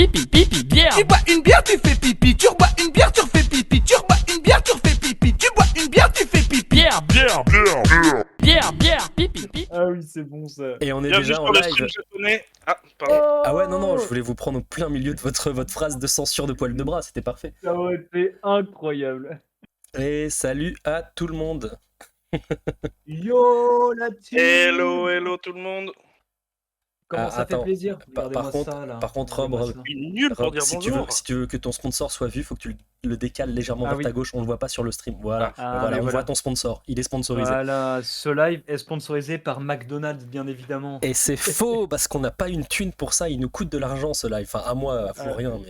pipi, pipi, bière. Tu bois une bière, tu fais pipi. Tu bois une bière, tu refais pipi. Tu bois une bière, tu refais pipi. Tu bois une bière, tu fais pipi. Bière, bière, bière, bière. Bière, bière, pipi, pipi. Ah oui, c'est bon ça. Et on est Bienvenue déjà en sur le live. stream japonais. Ah, pardon. Ah ouais, non, je voulais vous prendre au plein milieu de votre phrase de censure de poil de bras, c'était parfait. Ça aurait été incroyable. Et salut à tout le monde. Yo la team. Hello tout le monde. Comment ça fait attends, plaisir. par Regardez-moi contre, ça là. par contre, Regardez-moi Rob, ça. Je suis nul pour dire si bonjour. tu veux que ton sponsor soit vu, faut que tu le décales légèrement Ah vers oui. ta gauche, on le voit pas sur le stream. Voilà, Ah, voilà, mais on voilà. voit ton sponsor, il est sponsorisé. Voilà, ce live est sponsorisé par McDonald's bien évidemment. Et c'est faux parce qu'on n'a pas une thune pour ça, il nous coûte de l'argent ce live. Enfin, à moi, faut rien, mais.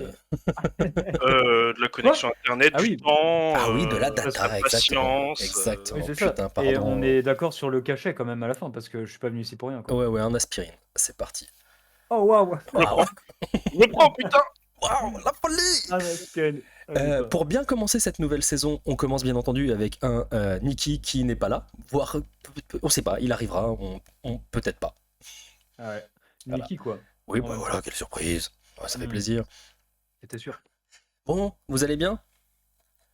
De la connexion internet, Ah du oui. temps. Ah oui, de la de data, la exactement. patience. Exactement. Oui, c'est ça. Putain, Et pardon. on est d'accord sur le cachet quand même à la fin parce que je suis pas venu ici pour rien quoi. Ouais, un aspirine, c'est parti. Oh waouh. Waouh, Je le prends, putain. waouh, la folie! Ah, nickel. Pour bien commencer cette nouvelle saison, on commence bien entendu avec un Nikki qui n'est pas là, voire on sait pas, il arrivera, on peut-être pas. Ah ouais. Voilà. Niki quoi. Oui, En bah même voilà, temps. quelle surprise, ouais, ça fait Mm. plaisir. T'étais sûr? Bon, vous allez bien?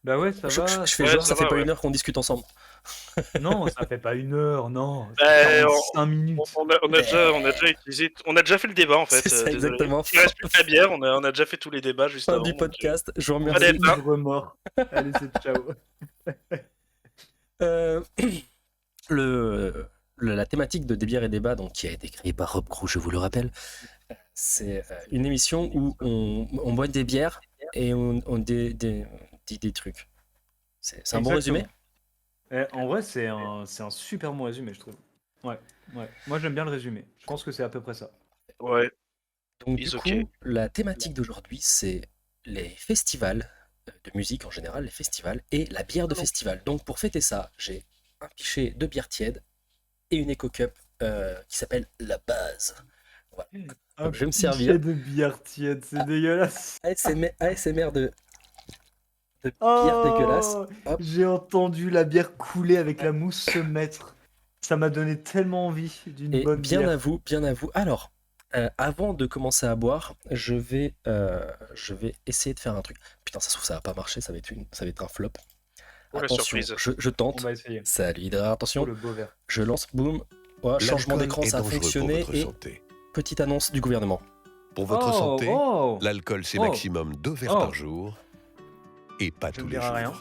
Bah ouais, ça va. Je fais Ouais, genre, ça ça fait va, pas ouais. une heure qu'on discute ensemble. Non, ça fait pas une heure, non. Bah, 5 minutes. On a déjà fait le débat en fait. C'est ça, désolé. exactement. Il reste plus que la bière, on a déjà fait tous les débats juste Fin avant. du donc, podcast, je vous Allez, remercie. bah. Livre mort. Allez, c'est ciao. Euh, la thématique de Des bières et débats, donc, qui a été créée par Rob Crew, je vous le rappelle, c'est une émission où on boit des bières et on dit des trucs. C'est un bon résumé? En vrai, c'est un super bon résumé, je trouve. Ouais. Moi, j'aime bien le résumé. Je pense que c'est à peu près ça. Ouais. Donc du Is coup, okay. la thématique d'aujourd'hui, c'est les festivals de musique en général, les festivals, et la bière de festival. Donc pour fêter ça, j'ai un pichet de bière tiède et une Eco Cup qui s'appelle La Base. Voilà. Donc, je vais me servir. de bière tiède, c'est dégueulasse. ASMR de bière Oh, dégueulasse. Hop. j'ai entendu la bière couler avec la mousse se mettre. Ça m'a donné tellement envie d'une Et bonne bien bière. à vous, bien à vous. Alors, avant de commencer à boire, je vais essayer de faire un truc. Putain, ça se trouve, ça va pas marcher, ça va être un flop. Oh, la Attention, surprise. je On tente. va essayer. Salut Hydra, Oh, attention, le beau verre. je lance, boum. Ouais, changement d'écran, ça a fonctionné. Et santé. petite annonce du gouvernement. Pour votre Oh, santé, oh. l'alcool c'est Oh. maximum 2 verres Oh. par jour et pas Je tous ne les dirai jours. rien.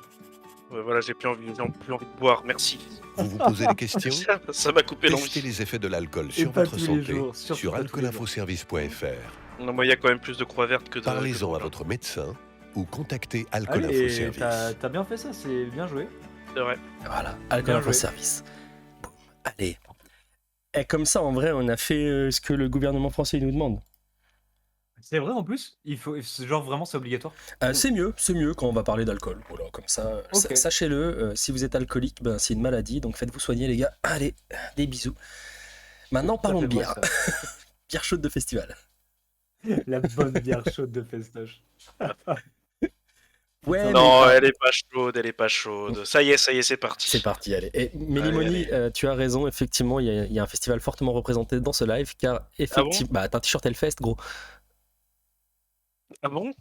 Ouais, voilà, j'ai plus envie de boire, merci. Vous vous posez des questions? Ça m'a coupé Testez l'envie. les effets de l'alcool Et sur pas votre tous les santé jours, surtout sur pas tous les jours. alcoolinfoservice.fr. Non, moi, il y a quand même plus de croix vertes que de. Parlez-en à que de votre médecin ou contactez Allez, Alcool-Info-Service. t'as bien fait ça, c'est bien joué. C'est vrai. Voilà, alcool Bien info joué. service. Boum. Allez. Et comme ça, en vrai, on a fait ce que le gouvernement français nous demande. C'est vrai en plus, genre vraiment c'est obligatoire. C'est mieux quand on va parler d'alcool. Voilà, comme ça, Ok. sachez-le, si vous êtes alcoolique, ben, c'est une maladie, donc faites-vous soigner les gars. Allez, des bisous. Maintenant, parlons de Ça fait bière. mal, ça. Bière chaude de festival. La bonne bière chaude de festoche. Ouais, Non, mais- elle est pas chaude. Ça y est, c'est parti. C'est parti, allez. Et Mélimoni, tu as raison, effectivement, il y a un festival fortement représenté dans ce live, car effectivement, bah, t'as un t-shirt Hellfest, gros. Ah bon?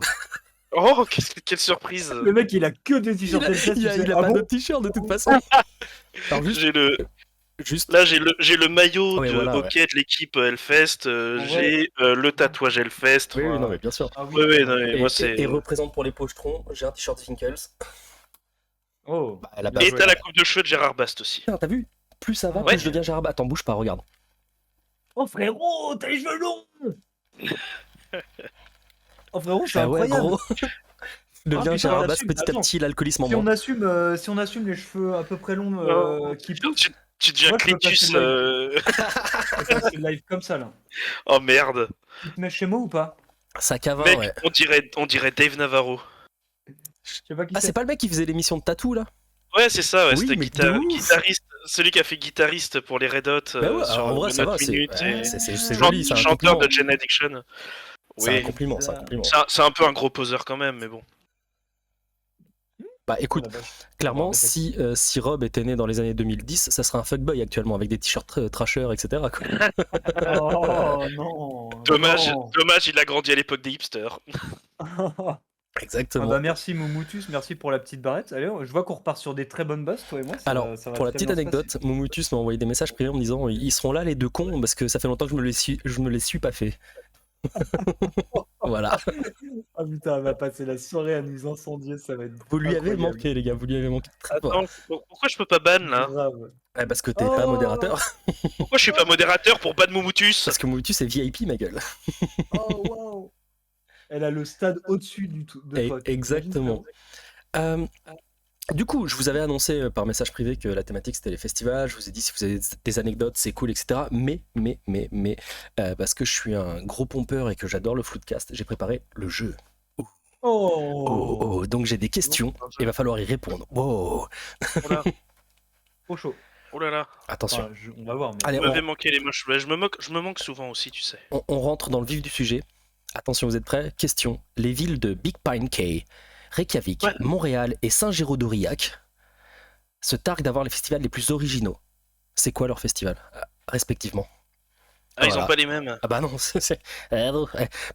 Oh, quelle surprise! Le mec il a que des t-shirts Hellfest, tu sais. il a Ah pas bon de t-shirt de toute façon. Alors, J'ai le juste, Là, j'ai le maillot Ouais, de voilà, hockey de l'équipe Hellfest. Ouais. J'ai le tatouage Hellfest. oui, enfin, non, mais bien sûr. Ah Ouais, ouais, non, mais Et, moi c'est. et représente pour les pochetrons, j'ai un t-shirt Winkles. Oh. Bah, elle a Et pas joué, t'as la là. coupe de cheveux de Gérard Bast aussi. Putain, t'as vu? Plus ça va, Ouais. plus je deviens Gérard. Attends, bouge pas, regarde. Oh frérot, t'as les cheveux longs. Oh frérot, c'est Ah ouais, incroyable. gros. Je deviens putain, Gérard on Bass assume. petit à Attends. petit, l'alcoolisme en Si on moi. assume les cheveux à peu près longs qui poussent, Tu deviens Moi, je veux Clétus. attends, c'est le live comme ça là. Oh merde. Tu te mets chez moi ou pas? Ça cave, Mec, ouais. on dirait Dave Navarro. Je sais pas qui Ah, c'est pas le mec qui faisait l'émission de Tattoo là? Ouais, c'est ça, ouais, Oui, c'était mais de ouf. guitariste, celui qui a fait guitariste pour les Red Hot Bah ouais, sur en vrai, ça va, Note c'est Minute et c'est joli, c'est un chanteur compliment. de Gen Addiction. C'est un Oui, compliment, c'est un compliment. c'est un peu un gros poseur quand même, mais bon. Bah écoute, Oh la vache. clairement, bah, si Rob était né dans les années 2010, ça serait un fuckboy actuellement, avec des t-shirts trashers, etc. quoi. Oh non. Dommage, non. dommage, il a grandi à l'époque des hipsters. Ah Exactement. bah merci Moumutus, merci pour la petite barrette. Allez, je vois qu'on repart sur des très bonnes bases, toi et moi. Alors, ça va pour la très petite bien se anecdote, Moumutus m'a envoyé des messages privés en me disant ils seront là les deux cons parce que ça fait longtemps que je me les suis pas fait. Voilà. passer. Ah putain, elle va passer la soirée à nous incendier, ça va être Vous lui avez incroyable. manqué, les gars, vous lui avez manqué très fort. Attends, pourquoi je peux pas ban là? Grave. Ouais, parce que t'es pas Oh. modérateur. Pourquoi je suis pas modérateur pour ban Moumutus? Parce que Moumutus est VIP, ma gueule. Oh waouh. Elle a le stade au-dessus du tout. De toi. Exactement. Du coup, je vous avais annoncé par message privé que la thématique c'était les festivals. Je vous ai dit si vous avez des anecdotes, c'est cool, etc. Mais, parce que je suis un gros pompeur et que j'adore le floodcast, j'ai préparé le jeu. Oh. Donc j'ai des questions et il va falloir y répondre. Wow. Oh là, Trop chaud. oh là là. Attention. Enfin, on va voir. Mais... Allez, Vous m'avez manqué les moches. Ouais, je me manque souvent aussi, tu sais. on rentre dans le vif du sujet. Attention, vous êtes prêts? Question. Les villes de Big Pine Cay, Reykjavik, Ouais. Montréal et Saint-Géraud-d'Aurillac se targuent d'avoir les festivals les plus originaux. C'est quoi leur festival, respectivement? Ah, ils Voilà. ont pas les mêmes. Ah bah non,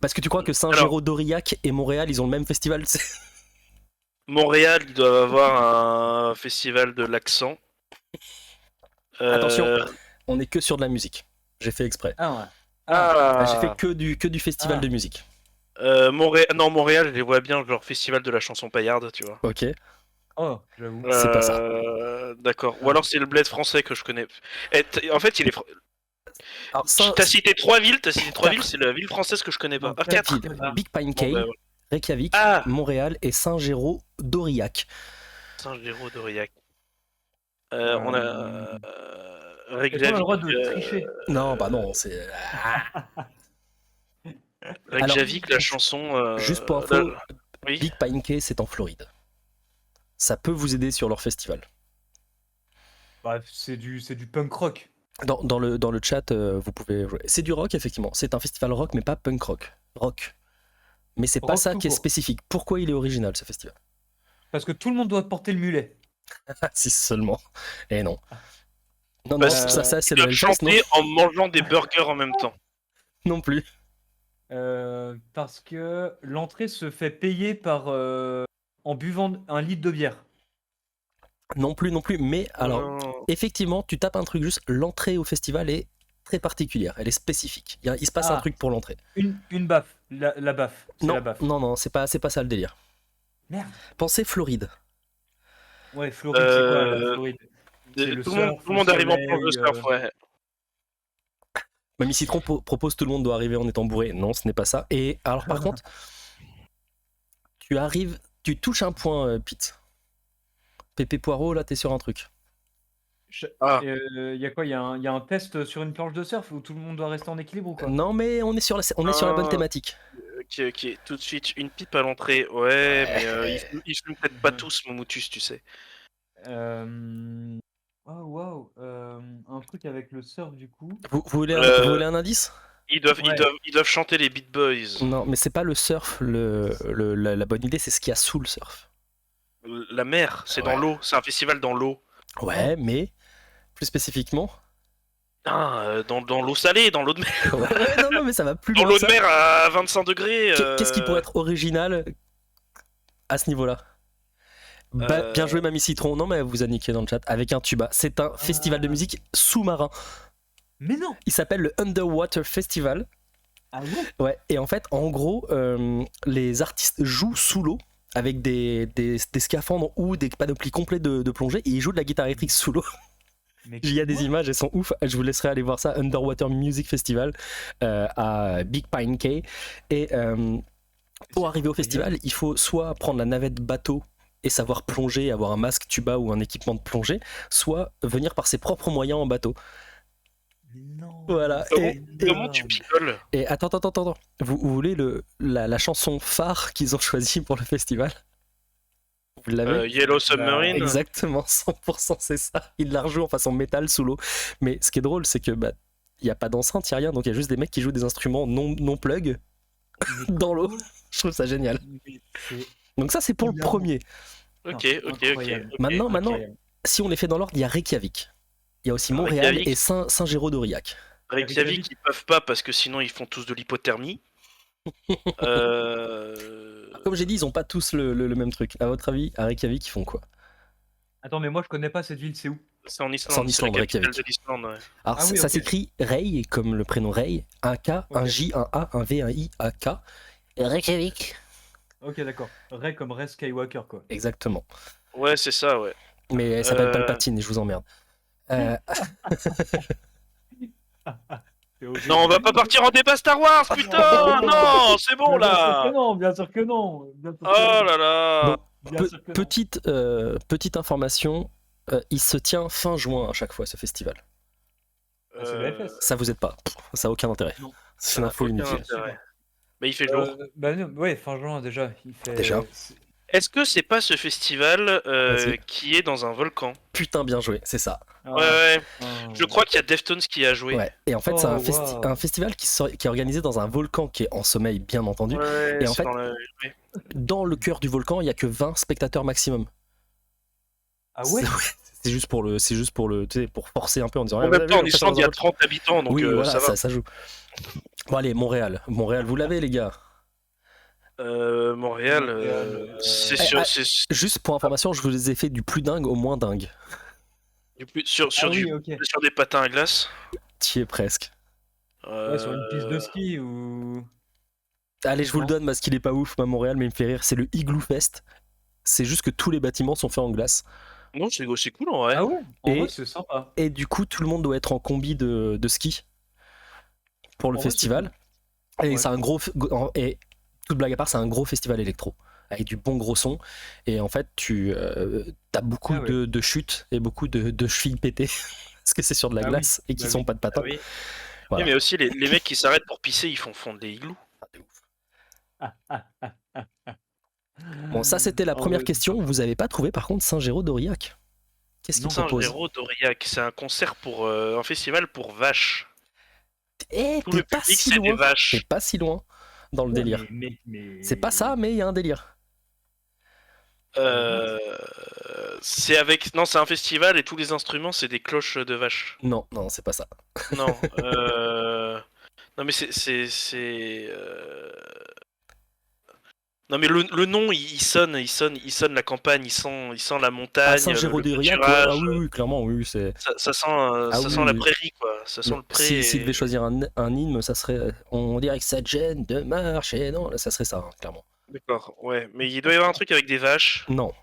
parce que tu crois que Saint-Géraud-d'Aurillac et Montréal, ils ont le même festival? Montréal, ils doivent avoir un festival de l'accent. Attention, on est que sur de la musique. J'ai fait exprès. Ah ouais. J'ai fait que du festival Ah. de musique. Non, Montréal, je les vois bien, genre festival de la chanson paillarde, tu vois. Ok. Oh, j'avoue. C'est pas ça. D'accord. Ou alors c'est le bled français que je connais. En fait, il est. Alors, ça, T'as cité trois villes, c'est la ville française que je connais pas. Ah, 4 quatre. villes. Ah, Big Pine bon, Cay, bah, Reykjavik, Ah. Montréal et Saint-Géraud-d'Aurillac. Saint-Géraud-d'Aurillac. On a. Et toi, on a le droit de Reykjavik, tricher. Non, bah non, c'est... Reykjavik, la chanson. Juste pour info, Oui. Big Pine Cay, c'est en Floride. Ça peut vous aider sur leur festival. Bref, c'est du punk rock. Dans le chat, vous pouvez jouer. C'est du rock, effectivement. C'est un festival rock, mais pas punk rock. Rock. Mais c'est pas Rock ça tout qui est court. spécifique. Pourquoi il est original, ce festival? Parce que tout le monde doit porter le mulet. Si seulement. Et non. Non, Bah, non, c'est- ça c'est Ils le doivent Hellfest, non, chanter en mangeant des burgers en même temps. non plus. Parce que l'entrée se fait payer par en buvant 1 litre de bière. Non plus. Mais alors, Non. effectivement, tu tapes un truc juste. L'entrée au festival est très particulière. Elle est spécifique. Il se passe un Ah. truc pour l'entrée. Une baffe. La baffe. C'est Non, la baffe. non, c'est pas ça le délire. Merde. Pensez Floride. Ouais, Floride, c'est quoi la Euh, Floride? C'est le Tout le surf, monde le arrive en soleil, planche de surf, ouais. Mamie Citron propose tout le monde doit arriver en étant bourré. Non, ce n'est pas ça. Et alors, par contre, tu touches un point, Pete. Pépé Poirot, là, t'es sur un truc. Ah. Il y a quoi? Il y a un test sur une planche de surf où tout le monde doit rester en équilibre ou quoi? Non, mais on est sur la bonne thématique. Ok, tout de suite, une pipe à l'entrée. Ouais, mais ils fument peut-être pas tous, Moumutus, tu sais. Oh waouh, un truc avec le surf du coup. Vous voulez un indice? Ils doivent, Ouais. ils doivent chanter les Beat Boys. Non, mais c'est pas le surf. La bonne idée, c'est ce qu'il y a sous le surf. La mer, c'est Ouais. dans l'eau. C'est un festival dans l'eau. Ouais, mais plus spécifiquement. Ah, dans l'eau salée, dans l'eau de mer. Ouais, non, mais ça va plus Dans loin l'eau que de ça. mer à 25 degrés. Qu'est-ce qui pourrait être original à ce niveau-là? Bien joué, Mamie Citron. Non, mais elle vous a niqué dans le chat avec un tuba. C'est un festival de musique sous-marin. Mais non! Il s'appelle le Underwater Festival. Ah ouais? Ouais, et en fait, en gros, les artistes jouent sous l'eau avec des scaphandres ou des panoplies complètes de plongée et ils jouent de la guitare électrique sous l'eau. Mais Il y a des quoi? images, elles sont ouf. Je vous laisserai aller voir ça. Underwater Music Festival à Big Pine Cay. Et pour arriver au festival, il faut soit prendre la navette bateau et savoir plonger, avoir un masque tuba ou un équipement de plongée, soit venir par ses propres moyens en bateau. Mais non! Voilà. Comment tu picoles? Et attends. Vous voulez la chanson phare qu'ils ont choisie pour le festival? Vous l'avez? Yellow Submarine. Exactement, 100% c'est ça. Ils la rejouent en façon métal sous l'eau. Mais ce qui est drôle, c'est que il n'y a pas d'enceinte, il n'y a rien, donc il y a juste des mecs qui jouent des instruments non plug dans l'eau. Je trouve ça génial. Mais c'est- Donc ça, c'est pour le Énorme. premier. Ok, Non, ok, ok. incroyable. ok. Maintenant, Incroyable. si on les fait dans l'ordre, il y a Reykjavik. Il y a aussi Montréal Reykjavik. et Saint-Géraud-d'Aurillac. Reykjavik, ils peuvent pas parce que sinon ils font tous de l'hypothermie. Comme j'ai dit, ils ont pas tous le même truc. À votre avis, à Reykjavik, ils font quoi? Attends, mais moi je connais pas cette ville, c'est où? C'est en C'est en Islande, c'est la Islande, capitale Reykjavik. de l'Islande. Ouais. Alors Ah oui, ça ok. s'écrit Rey, comme le prénom Rey, un K, un Ok. J, un A, un V, un I, un K. Et Reykjavik. Ok, d'accord. Ray comme Ray Skywalker, quoi. Exactement. Ouais, c'est ça, ouais. Mais elle s'appelle Euh. Palpatine, je vous emmerde. C'est horrible. Non, on va pas partir en débat Star Wars, putain. Non, c'est bon Bien sûr que là. non, bien sûr que non. Bien sûr que Oh non. là là. Donc, Bien sûr que non. petite information, il se tient fin juin à chaque fois ce festival. Ah, c'est le FS. Ça vous aide pas, ça a aucun intérêt. Non. C'est une info Aucun inutile. intérêt. Mais il fait jour. Bah non, ouais, fin juin déjà. Il fait... Déjà. Est-ce que c'est pas ce festival Vas-y. qui est dans un volcan? Putain, bien joué, c'est ça. Ah, Ouais, ouais. ah. Je crois qu'il y a Deftones qui a joué. Ouais. Et en fait, c'est Oh, un wow. festival qui est organisé dans un volcan qui est en sommeil, bien entendu. Ouais, Et en c'est fait, dans la- ouais. Dans le cœur du volcan, il y a que 20 spectateurs maximum. Ah ouais. C'est juste pour le, tu sais, pour forcer un peu en disant. En Ah, vous même avez temps, vu, en on fait ça Islande, dans il y un a volcan. 30 habitants, donc Oui, voilà, ça va. ça joue. Bon, allez, Montréal. Montréal, vous l'avez, les gars. Montréal, c'est sur, ah, c'est Juste pour information, je vous ai fait du plus dingue au moins dingue. sur Ah oui, du- ok. sur des patins à glace. T'y es presque. Ouais, sur une piste de ski ou. Allez, je vous le Non. donne parce qu'il est pas ouf, à Montréal, mais il me fait rire. C'est le Igloo Fest. C'est juste que tous les bâtiments sont faits en glace. Non, c'est cool en vrai. Ah ouais. En Et- vrai, c'est sympa. Et du coup, tout le monde doit être en combi de ski pour le En vrai, c'est festival. Et Ouais. c'est un gros. Et toute blague à part, c'est un gros festival électro. Avec du bon gros son. Et en fait, tu as beaucoup Ah ouais. de chutes et beaucoup de chevilles pétées. Parce que c'est sur de la Ah oui. glace et qui Bah sont oui. pas de patins. Ah oui. Voilà. Oui, mais aussi les mecs qui s'arrêtent pour pisser, ils font fondre des igloos. Bon, ça c'était la En première vrai, question. Vous avez pas trouvé par contre Saint-Géraud-d'Aurillac? Qu'est-ce qu'il Non. propose? Saint-Géraud-d'Aurillac, c'est un concert pour un festival pour vaches. Eh, Tout t'es le pas public, si c'est des loin. vaches. T'es pas si loin dans le délire. Mais... C'est pas ça, mais il y a un délire. C'est avec. Non, c'est un festival et tous les instruments, c'est des cloches de vaches. Non, non, c'est pas ça. Non. Non, mais Non, mais le nom, il sonne la campagne, il sent la montagne. À Saint-Géraud-d'Aurillac, le ouais, pâturage. ah oui, clairement, oui, c'est. Ça sent, Ah ça oui, sent la oui. prairie, quoi. Ça sent le pré. S'il devait choisir un hymne, ça serait. On dirait que ça te gêne de marcher. Non, ça serait ça, hein, clairement. D'accord, ouais. Mais il doit y avoir un truc avec des vaches. Non,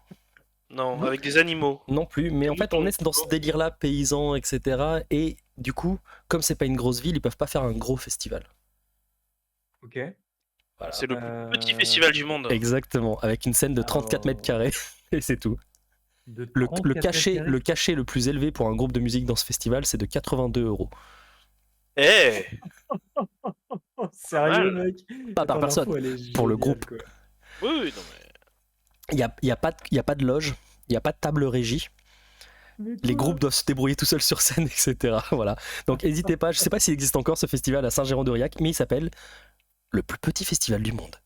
Non, avec des animaux. non plus. Mais en fait, on est dans ce délire-là, paysan, etc. Et du coup, comme c'est pas une grosse ville, ils peuvent pas faire un gros festival. Ok. Voilà. C'est le plus petit festival du monde. Exactement, avec une scène de 34 mètres carrés. Et c'est tout. De Le 34 cachet, mètres carrés. le cachet le plus élevé pour un groupe de musique dans ce festival, c'est de 82 €. Eh Oh, sérieux, mal. mec. Pas par Attends, personne, l'info, elle est pour le géniale, groupe. quoi. Oui, non, mais. Il y a pas de loge, il n'y a pas de table régie. Mais Les quoi groupes doivent se débrouiller tout seuls sur scène, etc. Voilà. Donc n'hésitez pas, je sais pas s'il existe encore ce festival à Saint-Géraud-d'Aurillac, mais il s'appelle le plus petit festival du monde.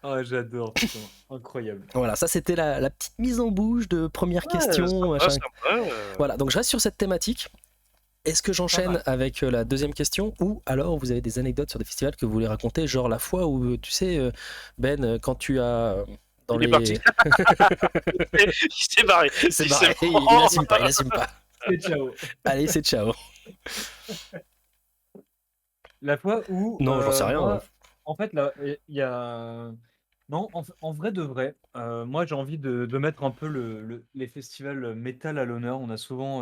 Ah, j'adore, putain. Incroyable. Voilà, ça c'était la petite mise en bouche de première Ouais, question. sympa, machin. sympa, Voilà, donc je reste sur cette thématique. Est-ce que j'enchaîne avec la deuxième question ou alors vous avez des anecdotes sur des festivals que vous voulez raconter, genre la fois où, tu sais, Ben, quand tu as... dans Il est les... parti. Il s'est barré. C'est Il barré, s'est- il assume pas, il assume pas. Et ciao. Allez, c'est ciao. La fois où. Non, j'en sais rien. moi, hein. En fait, là, il y a. Non, en vrai de vrai, moi j'ai envie de mettre un peu les festivals métal à l'honneur. On a souvent.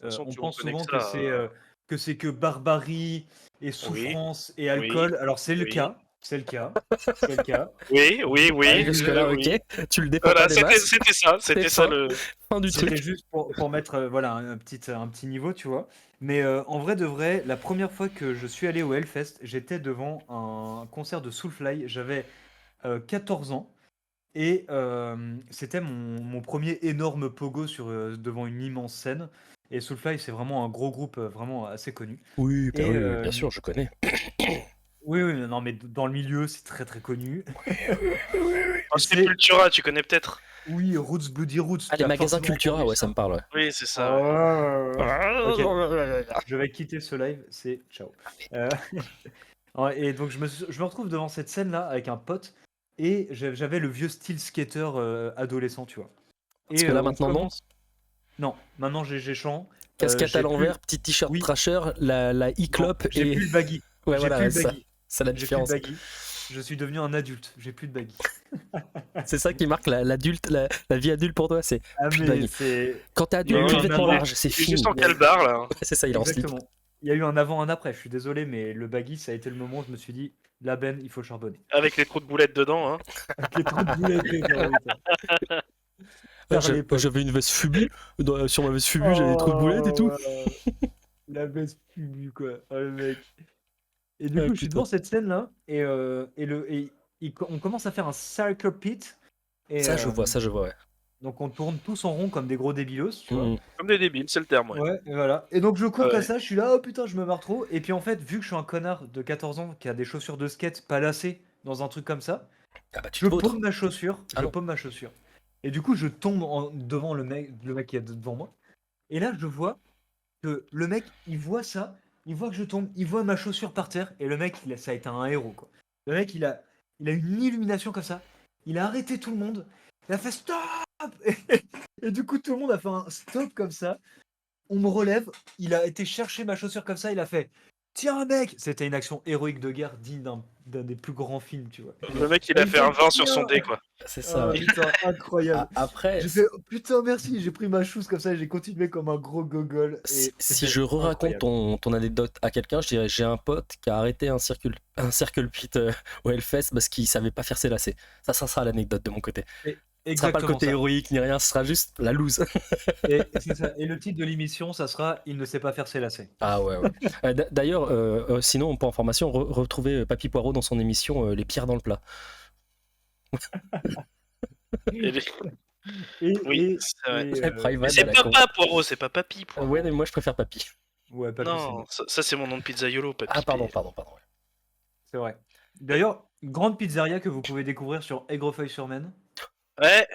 façon, On tu pense reconnais souvent que ça, que c'est que barbarie et souffrance et alcool. Alors c'est le oui. cas. C'est le cas. C'est le cas. Oui, oui, oui. Allez, jusque-là, oui. ok. Tu le défends Voilà, pas des masses. C'est c'était ça fin. le. Fin du C'était truc. juste pour mettre voilà, un petit niveau, tu vois. Mais en vrai de vrai, la première fois que je suis allé au Hellfest, j'étais devant un concert de Soulfly. J'avais 14 ans. Et c'était mon premier énorme pogo devant une immense scène. Et Soulfly, c'est vraiment un gros groupe vraiment assez connu. Oui, bah Et, oui, bien sûr, je connais. Oui, oui, non, mais dans le milieu, c'est très très connu. C'est C'est- Cultura, tu connais peut-être. Oui, Roots, Bloody Roots. Ah, tu les as magasins forcément Cultura, entendu ouais, ça me parle, ouais. Oui, c'est ça. ouais. Ok, je vais quitter ce live, c'est ciao. Euh, ouais, et donc je me retrouve devant cette scène-là avec un pote et j'avais le vieux style skater adolescent, tu vois. Parce Et que là, on maintenant, non. commence. Non, maintenant j'ai chant. Casquette à j'ai l'envers, plus- petit t-shirt Oui. trasher, la non, e-clope j'ai et. plus le baggy. Ouais, J'ai voilà, plus le ça, baggy. c'est la J'ai plus le différence. baggy. Je suis devenu un adulte. J'ai plus de baggy. C'est ça qui marque l'adulte, la vie adulte pour toi, c'est Ah plus de mais baggy. c'est Quand t'es adulte, Non, plus de il vêtements est- larges, c'est Il est fini. juste en calbar là. C'est ça, il est en slip. Exactement. Il y a eu un avant, un après. Je suis désolé, mais le baggy, ça a été le moment où je me suis dit, la Ben, il faut charbonner. Avec les trous de boulettes dedans. Hein. Avec les trous de boulettes dedans, putain. Faire les potes. J'avais une veste Fubu, sur ma veste Fubu, j'avais des trous de boulettes et tout. La veste pubue, quoi. Oh, le mec. Et du Ah, coup, je suis putain. devant cette scène-là, et on commence à faire un circle pit. Et, Ça, je vois, ouais. Donc, on tourne tous en rond comme des gros débilos, tu vois. Mhm. Comme des débiles, c'est le terme. Ouais. Ouais, et voilà. Et donc, je cours Ouais. comme ça, je suis là, oh putain, je me marre trop. Et puis, en fait, vu que je suis un connard de 14 ans qui a des chaussures de skate pas lacées dans un truc comme ça, Ah bah, tu je te vautres. paume ma chaussure. Ah Je non. paume ma chaussure. Et du coup, je tombe devant le mec qui est devant moi. Et là, je vois que le mec, il voit ça, il voit que je tombe, il voit ma chaussure par terre. Et le mec, ça a été un héros, quoi. Le mec, il a une illumination comme ça. Il a arrêté tout le monde. Il a fait stop. Et du coup, tout le monde a fait un stop comme ça. On me relève. Il a été chercher ma chaussure comme ça. Il a fait tiens, mec. C'était une action héroïque de guerre digne d'un des plus grands films, tu vois. Le mec, il a fait un 20 sur son dé, quoi. C'est ça, ouais. Putain, incroyable. Après, J'ai fait oh, putain, merci. J'ai pris ma chose comme ça et j'ai continué comme un gros gogol. Et si c'était je re-raconte incroyable. ton anecdote à quelqu'un, je dirais j'ai un pote qui a arrêté un circle pit au Hellfest parce qu'il savait pas faire ses lacets. Ça sera l'anecdote de mon côté. Ce sera pas le Exactement côté ça. héroïque ni rien, ce sera juste la loose. Et, c'est ça. Et le titre de l'émission, ça sera Il ne sait pas faire ses lacets. Ah ouais, ouais. D'ailleurs, sinon, pour information, retrouvez Papy Poireau dans son émission Les pierres dans le plat. Et les- Et, Oui, c'est vrai. et, Private Mais à c'est la con. Papa Poireau, c'est pas Papy Poireau. Ouais, mais moi je préfère Papy. ouais, pas Non, ça c'est mon nom de pizzaiolo, Papy. Ah, pardon. c'est vrai. D'ailleurs, grande pizzeria que vous pouvez découvrir sur Aigrefeuille-sur-Maine. Ouais,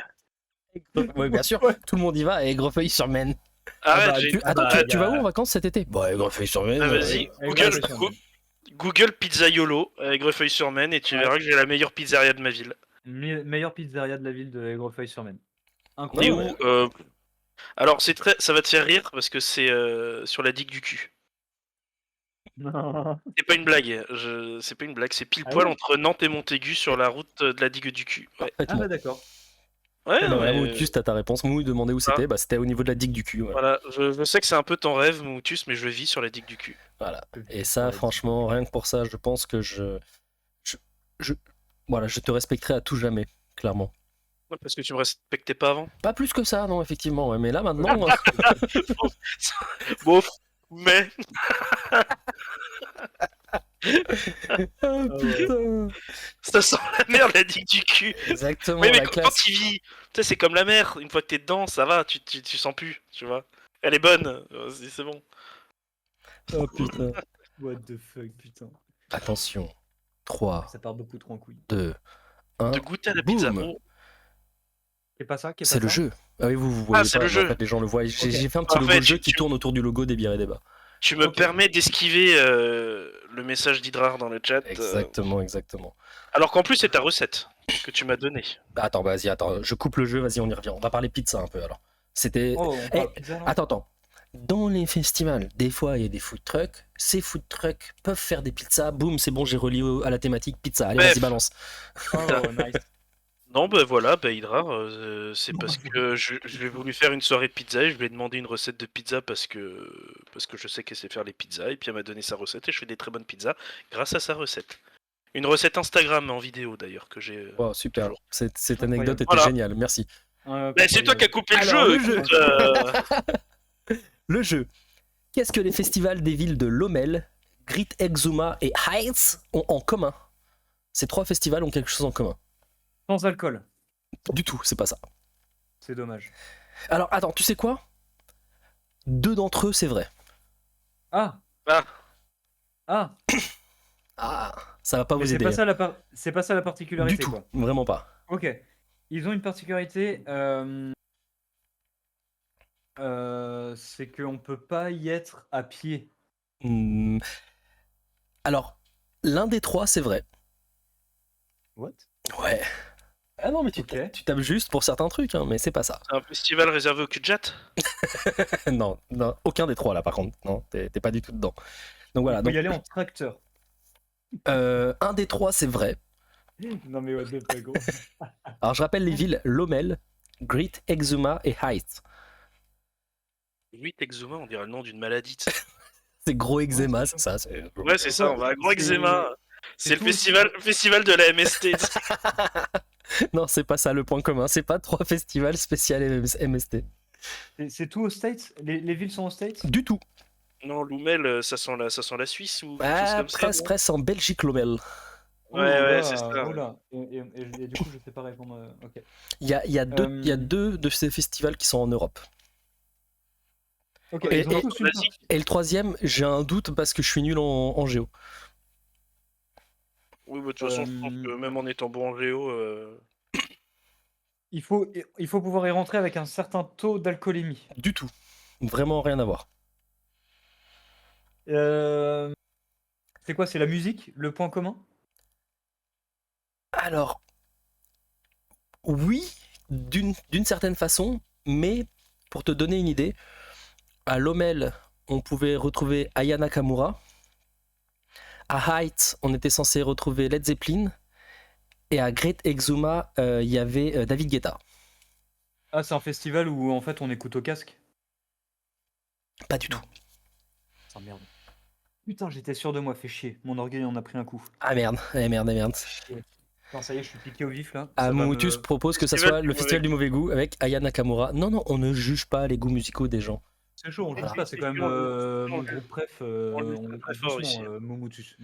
Ouais, bien sûr, tout le monde y va et Aigrefeuille-sur-Maine. arrête, bah, j'ai... Attends, bah, tu vas où en vacances cet été? Bah, Aigrefeuille-sur-Maine. Ah, vas-y, Aigrefeuille-sur-Maine. Google pizzaiolo avec Greffeuille-sur-Maine et tu Ouais. verras que j'ai la meilleure pizzeria de ma ville. Meilleure pizzeria de la ville de Aigrefeuille-sur-Maine. Et Incroyable. où Alors ça va te faire rire parce que c'est sur la digue du cul. Non. C'est pas une blague, c'est pas une blague, c'est pile Ah poil ouais entre Nantes et Montaigu sur la route de la digue du cul. Ouais. Ah Parfaitement. bah d'accord. Ouais, Bah, non, voilà, mais, Moutus, t'as ta réponse. Mou, il demandait où c'était. Bah, c'était au niveau de la digue du cul. Voilà. voilà, je sais que c'est un peu ton rêve, Moutus, mais je vis sur la digue du cul. Voilà. Et ça, franchement, rien que pour ça, je pense que voilà, je te respecterai à tout jamais, clairement. Ouais, parce que tu me respectais pas avant. Pas plus que ça, non, effectivement. Ouais, mais là, maintenant. Bon, mais Ah, putain. ça sent la merde la digue du cul. Exactement, Oui, mais la quand classe. tu vis, tu sais, c'est comme la mer. Une fois que t'es dedans, ça va, tu sens plus, tu vois. Elle est bonne, c'est bon. Oh putain. What the fuck, putain. Attention. 3, Ça part beaucoup trop en couille. 2, 1. De goûter à la boum. pizza. Oh, C'est pas ça qui est C'est pas le ça jeu. Ah oui, vous voyez c'est pas, le mais jeu. en fait, les gens le voient. J'ai Ok. fait un petit En logo fait, de jeu qui tu- tourne autour du logo des bières et débats. Tu me Ok. permets d'esquiver le message d'Hydrar dans le chat. Exactement, exactement. Alors qu'en plus, c'est ta recette que tu m'as donnée. Bah, attends, vas-y, attends, je coupe le jeu, vas-y, on y revient. On va parler pizza un peu alors. C'était. Oh, on parle pizza, là. Attends. Dans les festivals, des fois, il y a des food trucks. Ces food trucks peuvent faire des pizzas. Boum, c'est bon, j'ai relié à la thématique pizza. Allez, Bref. vas-y, balance. Oh, nice. Non, bah voilà, bah Hydrar, c'est parce que j'ai voulu faire une soirée de pizza et je lui ai demandé une recette de pizza parce que je sais qu'elle sait faire les pizzas et puis elle m'a donné sa recette et je fais des très bonnes pizzas grâce à sa recette. Une recette Instagram en vidéo d'ailleurs que j'ai. Wow, super. Toujours. Cette anecdote était Voilà. géniale, merci. Bah, c'est toi qui as coupé le Alors, jeu. le jeu. Écoute, Le jeu. Qu'est-ce que les festivals des villes de Lommel, Grit Exuma et Heights ont en commun? Ces 3 festivals ont quelque chose en commun. Sans alcool. Du tout, c'est pas ça. C'est dommage. Alors, attends, tu sais quoi? 2 d'entre eux, c'est vrai. Ah. Ah. Ah. Ah, ça va pas Mais vous c'est aider. pas ça c'est pas ça la particularité, Du tout, quoi. vraiment pas. Ok. Ils ont une particularité, c'est qu'on peut pas y être à pied. Hmm. Alors, l'un des trois, c'est vrai. What? Ouais. Ah non, mais Ok. tu tapes juste pour certains trucs, hein, mais c'est pas ça. C'est un festival réservé au cul-de-jatte. Non, non, aucun des trois là, par contre. Non, t'es pas du tout dedans. Donc Il voilà. faut Donc, y aller en tracteur. un des trois, c'est vrai. Non mais what the fuck, gros. Alors, je rappelle les villes Lommel, Great Exuma et Heights. Lui, Texuma, on dirait le nom d'une maladie. tu sais. C'est gros eczéma, Ouais, c'est ça. c'est- Ouais, c'est ça, on va à Gros C'est- Eczéma. C'est le tout- festival de la MST. tu sais. Non, c'est pas ça le point commun. C'est pas 3 festivals spécial MST. C'est tout aux States? Les villes sont aux States? Bah, Du tout. Non, Loumel, ça sent la Suisse ou quelque chose Ah, comme ça. presque, non presque en Belgique, Lommel. Oh Ouais, là, c'est ça. oh là. Et du coup, je sais pas répondre. Ok. Il y a deux de ces festivals qui sont en Europe. Ok, Et- ils ont et- tous une Vas-y. Et le troisième, j'ai un doute parce que je suis nul en géo. Oui, bah, de toute façon, je pense que même en étant bon en géo, Il faut pouvoir y rentrer avec un certain taux d'alcoolémie. Du tout. Vraiment rien à voir. C'est quoi? C'est la musique, le point commun? Alors, oui, d'une certaine façon, mais pour te donner une idée, à Lommel, on pouvait retrouver Aya Nakamura. À Heights, on était censé retrouver Led Zeppelin. Et à Great Exuma, il y avait David Guetta. Ah, c'est un festival où en fait on écoute au casque? Pas du tout. Ah merde. Putain, j'étais sûr de moi, fais chier. Mon orgueil en a pris un coup. Ah merde, merde. Putain, ça y est, je suis piqué au vif là. Ah, Ça va Moutus me- propose que ça Festival soit du le mauvais festival du mauvais goût avec Aya Nakamura. Non, on ne juge pas les goûts musicaux des gens. C'est chaud, on le Voilà. juge pas, c'est quand même mon groupe préf. on le On juge le très juge fort doucement, ici. Momotus.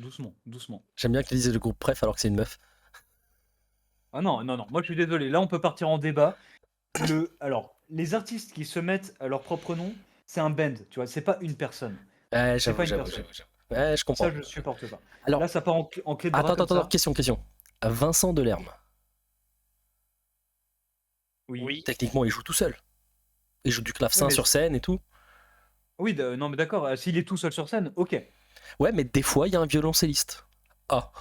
Doucement. J'aime bien qu'ils disent le groupe préf alors que c'est une meuf. Ah non, moi je suis désolé. Là, on peut partir en débat. Alors, les artistes qui se mettent à leur propre nom, c'est un band, tu vois, c'est pas une personne. Ouais, C'est pas j'avoue. une personne. Ouais, je comprends. Ça, je supporte pas. Alors, Là, ça part en clé de bras comme attends, ça. question. Vincent Delerme, Oui. techniquement, il joue tout seul. Il joue du clavecin Oui, mais- sur scène et tout. Oui, non, mais d'accord. S'il est tout seul sur scène, ok. Ouais, mais des fois, il y a un violoncelliste. Ah,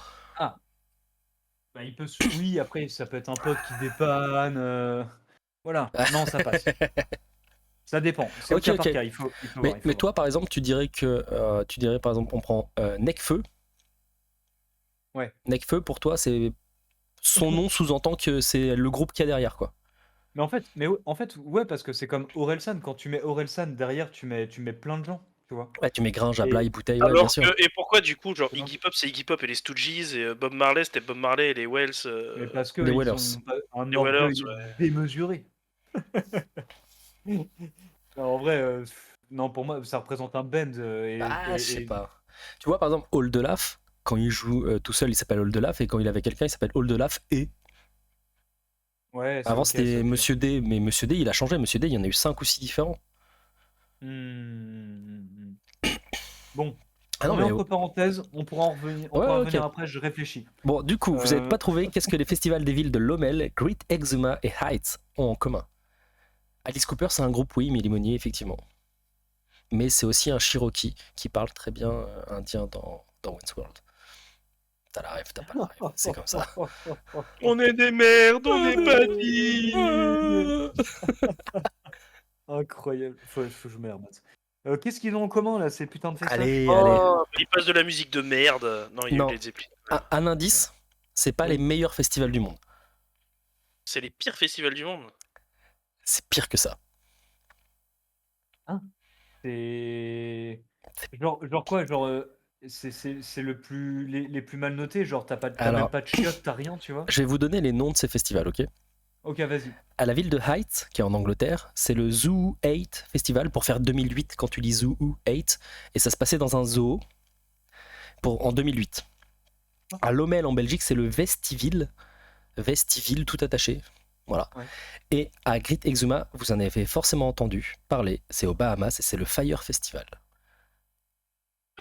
Bah, il peut. Oui, après, ça peut être un pote qui dépanne. Voilà. Non, ça passe. Ça dépend. C'est au Ok, cas par ok. cas. Il faut voir, il faut mais voir. toi, par exemple, tu dirais, par exemple, on prend Necfeu. Ouais. Necfeu, pour toi, c'est son nom sous-entend que c'est le groupe qu'il y a derrière, quoi. Mais en fait, ouais, parce que c'est comme Orelsan. Quand tu mets Orelsan derrière, tu mets plein de gens, tu vois. Ouais, tu mets Gringe, Et- Ablaye, Bouteille, ouais, bien Alors sûr. que, et pourquoi du coup, genre C'est bon. Iggy Pop c'est Iggy Pop et les Stooges, et Bob Marley c'était Bob Marley et les Wells. Mais parce que les ils Whalers. ont un Les orgueil Whalers, ouais. démesuré. Alors, en vrai, non, pour moi, ça représente un band. Ah, je sais pas. Tu vois, par exemple, Oldelaf, quand il joue tout seul, il s'appelle Oldelaf, et quand il est avec quelqu'un, il s'appelle Oldelaf et. Ouais, c'est Avant, ok, c'était c'est ok. Monsieur D, mais Monsieur D, il a changé. Monsieur D, il y en a eu 5 ou 6 différents. Bon, Ah non, on met mais entre parenthèses, on pourra en revenir, Ouais, ok. après, je réfléchis. bon, du coup, vous n'avez Euh. pas trouvé qu'est-ce que les festivals des villes de Lommel, Great Exuma et Heights ont en commun. Alice Cooper, c'est un groupe, oui, Mélimonier, effectivement. Mais c'est aussi un Cherokee qui parle très bien indien dans Wayne's World. T'as la rêve, t'as pas la rêve, c'est comme ça. On est des merdes, on n'est pas dit. Incroyable. Faut que je me remette. Qu'est-ce qu'ils ont en commun là, ces putains de festivals? Allez. Oh, il passe de la musique de merde. Non, il y a Non. eu les Zeppelin. Un indice, c'est pas les meilleurs festivals du monde. C'est les pires festivals du monde. C'est pire que ça. C'est genre quoi? Genre c'est le plus les plus mal notés. Genre t'as Alors- même pas de chiottes, t'as rien, tu vois? Je vais vous donner les noms de ces festivals, ok? Ok, vas-y. À la ville de Heights, qui est en Angleterre, c'est le Zoo 8 Festival, pour faire 2008 quand tu lis Zoo 8, et ça se passait dans un zoo en 2008. À Lommel en Belgique, c'est le Vestiville tout attaché. Voilà. Ouais. Et à Great Exuma, vous en avez forcément entendu parler, c'est aux Bahamas et c'est le Fire Festival.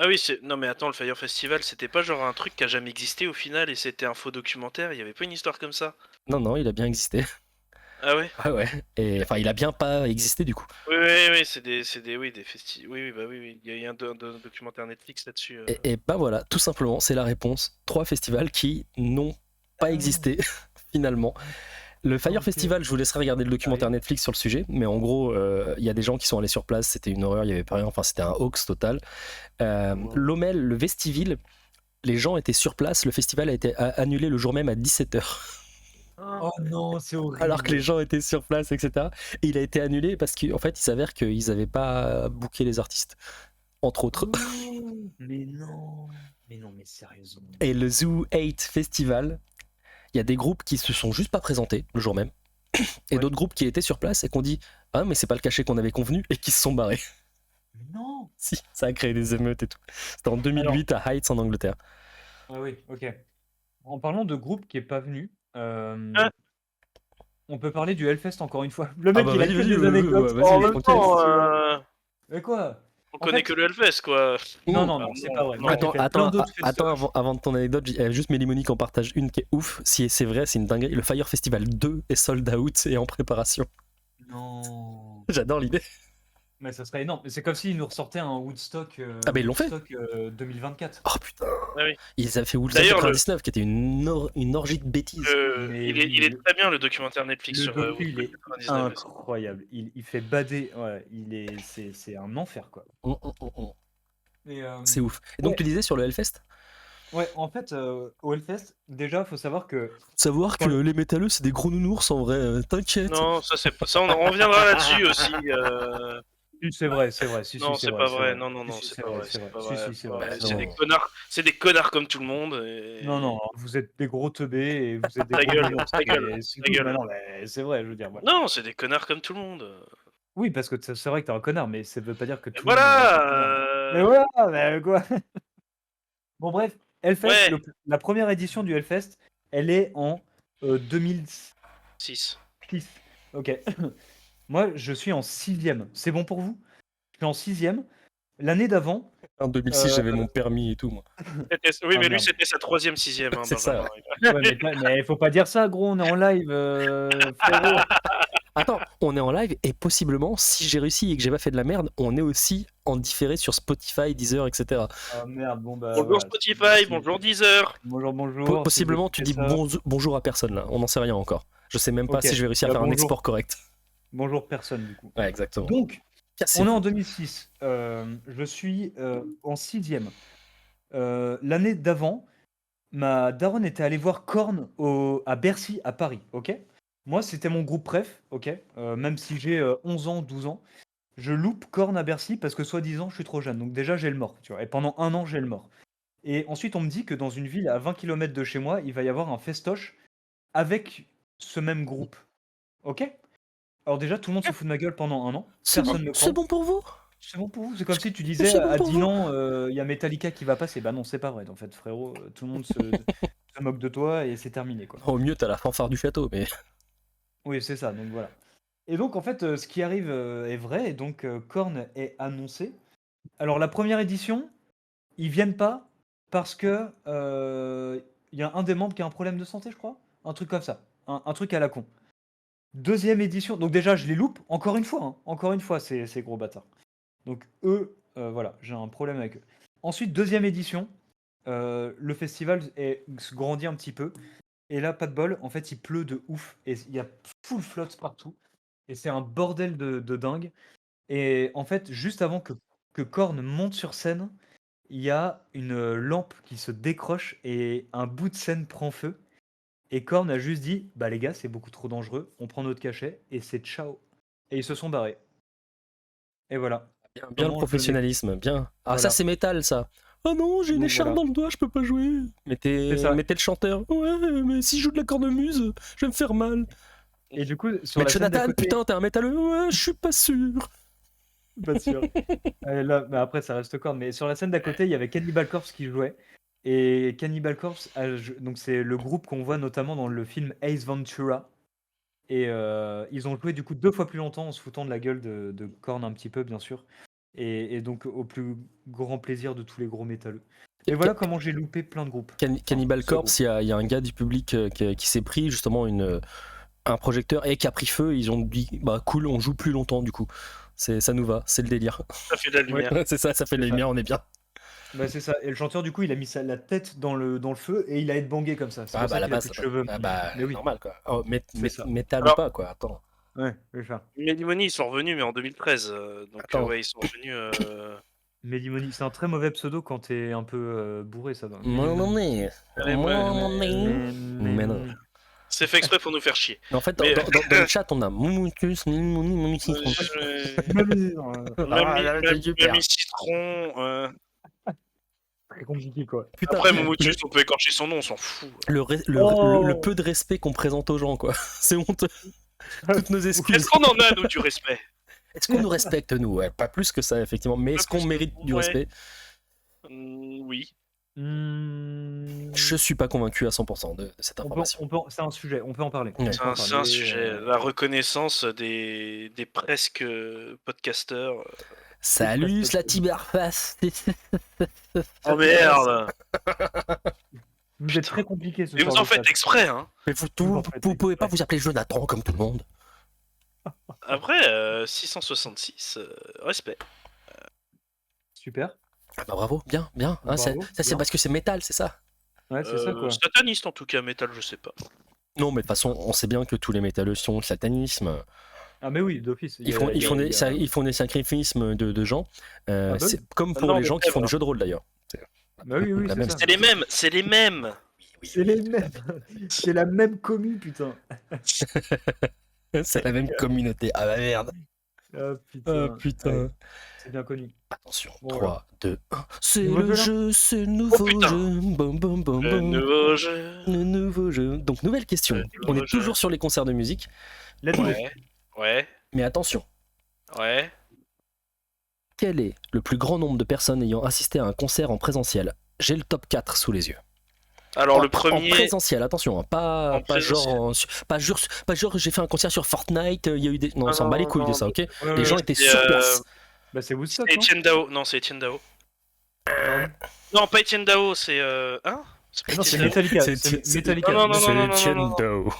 Ah oui, non mais attends, le Fire Festival, c'était pas genre un truc qui a jamais existé au final et c'était un faux documentaire, il y avait pas une histoire comme ça? Non, il a bien existé. Ah ouais? Ouais, ouais. Et enfin, il a bien pas existé du coup. Oui, oui, des oui, bah oui, il y a un documentaire Netflix là-dessus. Et bah voilà, tout simplement, c'est la réponse. 3 festivals qui n'ont pas existé finalement. Le Fire Ok. Festival, je vous laisserai regarder le documentaire Netflix sur le sujet, mais en gros, il y a des gens qui sont allés sur place, c'était une horreur, il y avait pas rien, enfin c'était un hoax total. L'Omel, le Vestiville, les gens étaient sur place, le festival a été annulé le jour même à 17h. Oh non, c'est horrible. Alors que les gens étaient sur place, etc. Et il a été annulé parce qu'en fait, il s'avère qu'ils n'avaient pas booké les artistes, entre autres. Mais non. Mais non, mais sérieusement. Et le Zoo 8 Festival, il y a des groupes qui se sont juste pas présentés le jour même, et Ouais. d'autres groupes qui étaient sur place et qui ont dit ah mais c'est pas le cachet qu'on avait convenu et qui se sont barrés. Mais non. Si, ça a créé des émeutes et tout. C'était en 2008 à Heights en Angleterre. Ah oui, ok. En parlant de groupe qui est pas venu, on peut parler du Hellfest encore une fois. Le mec, bah il a vas-y, que vas-y, des ouais, anecdotes. vas-y, En vas-y, même tranquille. temps, Mais quoi? on En connaît fait- que le Hellfest, quoi. Non, Mmh. non, non, c'est pas vrai. Moi, j'ai Attends, fait plein d'autres attends, festivals. avant ton anecdote, juste Mélimonique en partage une qui est ouf. Si c'est vrai, c'est une dinguerie. Le Fire Festival 2 est sold out et en préparation. Non. J'adore l'idée. Mais ça serait énorme. Mais c'est comme s'ils nous ressortaient un Woodstock, Ah, mais ils l'ont fait. 2024. Oh putain. Ah oui. Ils avaient fait Woodstock D'ailleurs, 99 qui était une orgie de bêtises. Mais il oui, est très bien le documentaire Netflix Le sur docu, il est 99. incroyable. Il fait bader. Ouais, c'est un enfer, quoi. Et, C'est ouf. Et donc ouais. tu disais sur le Hellfest Ouais, en fait, au Hellfest, déjà, faut savoir que. Savoir que les métalleux c'est des gros nounours en vrai, t'inquiète. Non, ça c'est pas ça, on reviendra là-dessus aussi. Si, c'est vrai, c'est vrai. Si, Non, si, c'est pas vrai. vrai. Non, non, non, Si, si, c'est pas vrai. c'est vrai. pas Si, vrai. si, c'est Ouais, vrai. c'est non. des connards. C'est des connards comme tout le monde. Et... Non, non, vous êtes des gros teubés et vous êtes des Ta gros gueule, nounours, ta gueule, et c'est ta tout. gueule. Mais non, mais c'est vrai, je veux dire. Voilà. Non, c'est des connards comme tout le monde. Oui, parce que c'est vrai que t'es un connard, mais ça veut pas dire que Et tout le monde est un connard. voilà. Mais voilà, mais quoi. Bon, bref, Hellfest, Ouais. la première édition du Hellfest, elle est en 2006. 6. Ok. Moi, je suis en 6e. C'est bon pour vous? Je suis en 6e. L'année d'avant. En 2006 j'avais mon permis et tout moi. Oui, mais lui, merde. c'était sa 3e, 6e. Hein, C'est ça, Benjamin. Ouais, mais faut pas dire ça, gros, on est en live, frérot. Attends, on est en live et possiblement, si j'ai réussi et que j'ai pas fait de la merde, on est aussi en différé sur Spotify, Deezer, etc. Ah merde, bon bah. Bonjour voilà. Spotify, bonjour Deezer. Bonjour. Possiblement, si tu vous dis écoutez ça, bonjour à personne là, on n'en sait rien encore. Je sais même pas Ok. si je vais réussir à Bah, faire un bonjour. export correct. Bonjour personne, du coup. Ouais, exactement. Donc, Cassez-vous. on est en 2006. Je suis en 6e. L'année d'avant, ma daronne était allée voir Korn à Bercy, à Paris, ok? Moi, c'était mon groupe préf, ok? Même si j'ai 11 ans, 12 ans, je loupe Korn à Bercy parce que soi-disant, je suis trop jeune. Donc déjà, j'ai le mort, tu vois. Et pendant un an, j'ai le mort. Et ensuite, on me dit que dans une ville à 20 km de chez moi, il va y avoir un festoche avec ce même groupe, ok? Alors déjà, tout le monde se fout de ma gueule pendant un an. Personne ne me C'est croit. bon pour vous? C'est bon pour vous? C'est comme si tu disais C'est bon à pour vous. Dinan, il y a Metallica qui va passer. Bah non, c'est pas vrai, en fait, frérot. Tout le monde se moque de toi et c'est terminé, quoi. Au mieux, t'as la fanfare du château, mais. Oui, c'est ça, donc voilà. Et donc, en fait, ce qui arrive est vrai, et donc Korn est annoncé. Alors, la première édition, ils viennent pas parce que il y a un des membres qui a un problème de santé, je crois. Un truc comme ça. Un truc à la con. Deuxième édition, donc déjà, je les loupe, encore une fois, ces gros bâtards. Donc eux, voilà, j'ai un problème avec eux. Ensuite, deuxième édition, le festival se grandit un petit peu. Et là, pas de bol, en fait, il pleut de ouf. Et il y a full flotte partout. Et c'est un bordel de dingue. Et en fait, juste avant que Korn monte sur scène, il y a une lampe qui se décroche et un bout de scène prend feu. Et Korn a juste dit, bah les gars, c'est beaucoup trop dangereux, on prend notre cachet, et c'est ciao. Et ils se sont barrés. Et voilà. Bien le Comment je professionnalisme, bien. Ah, Voilà. ça, c'est métal, ça. Oh non, j'ai une Donc, écharpe voilà. dans le doigt, je peux pas jouer. C'est ça. Mettez le chanteur. Ouais, mais si je joue de la cornemuse, je vais me faire mal. Et du coup, sur Mais la scène d'à Jonathan, côté, putain, t'es un métalleux. Ouais, je suis pas sûr. pas sûr. Là, bah après, ça reste Korn. Mais sur la scène d'à côté, il y avait Cannibal Corpse qui jouait. Et Cannibal Corpse, donc c'est le groupe qu'on voit notamment dans le film Ace Ventura. Et ils ont joué du coup 2 fois plus longtemps en se foutant de la gueule de Korn un petit peu, bien sûr. Et donc au plus grand plaisir de tous les gros métalleux. Et voilà comment j'ai loupé plein de groupes. Cannibal Ce Corpse, il y a un gars du public qui s'est pris justement un projecteur et qui a pris feu. Ils ont dit bah cool, on joue plus longtemps du coup. Ça nous va, c'est le délire. Ça fait de la lumière. C'est ça fait de la lumière, on est bien. Bah c'est ça. Et le chanteur du coup il a mis la tête dans le feu et il a headbangé comme ça. C'est Ah pour bah ça la qu'il a base, plus de cheveux. Mais oui. normal quoi. Oh, C'est ça. métal Alors- ou pas quoi, attends. Ouais, c'est ça. Medimony, ils sont revenus, mais en 2013. Donc, Attends. ouais, ils sont revenus. Medimony, c'est un très mauvais pseudo quand t'es un peu bourré ça. Non, mais Allez, Mais non. C'est fait exprès pour nous faire chier. En fait, Mais- dans le chat, on a Moumutus, Mimimouni, Mamie Citron. Très compliqué quoi. Putain, Après, Momotus, on peut écorcher son nom, on s'en fout. le peu de respect qu'on présente aux gens, quoi. C'est honteux. Toutes nos excuses. Est-ce qu'on en a, nous, du respect? Est-ce qu'on nous respecte, nous? Ouais, pas plus que ça, effectivement. Mais est-ce Pas plus qu'on que- mérite du ouais. respect? Oui. Je suis pas convaincu à 100% de cette information. C'est un sujet, on peut en parler. Ouais. On peut en C'est un parler, sujet. La reconnaissance des presque podcasteurs. Salut, Slatibarface. Oh merde! Vous êtes très compliqué ce Mais vous soir en de faites chat. exprès, hein? Mais vous pouvez pas vous appeler Jonathan comme tout le monde. Après, 666, respect. Super. Ah bah bravo, bien. Hein, Bravo, ça c'est bien. parce que c'est métal, c'est ça? Ouais, c'est ça quoi. Sataniste en tout cas, métal, je sais pas. Non, mais de toute façon, on sait bien que tous les métalleux sont le satanisme. Ah mais oui, d'office. Ils font des sacrifices de gens. bah oui. C'est comme pour Non, les mais gens qui font voilà. du jeu de rôle d'ailleurs. Bah oui, La c'est même- ça. C'est les mêmes, c'est les mêmes. C'est les mêmes. C'est la même commu, putain. C'est la même communauté. Ah bah merde. Ah putain. putain. Ouais, c'est bien connu. Attention, Bon, 3, 2, 1. C'est Nouveau le jeu, là jeu, c'est le nouveau putain. jeu. Bom, bom, bom, Le bom. nouveau jeu. Le nouveau jeu. Donc, nouvelle question. Le On nouveau est toujours sur les concerts de musique, Let's go. Ouais, mais attention. ouais. Quel est le plus grand nombre de personnes ayant assisté à un concert en présentiel? J'ai le top 4 sous les yeux. Alors, le En premier. présentiel, attention, hein, pas, En pas genre, présentiel. pas genre j'ai fait un concert sur Fortnite, il y a eu des... Non, on s'en bat les couilles de ça, ok? Ouais, Les ouais, gens ouais. étaient c'est, sur place. Bah c'est Woodstock, C'est non Etienne Dao. Non, c'est Etienne Dao. Non, pas Etienne Dao, c'est. Hein? C'est pas Non, c'est Etienne Dao. Metallica. C'est- C'est c'est- Metallica. Non, non, non, C'est non, non, Etienne non, non. Dao.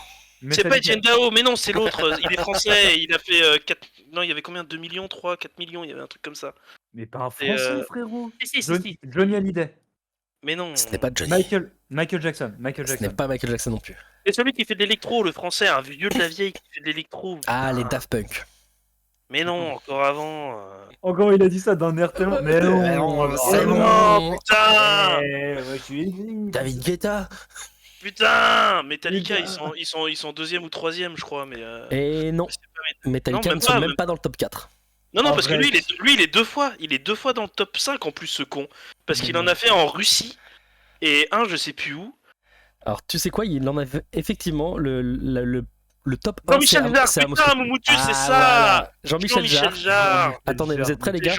C'est pas Metallica. Etienne Dao, mais non, c'est l'autre. Il est français. Il a fait 4. Non, il y avait combien? 2 millions, 3, 4 millions. Il y avait un truc comme ça. Mais pas un C'est, français, frérot. Si, Johnny Hallyday. Mais non. Ce n'est pas Johnny. Michael Jackson. Michael Ce n'est Jackson. pas Michael Jackson non plus. C'est celui qui fait de l'électro, le français, un vieux de la vieille qui fait de l'électro. Ah, les Daft Punk. Mais non, encore avant. Encore, il a dit ça d'un air tellement. Mais non, c'est non. Non, putain! Ouais, je suis. David Guetta. Putain! Metallica, Les gars. ils sont deuxième ou troisième, je crois, mais. Et non, c'est pas Metallica Non, ne même sont pas, même même- pas dans le top 4. Non, non, En parce que vrai, lui, il est deux fois. Il est deux fois dans le top 5 en plus, ce con. Parce qu'il en a fait en Russie et un, je sais plus où. Alors, tu sais quoi, il en avait effectivement le top 1. Jean-Michel Jarre, putain, Moumoutu, c'est ça! Voilà. Jean-Michel Jarre. Jarre. Attendez, vous êtes prêts, les gars?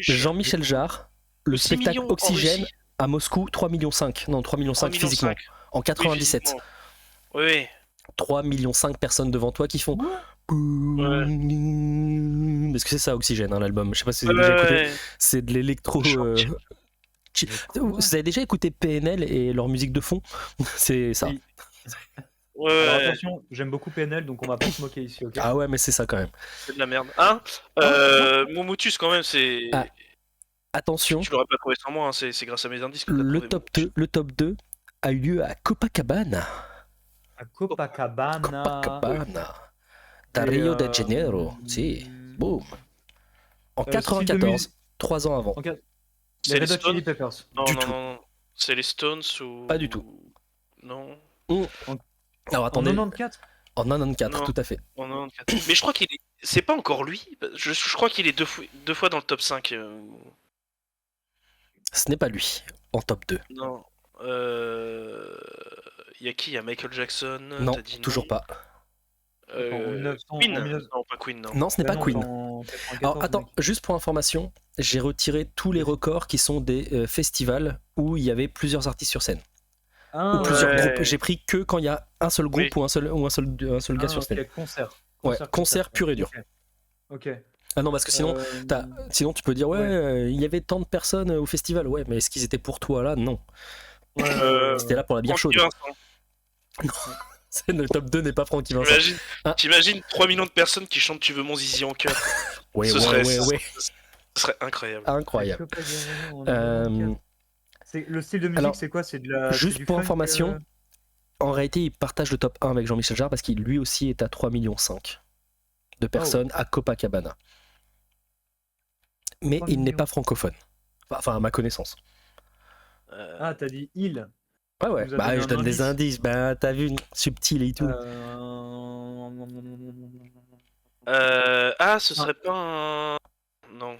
Jean-Michel Jarre, le 6 spectacle millions en Oxygène Russie. à Moscou, 3,5 millions. Non, 3,5 millions physiquement. En 97. Oui, oui. 3,5 millions personnes devant toi qui font. Parce que c'est ça, Oxygène, hein, l'album. Je sais pas si vous avez déjà écouté. Ouais. C'est de l'électro. Vous avez déjà écouté PNL et leur musique de fond? C'est ça. Oui. Ouais, Alors ouais, attention, j'aime beaucoup PNL, donc on va pas se moquer ici, ok? Ah ouais, mais c'est ça quand même. c'est de la merde. Hein? Moumoutus, quand même, c'est. Ah. Attention, Tu l'aurais pas trouvé sans moi, hein, c'est grâce à mes indices que t'as le trouvé top 2 a eu lieu à Copacabana. À Copacabana. Copacabana. Da Et, Rio de Janeiro. Si. Boum. En style de 94, musique. 3 ans avant. Ok. Les C'est les Red Hot Stones? Chili Peppers. Non, Du non, tout. non. C'est les Stones ou. Pas du tout. Non, Alors En attendez, 94? en 94, Non. tout à fait. en 94. Mais je crois qu'il est. C'est pas encore lui. Je crois qu'il est deux fois dans le top 5. Ce n'est pas lui, en top 2. Non. Y a qui? Y a Michael Jackson? Non, t'as dit toujours pas. En 1900, Queen? en 1900. Non, pas Queen, non. Non, ce n'est pas non, Queen. en 94, Alors attends, mec. juste pour information, j'ai retiré tous les records qui sont des festivals où il y avait plusieurs artistes sur scène. Ah, Ou plusieurs ouais. groupes. J'ai pris que quand il y a un seul groupe Oui. ou un seul gars sur scène. ok, concert. Ouais, concert pur et dur. Ok. Ah non, parce que sinon, sinon tu peux dire, ouais, il y avait tant de personnes au festival. Ouais, mais est-ce qu'ils étaient pour toi là? Non. C'était là pour la bière chaude. Le top 2 n'est pas Francky Vincent. T'imagines 3 millions de personnes qui chantent Tu veux mon zizi en cœur. Ouais. Ce serait incroyable. Incroyable. Le style de musique, alors, c'est quoi? C'est de la. juste c'est du pour funk, information, en réalité, il partage le top 1 avec Jean-Michel Jarre parce qu'il lui aussi est à 3,5 millions de personnes à Copacabana. Mais 3 il n'est millions. pas francophone. Enfin, à ma connaissance. Ah, t'as dit il. Ouais. Vous avez Bah, donné je un donne des indice. indices. Bah, t'as vu, subtil et tout. Ce serait pas un. Non.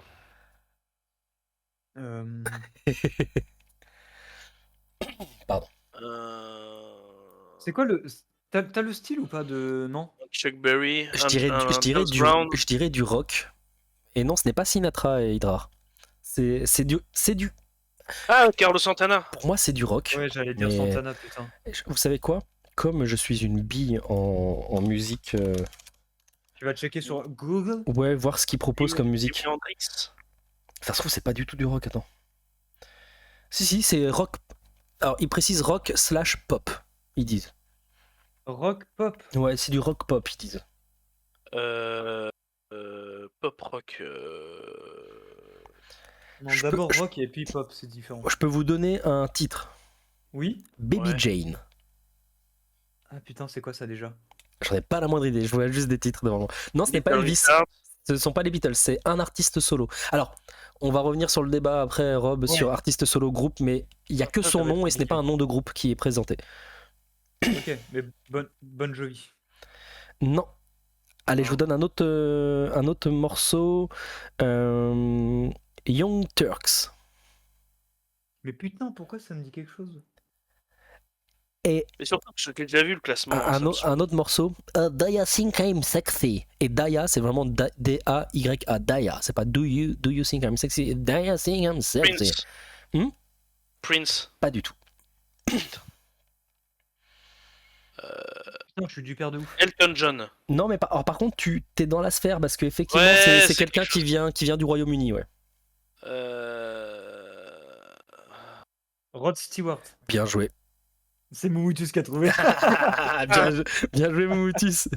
Pardon. C'est quoi le. T'as le style ou pas de. Non? Chuck Berry. Je dirais du rock. Et non, ce n'est pas Sinatra et Hydra. C'est du. Ah, Carlos Santana. Pour moi, c'est du rock. Ouais, j'allais dire mais- Santana, putain. Vous savez quoi? Comme je suis une bille en musique, Tu vas checker sur Google? ouais, voir ce qu'ils proposent comme musique. Jimi Hendrix. Ça se trouve, c'est pas du tout du rock, attends. Si, c'est rock. Alors, ils précisent rock / pop, ils disent. Rock pop. Ouais, c'est du rock pop, ils disent. Pop rock. Non, Je d'abord peux- je- rock et puis pop, c'est différent. Je peux vous donner un titre. Oui? Baby Ouais. Jane. Ah putain, c'est quoi ça déjà? J'en ai pas la moindre idée, je vois juste des titres devant moi. Non, ce n'est pas Elvis. Ce ne sont pas les Beatles, c'est un artiste solo. Alors, on va revenir sur le débat après, Rob, sur artiste solo groupe, mais il n'y a que Ça son va être nom et ce n'est pas un nom de groupe qui est présenté. Ok, mais Bon Jovi. Non. Allez, je vous donne un autre morceau. Young Turks. Mais putain, pourquoi ça me dit quelque chose? Et surtout que j'ai déjà vu le classement. Un autre morceau. Daya think I'm sexy. Et Daya, c'est vraiment D-A-Y-A. Daya. C'est pas do you think I'm sexy. Daya think I'm sexy. Prince. Prince. Pas du tout. Putain, je suis du père de ouf. Elton John. Non, mais par contre, tu t'es dans la sphère parce qu'effectivement, Ouais, c'est quelqu'un quelque qui vient du Royaume-Uni, ouais. Rod Stewart. Bien joué. C'est Moumoutus qui a trouvé. bien joué, Moumoutus.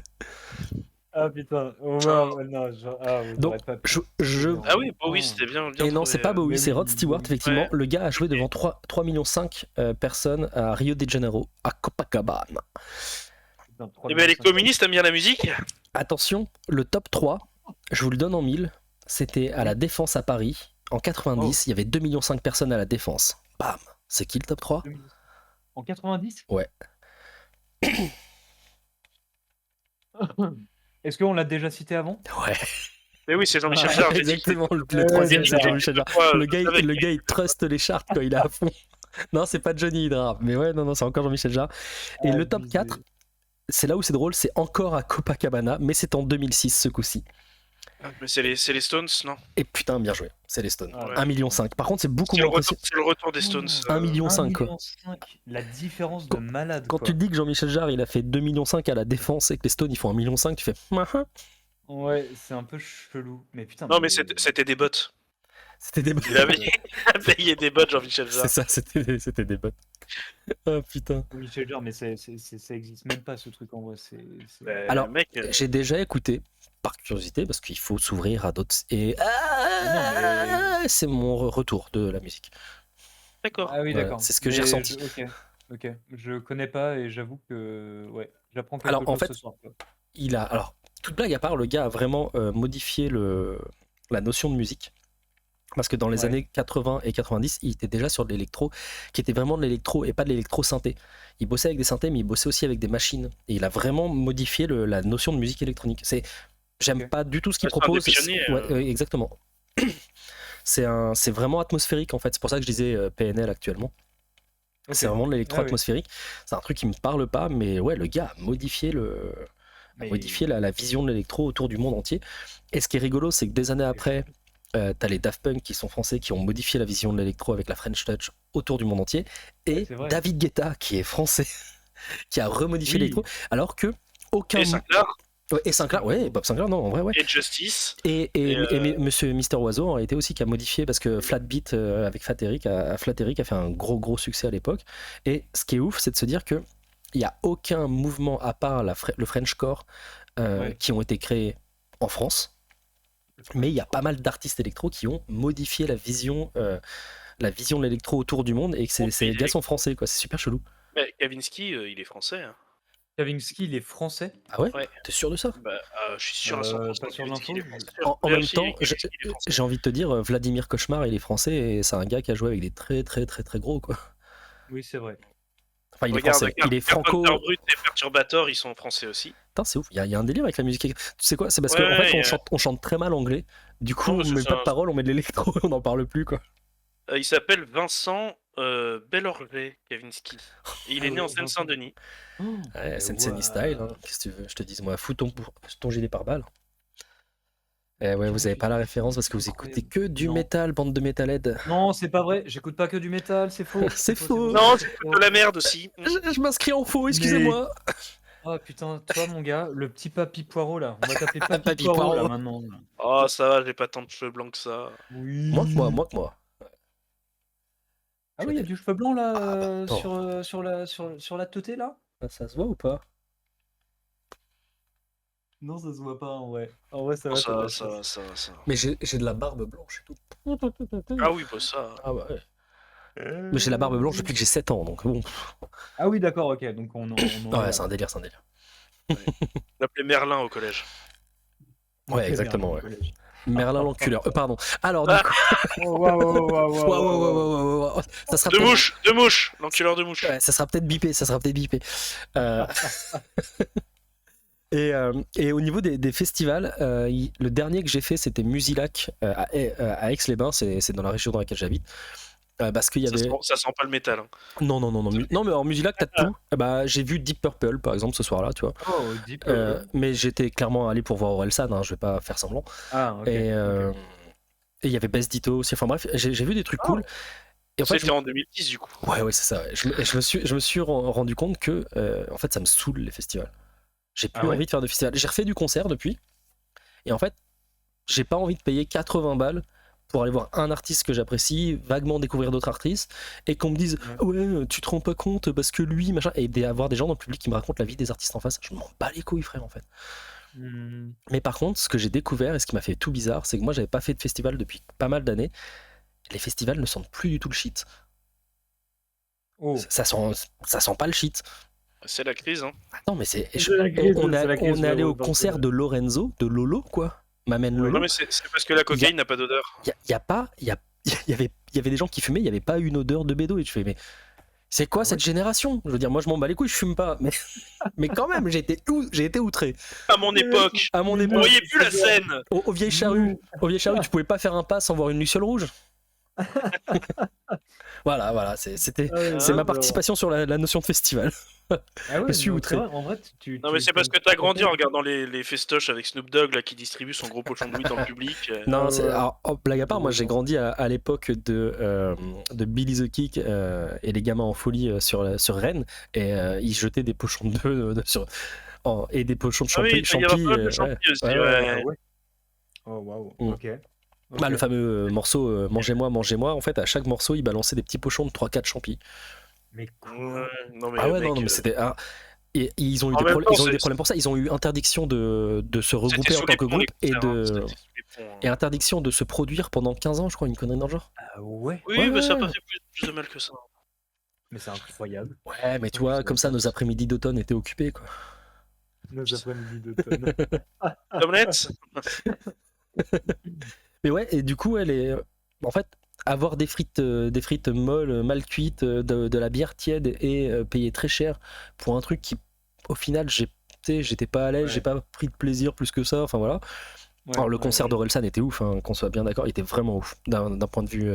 Ah putain. Oh, non, vous Donc, aurez pas. Ah oui, Bowie, c'était bien. Et non, c'est pas Bowie, mais c'est oui, Rod Stewart, effectivement. ouais. Le gars a joué devant 3,5 millions personnes à Rio de Janeiro, à Copacabana. Putain, Eh ben, les communistes aiment bien la musique. Attention, le top 3, je vous le donne en 1000, c'était à la Défense à Paris. En 90, il y avait 2,5 millions de personnes à la Défense. Bam! C'est qui le top 3? En 90? Ouais. Est-ce qu'on l'a déjà cité avant? Ouais. Mais oui, c'est Jean-Michel Jarre. j'ai dit. Exactement, le Ouais, troisième, c'est ouais, Jean-Michel Jarre. Ouais, Le je savais gars, il truste les charts quand il est à fond. Non, c'est pas Johnny Hydra. Mais ouais, non, c'est encore Jean-Michel Jarre. Et le top 4, c'est là où c'est drôle, c'est encore à Copacabana, mais c'est en 2006 ce coup-ci. Mais c'est les Stones, non? Et putain, bien joué, c'est les Stones. Ah ouais. 1,5 million. Par contre, c'est beaucoup C'est moins le, retour, précis. c'est le retour des Stones. 1,5 million, 1,5 quoi. million. La différence de malade. Quand quoi. tu te dis que Jean-Michel Jarre, il a fait 2,5 millions à la Défense et que les Stones, ils font 1,5 million, tu fais... Ouais, c'est un peu chelou. Mais putain. Non, mais c'était des bots. C'était des Il avait payé des bots, Jean-Michel Jarre. C'est ça, c'était des bots. Oh putain. Michel Jarre, mais ça existe même pas ce truc en vrai. Ben, Alors, mec, j'ai déjà écouté, par curiosité, parce qu'il faut s'ouvrir à d'autres... Et... C'est mon retour de la musique. d'accord. Ah oui, Voilà, d'accord. c'est ce que j'ai Mais ressenti. Ok. Je connais pas et j'avoue que. Ouais, j'apprends quelque Alors, chose en fait, ce soir. Quoi. Alors, toute blague à part, le gars a vraiment modifié la notion de musique. Parce que dans les Ouais. années 80 et 90, il était déjà sur de l'électro, qui était vraiment de l'électro et pas de l'électro-synthé. Il bossait avec des synthés, mais il bossait aussi avec des machines. Et il a vraiment modifié la notion de musique électronique. J'aime Ok. pas du tout ce qu'il C'est un des propose. pionniers, Ouais, exactement. C'est vraiment atmosphérique en fait. C'est pour ça que je disais PNL actuellement. Ok. C'est vraiment de l'électro Ah oui. atmosphérique. C'est un truc qui me parle pas, mais ouais, le gars a modifié Mais- la vision de l'électro autour du monde entier. Et ce qui est rigolo, c'est que des années après, t'as les Daft Punk qui sont français, qui ont modifié la vision de l'électro avec la French Touch autour du monde entier. Et c'est vrai. David Guetta, qui est français, qui a remodifié Oui. l'électro, alors que aucun. Et Sinclair. Ouais, et Sinclair, ouais, Bob Sinclair, non, en vrai, ouais. Et Justice. Et Monsieur Mister Oiseau a été aussi qui a modifié parce que Flatbeat avec Fat Eric a fait un gros succès à l'époque. Et ce qui est ouf, c'est de se dire que il y a aucun mouvement à part le Frenchcore Ouais. qui ont été créés en France, mais il y a pas mal d'artistes électro qui ont modifié la vision de l'électro autour du monde et que ces gars sont français, quoi. C'est super chelou. Mais Kavinsky, il est français. Hein. Kavinsky, il est français. Ah ouais, Ouais. T'es sûr de ça? Bah, je suis sûr à 100%. Pas sur Kavinsky, l'info, il est français. En même Vérifiez, temps, Kavinsky, il est français. j'ai envie de te dire, Vladimir Cauchemar, il est français et c'est un gars qui a joué avec des très gros, quoi. Oui, c'est vrai. Enfin, il est Regarde, français, il est franco. Carpenter Brut et Perturbator, ils sont français aussi. Putain, c'est ouf, il y a un délire avec la musique. Tu sais quoi? C'est parce Ouais, qu'en fait, ouais, on chante très mal anglais. Du coup, Non, on c'est met ça. pas de paroles, on met de l'électro et on n'en parle plus, quoi. Il s'appelle Vincent Bellorglet, Kavinsky. Et il est né en ouais, Seine-Saint-Denis. Ouais, Sensei style, hein. Qu'est-ce que tu veux? Je te dis, moi, fous ton gilet par balle. Eh ouais, vous avez pas la référence parce que vous écoutez que du Non. métal, bande de metalhead. Non, c'est pas vrai. J'écoute pas que du métal, c'est faux. C'est faux. Non, c'est de la merde aussi. Je m'inscris en faux, excusez-moi. Ah putain, toi mon gars, le petit papy poireau là. On va taper papy, Papy poireau, Poireau. là maintenant. Oh, ça va, j'ai pas tant de cheveux blancs que ça. Oui. Moi que moi. Ah oui, il y a du cheveu blanc là Ah, bah, attends. sur la teuté là. Ça se voit ou pas? Non, ça se voit pas en vrai. En vrai, ça Oh, va. ça. Mais j'ai de la barbe blanche et tout. Ah oui, bah ça. Ah bah ouais. Mais j'ai la barbe blanche depuis que j'ai 7 ans, donc bon. Ah oui, d'accord, ok. Donc on Ouais, c'est un délire. On l'appelait Merlin au collège. Ouais, exactement, ouais. Merlin l'enculeur. Pardon. Alors, Ah. du coup. Oh, waouh. Ça sera Deux peut-être. mouches, l'enculeur de mouches. Ouais, ça sera peut-être bipé. Euh, et au niveau des festivals, le dernier que j'ai fait, c'était Musilac à Aix-les-Bains, c'est dans la région dans laquelle j'habite. Parce qu'il y avait. Ça sent pas le métal. Hein. Non, mais en Musilac, t'as tout. J'ai vu Deep Purple, par exemple, ce soir-là, tu vois. Oh, Deep. Mais j'étais clairement allé pour voir Orelsan, hein, je vais pas faire semblant. Ah, ok. Et il y avait Best Ditto aussi. Enfin bref, j'ai vu des trucs cool. Et en fait, C'était en 2010 du coup. Ouais, c'est ça. Ouais. Je me suis rendu compte que en fait, ça me saoule les festivals. J'ai plus envie de faire de festival. J'ai refait du concert depuis. Et en fait, j'ai pas envie de payer 80 balles pour aller voir un artiste que j'apprécie, vaguement découvrir d'autres artistes, et qu'on me dise ouais, tu te rends pas compte parce que lui, machin, et avoir des gens dans le public qui me racontent la vie des artistes en face, je m'en bats les couilles, frère, en fait. Mais par contre, ce que j'ai découvert et ce qui m'a fait tout bizarre, c'est que moi, j'avais pas fait de festival depuis pas mal d'années. Les festivals ne sentent plus du tout le shit. Oh. Ça sent pas le shit. C'est la crise, hein. Attends, mais c'est. On est allé au concert de Lorenzo, de Lolo, quoi. M'amène Lolo. Non, mais c'est parce que la cocaïne n'a pas d'odeur. Il y avait des gens qui fumaient, il n'y avait pas une odeur de bédo. Et je fais, mais c'est quoi cette génération? Je veux dire, moi je m'en bats les couilles, je fume pas. Mais quand même, j'ai été outré. À mon époque, À mon vous époque, voyez plus la scène. aux vieilles charrues, tu pouvais pas faire un pas sans voir une luciole rouge. Voilà, c'est ma participation sur la notion de festival. Ah ouais, Je suis donc, outré. c'est vrai, en vrai, Non, mais c'est parce que t'as grandi en regardant les festoches avec Snoop Dogg là, qui distribue son gros pochon de weed dans le public. Non, alors, blague à part, moi j'ai grandi à l'époque de Billy the Kick et les gamins en folie sur Rennes, et ils jetaient des pochons de bœuf et des pochons de Ah oui, champi. il y avait pas mal de champi aussi. Ouais. Oh waouh, ok. Le fameux morceau Mangez-moi, en fait, à chaque morceau, ils balançaient des petits pochons de 3-4 champis. Mais Ouais, non, mais Ah ouais, mec, non, mais c'était. Et ils ont eu en des même temps, problèmes pour ça. Ils ont eu interdiction de se regrouper en tant que groupe et interdiction de se produire pendant 15 ans, je crois, une connerie dans le genre. Ah ouais. Oui, Ouais, mais ça a ouais. pas fait plus de mal que ça. Mais c'est incroyable. Ouais, mais tu vois, comme ça, nos après-midi d'automne étaient occupés, quoi. Nos après-midi d'automne. Omelette. Mais ouais, et du coup, elle est. En fait, avoir des frites molles, mal cuites, de la bière tiède et payer très cher pour un truc qui, au final, j'étais pas à l'aise, j'ai pas pris de plaisir plus que ça, enfin voilà. Alors, le concert d'Orelsan était ouf, hein, qu'on soit bien d'accord, il était vraiment ouf, d'un point de vue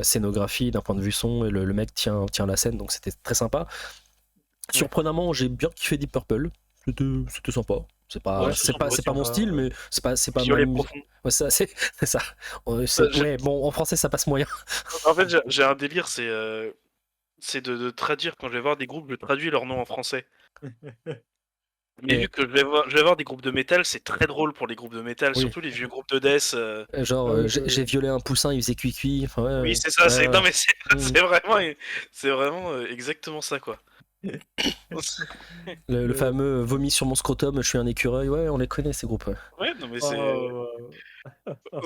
scénographie, d'un point de vue son, et le mec tient la scène, donc c'était très sympa. Surprenamment, j'ai bien kiffé Deep Purple, c'était sympa. C'est pas mon style, mais c'est pas Violet mal. profond. Ouais, c'est ça. Ouais, bon, en français, ça passe moyen. En fait, j'ai un délire, c'est de traduire. Quand je vais voir des groupes, je traduis leur nom en français. Mais Et- vu que je vais voir des groupes de métal, c'est très drôle pour les groupes de métal, Oui. surtout les vieux groupes de death. Genre, Ah oui, j'ai violé un poussin, il faisait cuit-cuit. Enfin, ouais, Oui, ouais. c'est ça. Ouais, Non, ouais. mais Mm. c'est vraiment exactement ça, quoi. Le fameux vomi sur mon scrotum, je suis un écureuil. Ouais, on les connaît, ces groupes. Ouais. Ouais, non, mais Oh,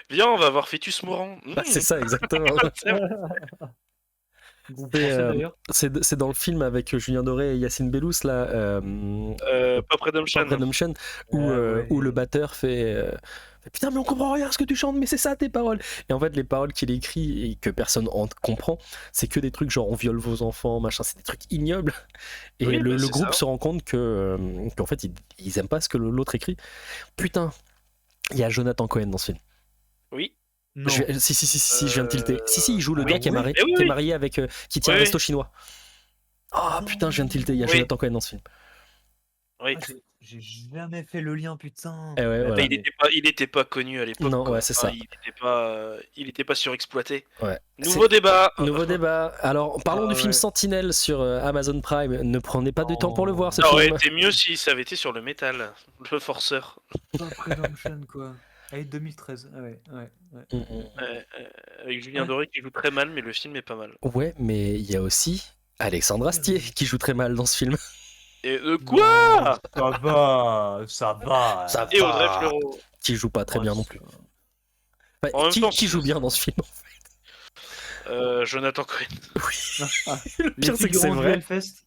Viens, on va voir Fœtus mourant. Ah, c'est ça, exactement. C'est vrai. groupe C'est français d'ailleurs. c'est dans le film avec Julien Doré et Yacine Bellous, là, Pop Redemption. Pop Redemption, où, Ah ouais. où le batteur fait, putain, mais on comprend rien à ce que tu chantes, mais c'est ça tes paroles. Et en fait, les paroles qu'il écrit et que personne en comprend, c'est que des trucs genre on viole vos enfants, machin, c'est des trucs ignobles. Et Oui, le c'est groupe ça. se rend compte qu'en fait, ils aiment pas ce que l'autre écrit. Putain, il y a Jonathan Cohen dans ce film. Oui. Non. Si, je viens de tilter. Si, il joue le oui, gars qui est oui. marié, Eh oui, qui est oui. marié avec, qui tient un Oui, resto chinois. Ah putain, je viens de tilter, il y a Oui. Jonathan Cohen dans ce film. Oui. Ah, j'ai jamais fait le lien, putain. Eh ouais, Mais voilà. attends, Il était pas connu à l'époque. Non, quoi. ouais, c'est ça. Il était pas surexploité. Ouais. Nouveau débat. Nouveau débat. Alors, parlons Ah du film ouais. Sentinelle sur Amazon Prime. Ne prenez pas de temps pour le voir, ce Ça aurait film. été mieux si ça avait été sur le métal, le forceur. Pop Redemption, quoi. Allez, 2013. Ah ouais, ouais, ouais. Avec Julien Doré qui joue très mal, mais le film est pas mal. Ouais, mais il y a aussi Alexandre Astier qui joue très mal dans ce film. Et quoi? Ça va, ça va. Ça Et Audrey va. Fleurot. Qui joue pas très Oh, bien non ça- plus. Enfin, En même temps, qui joue bien dans ce film? Jonathan Cohen. Le Les pire, c'est que c'est figurants du vrai. Hellfest.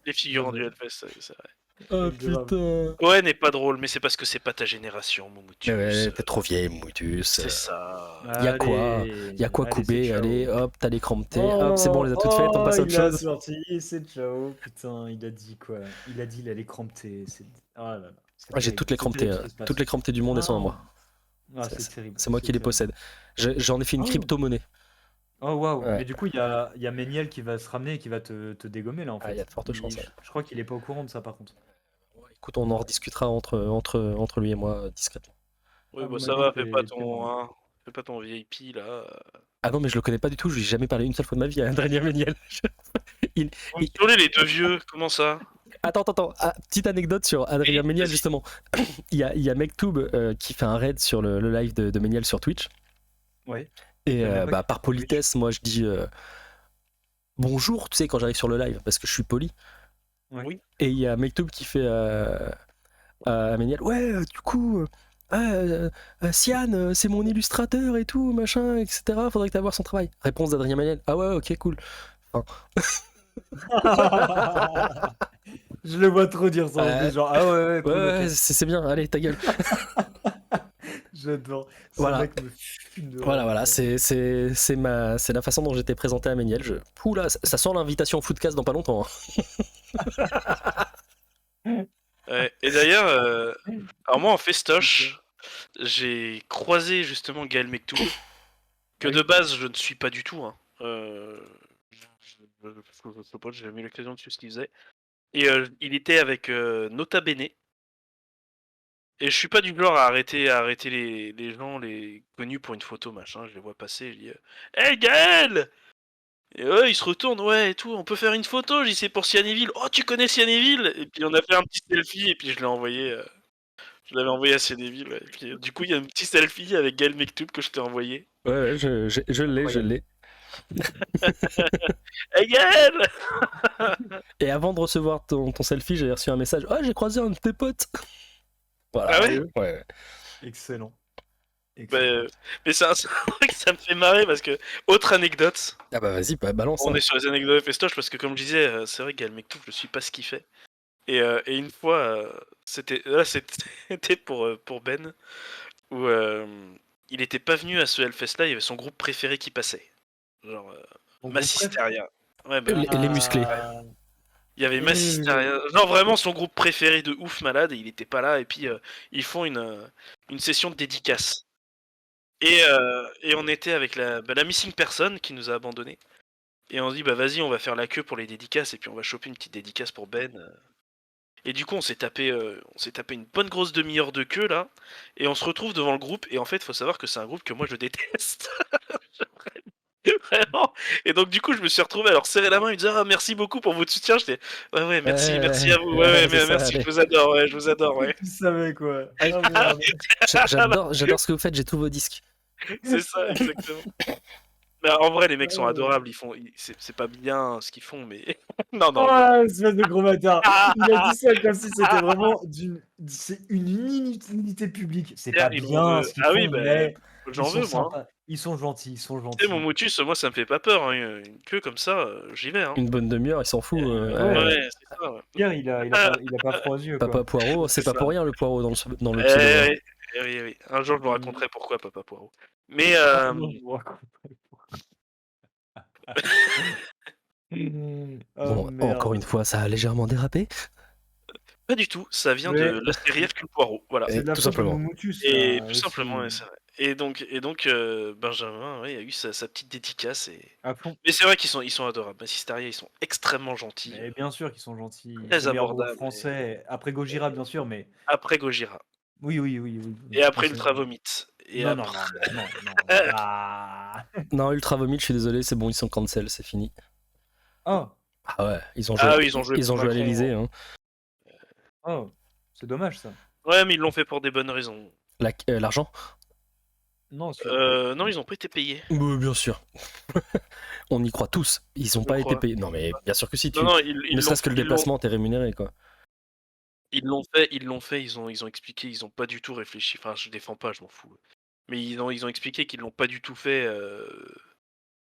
Les figurants du Hellfest, c'est vrai. Oh Grave. putain. Cohen n'est pas drôle, mais c'est parce que c'est pas ta génération, Moumoutus. Mais ouais, t'es trop vieille, Moutus. C'est ça. Y a quoi Allez, Y a quoi allez, couper? c'est ciao. Allez, hop, t'as les crampes, hop, c'est bon, on les a toutes faites, on passe à autre il a chose. sorti, c'est ciao. Putain, il a dit quoi? Il a dit il allait crampter. Oh là là. C'est Ah, j'ai terrible. toutes les C'est crampes, terrible ce qui se passe. toutes les crampes du monde, elles sont à moi. Ah, c'est terrible. C'est moi qui les terrible. possède. J'en ai fait une Oh. crypto-monnaie. Oh waouh. Ouais. Mais du coup, il y a Méniel qui va se ramener et qui va te dégommer là en Ah, fait. il y a de fortes chances, ouais. Je crois qu'il est pas au courant de ça par contre. Écoute, on en rediscutera entre lui et moi discrètement. Oui, Ah, bah vous ça m'avez va, dit que fais pas ton VIP là. Ah non, mais je le connais pas du tout, je lui ai jamais parlé une seule fois de ma vie à Adrien Méniel. Vous me saoulez, les deux vieux, comment ça? Attends. Ah, petite anecdote sur Adrien Oui, Méniel, vas-y. justement. Il y a Mektoub qui fait un raid sur le live de Méniel sur Twitch. Ouais. Et savais pas par politesse, moi je dis bonjour, tu sais, quand j'arrive sur le live, parce que je suis poli. Ouais. Oui. Et il y a Mektoub qui fait à Méniel, ouais, du coup, Sian, c'est mon illustrateur et tout, machin, etc. Faudrait que tu voir son travail. Réponse d'Adrien Méniel, ah ouais, ok, cool. Je le vois trop dire ça. en plus, genre, ah ouais, cool, Ouais, ok. c'est bien, allez, ta gueule. J'adore. Ce Voilà. mec me fume de Voilà, rire. c'est la façon dont j'étais présenté à Méniel. Oula, ça sent l'invitation au Footcast dans pas longtemps. Hein. Ouais, et d'ailleurs, alors moi en festoche, j'ai croisé justement Gaël Mektoub, que Oui. de base je ne suis pas du tout. Hein. Je sais pas, j'ai jamais eu l'occasion de suivre ce qu'il faisait. Et il était avec Nota Bene. Et je suis pas du genre à arrêter les gens, les connus pour une photo, machin. Je les vois passer, je dis hey Gaël! Et eux, ils se retournent, ouais, et tout, on peut faire une photo, j'y sais pour Cianeville. Oh, tu connais Cianeville? Et puis on a fait un petit selfie, et puis je l'ai envoyé. Je l'avais envoyé à Cianeville, ouais. Et puis du coup, il y a un petit selfie avec Gaël Mektoub que je t'ai envoyé. Ouais, je l'ai. Hey Gaël! Et avant de recevoir ton selfie, j'ai reçu un message. Ah, j'ai croisé un de tes potes. Voilà. Ah ouais? Ouais. Excellent. Mais c'est vrai que ça me fait marrer parce que, autre anecdote, Ah bah vas-y, balance. on hein. est sur les anecdotes de festoche parce que, comme je disais, c'est vrai que Gaël Mektoub, je suis pas ce qu'il fait. Et une fois, c'était pour Ben, où il était pas venu à ce Hellfest là, il y avait son groupe préféré qui passait. Genre Massisteria. Ouais, bah, Les musclés. il y avait Oui, Massisteria. Genre vraiment son groupe préféré de ouf malade, et il était pas là, et puis ils font une session de dédicace. Et on était avec la missing person qui nous a abandonnés. Et on se dit, bah vas-y, on va faire la queue pour les dédicaces, et puis on va choper une petite dédicace pour Ben. Et du coup, on s'est tapé une bonne grosse demi-heure de queue là, et on se retrouve devant le groupe. Et en fait, faut savoir que c'est un groupe que moi je déteste. Vraiment. Et donc, du coup, je me suis retrouvé à leur serrer la main. Ils me disaient ah, merci beaucoup pour votre soutien. J'étais ouais, merci, merci à vous. Ouais, c'est ça, merci, allez. je vous adore. Ouais, je vous adore. Ouais. Tu savais quoi. Ah, Ah, merde. J'adore ce que vous faites, j'ai tous vos disques. C'est ça, exactement. Mais en vrai, les mecs sont adorables. C'est pas bien ce qu'ils font, mais non, non. Oh, espèce de gros bâtard. Il a dit ça comme si c'était vraiment c'est une inutilité publique. C'est pas Ils vont bien me- ce qu'ils Ah font, oui, bah, mais j'en ils sont veux, moi. Hein. sympas. Ils sont gentils, ils sont Tu sais, gentils. mon motus, moi, ça me fait pas peur. Hein. Une queue comme ça, j'y vais. Hein. Une bonne demi-heure, il s'en fout. Ouais, c'est ça. Ouais. Pierre, il a pas froid aux yeux, quoi. Papa Poireau, c'est C'est pas ça. pour rien le poireau dans le pseudo. Oui, oui. Un jour, je vous raconterai pourquoi Papa Poireau. Mais Non, je vous raconte pas. Oh, Bon, merde. encore une fois, ça a légèrement dérapé. pas du tout. Ça vient Ouais. de la série Hercule Poirot. Voilà. Et C'est de la tout faute de simplement. mon motus, Et là, tout aussi. simplement, ouais, c'est vrai. Et donc Benjamin, ouais, il a eu sa petite dédicace. À fond. Mais c'est vrai qu'ils sont adorables. Massisteria, ils sont extrêmement gentils. Mais bien sûr qu'ils sont gentils. Très C'est le meilleur abordables, groupe français. Après Gojira, bien sûr, mais Après Gojira. oui. Et après C'est- Ultra Vomit. Et Non, non, après... non. Ah. Non, Ultra Vomit, je suis désolé, c'est bon, ils sont cancel, c'est fini. Oh, Ah ouais, ils ont joué, Ah oui, ils ont joué ils ont pour joué à Macron. l'Elysée. Hein. oh. C'est dommage, ça. Ouais, mais ils l'ont fait pour des bonnes raisons. L'argent Non, Non, ils ont pas été payés. Bien sûr. On y croit tous. Ils ont Je pas crois. été payés. Non, mais bien sûr que si. Non, ils Ne l'ont serait-ce que le ils l'ont- déplacement, t'es rémunéré, quoi. Ils l'ont fait, ils ont expliqué, ils ont pas du tout réfléchi. Enfin, je défends pas, je m'en fous. Mais ils ont expliqué qu'ils l'ont pas du tout fait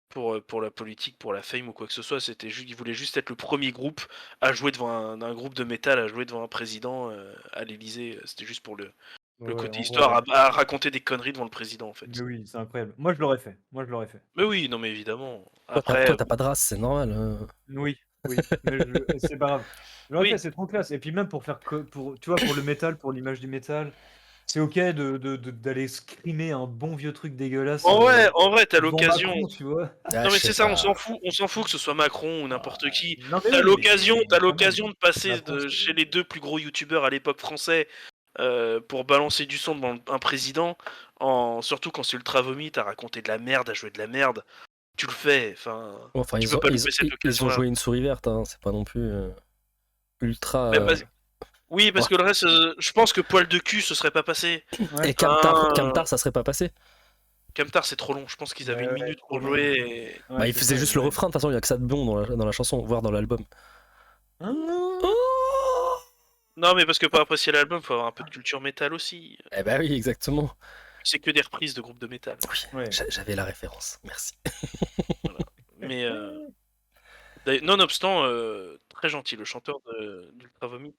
pour la politique, pour la fame ou quoi que ce soit. C'était juste, ils voulaient juste être le premier groupe à jouer devant un groupe de métal, à jouer devant un président à l'Elysée. C'était juste pour le côté histoire, à raconter des conneries devant le président en fait. Mais oui, c'est incroyable. Moi, je l'aurais fait. Mais oui, non mais évidemment. Toi, Après, toi, t'as pas de race, c'est normal. Oui. Mais c'est pas grave. Je l'aurais Oui. fait, c'est trop classe. Et puis même pour faire tu vois, pour le métal, pour l'image du métal, c'est ok d'aller scrimer un bon vieux truc dégueulasse. en vrai, t'as devant l'occasion. Macron, tu vois. Non mais c'est ça, on s'en fout que ce soit Macron ou n'importe qui. Non, mais T'as oui, l'occasion, mais t'as quand l'occasion même. de passer La France, chez les deux plus gros youtubeurs à l'époque français pour balancer du son devant un président, surtout quand c'est Ultra Vomit, à raconter de la merde, à jouer de la merde. Tu le fais, enfin. Enfin, Tu ils peux ont, pas ils- louper cette ils ont occasion-là. joué une souris verte, hein. C'est pas non plus ultra. Mais oui, parce que le reste, je pense que poil de cul, ce serait pas passé. Ouais. Et Camtar, Ah. ça serait pas passé. Camtar, c'est trop long. Je pense qu'ils avaient Ouais, une minute trop pour long. jouer. Ouais, Bah, il c'est faisait ça, juste le ouais. refrain, de toute façon, il y a que ça de bon dans la chanson, voire dans l'album. Non, mais parce que pour apprécier l'album, faut avoir un peu de culture métal aussi. Eh bah oui, exactement. C'est que des reprises de groupes de métal. Ouais. J'avais la référence, merci. Mais nonobstant, très gentil, le chanteur d'Ultra Vomit.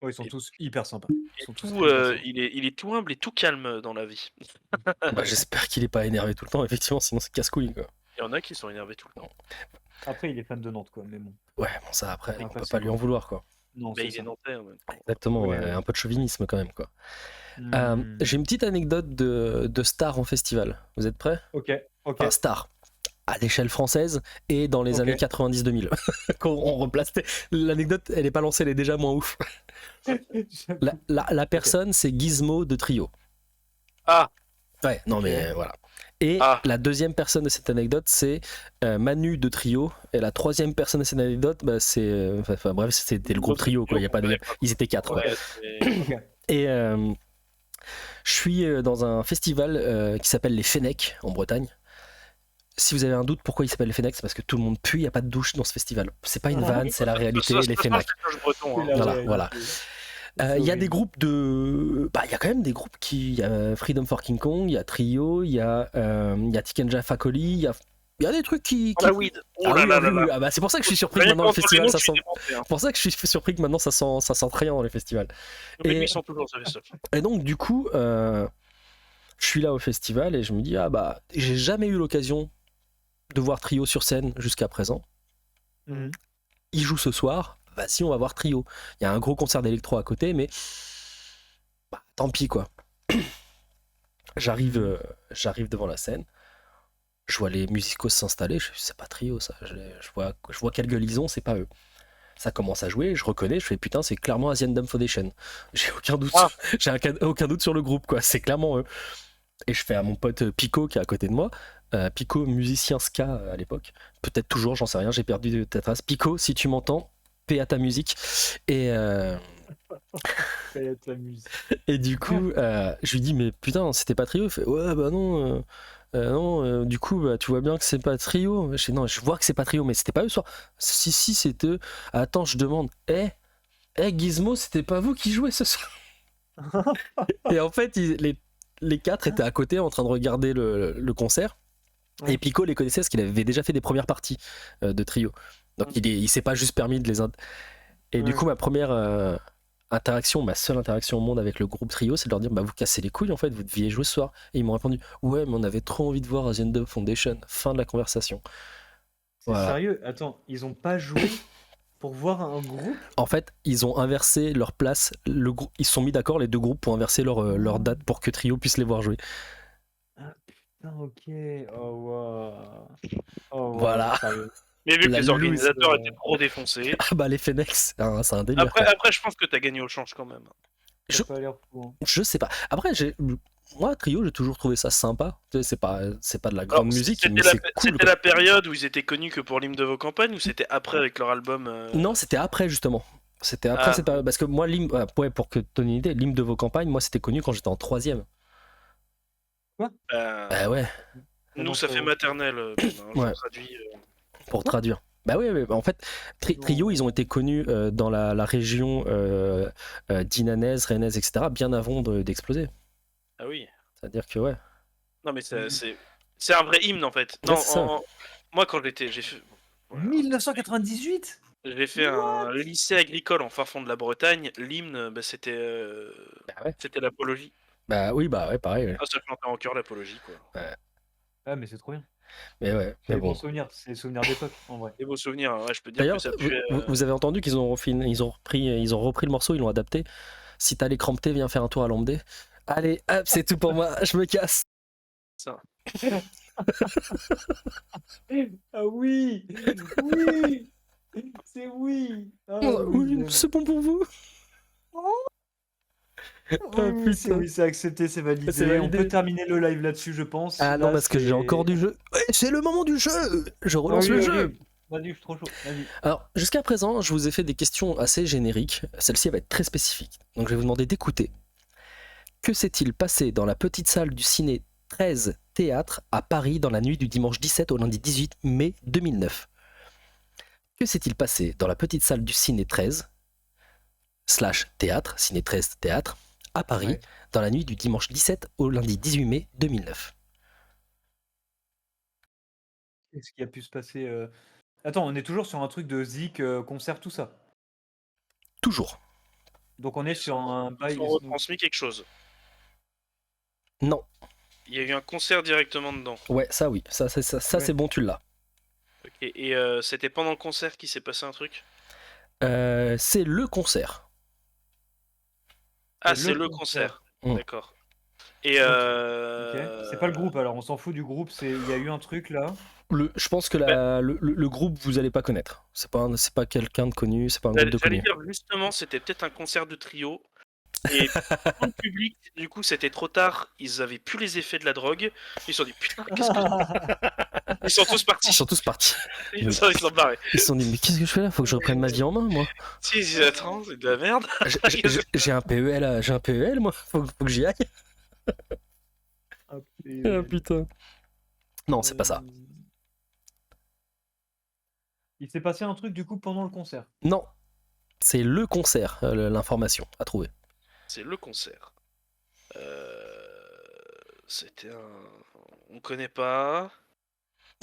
Ouais, ils sont tous hyper sympas. Ils sont tous Tout, hyper sympas. il est tout humble et tout calme dans la vie. Bah, j'espère qu'il est pas énervé tout le temps, effectivement, sinon c'est casse-couille, quoi. Il y en a qui sont énervés tout le temps. Après, il est fan de Nantes, quoi. Mais bon. Ouais, bon, ça après, Ouais, on peut facile, pas lui en quoi. vouloir, quoi. Non, Mais c'est il est ça. nantais en même temps. Exactement, Oui, ouais, ouais. un peu de chauvinisme quand même, quoi. Hmm. J'ai une petite anecdote de star en festival. Vous êtes prêts? Ok. Enfin, star à l'échelle française et dans les Ok. années 90-2000. Quand on replace. L'anecdote, elle est pas lancée, elle est déjà moins ouf. La personne, c'est Gizmo de Trio. Ah. Ouais, non mais voilà. Et la deuxième personne de cette anecdote, c'est Manu de Trio. Et la troisième personne de cette anecdote, bah, c'est. Enfin, bref, c'était le groupe Trio, quoi. Y a pas de... Ils étaient 4. Ouais, Et je suis dans un festival qui s'appelle les Fennecs en Bretagne. Si vous avez un doute pourquoi il s'appelle les Fennecs, c'est parce que tout le monde pue, il n'y a pas de douche dans ce festival. C'est pas une vanne, c'est la réalité, les Fennecs. Voilà. Il y a des groupes de. Bah, il y a quand même des groupes qui. Il y a Freedom for King Kong, il y a Trio, il y a Tikenja Fakoli, il y a des trucs qui. La weed. Oh là là là là. Ah bah, c'est pour ça que je suis surpris que maintenant le festival ça sent. C'est pour ça que je suis surpris que maintenant ça sent rien dans les festivals. Mais ils sont toujours ça fait ça. Et donc du coup, je suis là au festival et je me dis ah bah j'ai jamais eu l'occasion de voir Trio sur scène jusqu'à présent. Mhm. Il joue ce soir, bah si on va voir Trio. Il y a un gros concert d'électro à côté, mais bah, tant pis quoi. J'arrive devant la scène, je vois les musicos s'installer, je fais c'est pas Trio ça, je vois quelle gueule ils ont, c'est pas eux. Ça commence à jouer, je reconnais, je fais putain c'est clairement Asian Dam Foundation. J'ai aucun doute, aucun doute sur le groupe quoi, c'est clairement eux. Et je fais à mon pote Pico qui est à côté de moi, Pico, musicien ska à l'époque. Peut-être toujours, j'en sais rien, j'ai perdu ta trace. Pico, si tu m'entends, paix à ta musique. Et, et du coup, je lui dis, mais putain, c'était pas Trio. Il fait, ouais, bah non. Non, du coup, bah, tu vois bien que c'est pas Trio. Je dis, non, je vois que c'est pas Trio, mais c'était pas eux ce soir. Si, c'était eux. Attends, je demande, Gizmo, c'était pas vous qui jouez ce soir? Et en fait, les quatre étaient à côté en train de regarder le concert. Et Pico les connaissait parce qu'il avait déjà fait des premières parties de Trio. Donc il s'est pas juste permis de les... Et du coup, ma première interaction, ma seule interaction au monde avec le groupe Trio, c'est de leur dire, bah vous cassez les couilles en fait, vous deviez jouer ce soir. Et ils m'ont répondu, ouais, mais on avait trop envie de voir Asian Dub Foundation. Fin de la conversation. C'est sérieux? Attends, ils ont pas joué pour voir un groupe? En fait, ils ont inversé leur place. Ils se sont mis d'accord, les deux groupes, pour inverser leur date pour que Trio puisse les voir jouer. Ah putain, ok. Oh wow. Oh, voilà. Mais vu que La les organisateurs loose, étaient trop défoncés. Ah bah les Fennex, c'est un délire. Après, je pense que t'as gagné au change quand même. Je sais pas. Après, moi, Trio, j'ai toujours trouvé ça sympa. C'est pas de la grande musique, mais c'est cool. C'était la période où ils étaient connus que pour l'hymne de vos campagnes, ou c'était après avec leur album Non, c'était après justement. C'était après cette période. Parce que moi, pour que tu aies une idée, l'hymne de vos campagnes, moi, c'était connu quand j'étais en 3ème. Quoi? Bah ouais. Nous, ça fait maternelle. Ouais. Pour traduire. Bah oui, en fait, Trio, ils ont été connus dans la région dinanaise, rennaise, etc., bien avant d'exploser. Ah oui. C'est-à-dire que ouais. Non, mais c'est un vrai hymne en fait. Non, moi, quand j'ai fait. Voilà. 1998 J'ai fait un lycée agricole en fin fond de la Bretagne. L'hymne, bah, c'était l'apologie. Bah oui, bah ouais, pareil. Ouais. Ah, ça chantait en chœur l'apologie, quoi. Ouais. Ah, mais c'est trop bien. Mais ouais, c'est des bons souvenirs, c'est des souvenirs d'époque en vrai. Des beaux souvenirs, ouais, je peux dire. D'ailleurs, que ça vous avez entendu qu'ils ont repris le morceau, ils l'ont adapté. Si t'as les cramptés, viens faire un tour à Lambdé. Allez, hop, c'est tout pour moi, je me casse. Ça. Ah oui, oui, c'est oui. Ah, oui, c'est bon pour vous. Oui, c'est accepté, c'est validé. On peut terminer le live là-dessus, je pense. Ah non, parce que j'ai encore du jeu. Ouais, c'est le moment du jeu. Je relance le jeu. Vas-y, je suis trop chaud. Vas-y. Alors, jusqu'à présent, je vous ai fait des questions assez génériques. Celle-ci va être très spécifique. Donc, je vais vous demander d'écouter. Que s'est-il passé dans la petite salle du ciné 13 Théâtre à Paris dans la nuit du dimanche 17 au lundi 18 mai 2009 ? Que s'est-il passé dans la petite salle du ciné 13 / Théâtre, ciné 13 Théâtre, à Paris, dans la nuit du dimanche 17 au lundi 18 mai 2009. Qu'est-ce qui a pu se passer Attends, on est toujours sur un truc de zik, concert, tout ça? Toujours. Donc on est sur un bail... Ils ont retransmis quelque chose. Non. Il y a eu un concert directement dedans. Ouais, ça oui, ça c'est bon, tu l'as. Ok, et c'était pendant le concert qu'il s'est passé un truc? C'est le concert. Ah, c'est le concert. D'accord. Et okay. C'est pas le groupe alors, on s'en fout du groupe, il y a eu un truc là. Je pense que le groupe vous allez pas connaître. C'est pas quelqu'un de connu, c'est pas un groupe de connu. Dire justement, c'était peut-être un concert de Trio. Et pour le public, du coup, c'était trop tard. Ils avaient plus les effets de la drogue. Ils se sont dit putain, qu'est-ce que ils sont tous partis. Ils sont tous partis. Ils sont barrés. Ils se sont dit mais qu'est-ce que je fais là? Faut que je reprenne ma vie en main, moi. Si, attends, c'est de la merde. J'ai un PEL, moi. Faut que j'y aille. Ah putain. Non, c'est pas ça. Il s'est passé un truc du coup pendant le concert? Non, c'est le concert, l'information à trouver. C'est le concert. C'était on connaît pas.